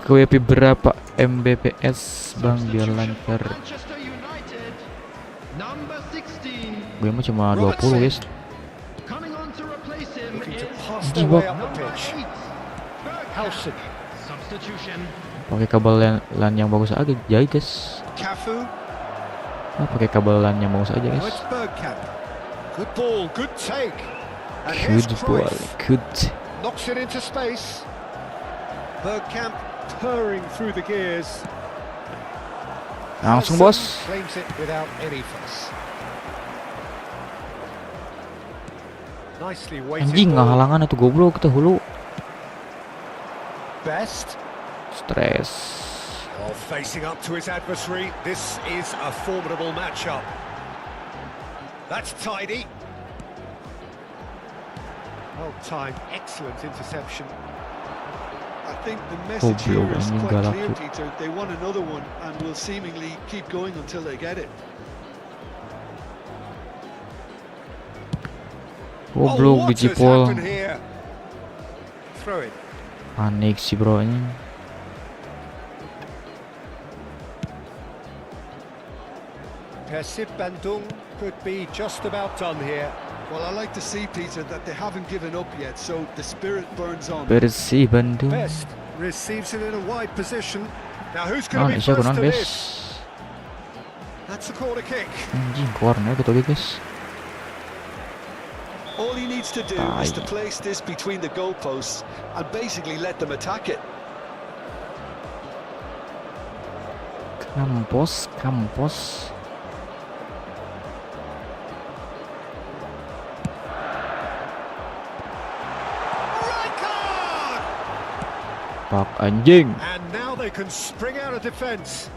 Speaker 1: ke WP berapa Mbps bang biar lancar?
Speaker 4: Manchester United, number 16.
Speaker 1: Gue mah cuma 20 guys.
Speaker 4: Coming on to replace him
Speaker 2: Looking to
Speaker 4: is
Speaker 2: pass their way up the
Speaker 4: number
Speaker 2: pitch.
Speaker 4: 8.
Speaker 2: Howson.
Speaker 4: Substitution.
Speaker 1: Pakai kabel LAN yang bagus aja guys.
Speaker 2: Cafu.
Speaker 1: Pakai kabel LAN yang bagus aja
Speaker 2: Now
Speaker 1: guys.
Speaker 2: it's Bergkamp. Good ball, good take. And here's
Speaker 1: Good ball,
Speaker 2: Cruyff.
Speaker 1: good.
Speaker 2: Knocks it into space. Bergkamp purring through the gears.
Speaker 1: Langsung
Speaker 2: Howson
Speaker 1: bos.
Speaker 2: claims it without any fuss. Nicely weighted
Speaker 1: Anjing nggak
Speaker 2: ball.
Speaker 1: halangan itu goblok kita hulu.
Speaker 2: Best.
Speaker 1: Stres.
Speaker 2: While facing up to his adversary, this is a formidable matchup. That's tidy. Well timed, excellent interception.
Speaker 3: I think the message
Speaker 1: Goblok,
Speaker 3: here is
Speaker 1: anjing
Speaker 3: quite
Speaker 1: galak
Speaker 3: clear,
Speaker 1: tuh.
Speaker 3: Peter. They want another one and will seemingly keep going until they get it.
Speaker 1: Goblok
Speaker 2: what has
Speaker 1: dijipol.
Speaker 2: happened here? Throw it.
Speaker 1: Panik sih bro ini.
Speaker 2: Persib Bandung could be just about done here.
Speaker 3: Well, I like to see, Peter, that they haven't given up yet, so the spirit burns on.
Speaker 1: Persib Bandung.
Speaker 2: Best receives it in a wide position. Now who's
Speaker 1: Nah,
Speaker 2: going to be
Speaker 1: Indonesia
Speaker 2: first
Speaker 1: konon
Speaker 2: to
Speaker 1: guys.
Speaker 2: this? That's a corner kick.
Speaker 1: Anjing corner gitu guys.
Speaker 3: All he needs to do is to place this between the goalposts and basically let them attack it.
Speaker 1: Kampos.
Speaker 2: Right card!
Speaker 1: Pak anjing.
Speaker 2: And now they can spring out of defence.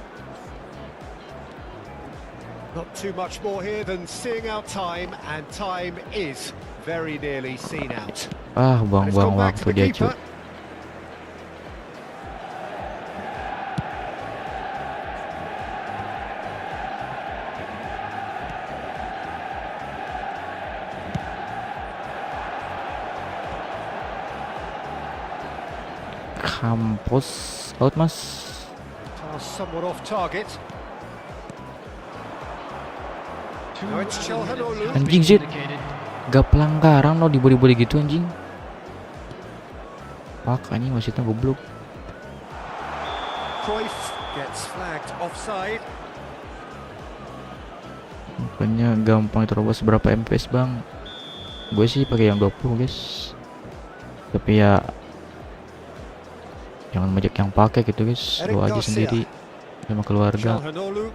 Speaker 2: Not too much more here than seeing out time, and time is very nearly seen out.
Speaker 1: Ah,
Speaker 2: And it's
Speaker 1: buang-buang
Speaker 2: gone back to
Speaker 1: waktu
Speaker 2: the
Speaker 1: dia
Speaker 2: keeper.
Speaker 1: cuy. Kampus out mas.
Speaker 2: Pass somewhat off target. Now it's Chelhanoglu.
Speaker 1: Anjing sih. Gak pelanggaran lo dibody-body gitu anjing. Pak anjing wasitnya goblok.
Speaker 2: Cruyff gets flagged offside.
Speaker 1: Bukannya gampang terobos berapa MPS bang? Gue sih pakai yang 20 guys. Tapi ya jangan banyak yang pakai gitu guys. Lu aja sendiri sama keluarga.
Speaker 2: Chelhanoglu,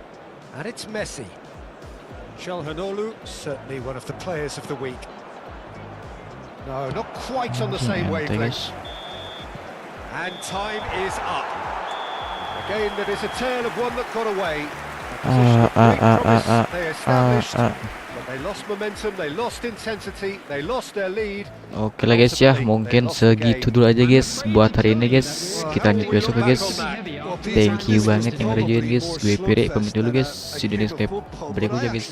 Speaker 2: and it's Messi. Chelhanoglu, certainly one of the players of the week. No, not quite on the same wavelength. And time is up. A game that is a tale of one that got away. A position of great promise they established, but they lost momentum, they lost intensity, they lost their lead.
Speaker 1: Oke lah guys ya, mungkin segitu dulu aja guys buat hari ini guys. Kita lanjut besok ya guys. Thank you banget yang udah join guys. Gue Pire pamit dulu guys. See you di next clip berikutnya guys.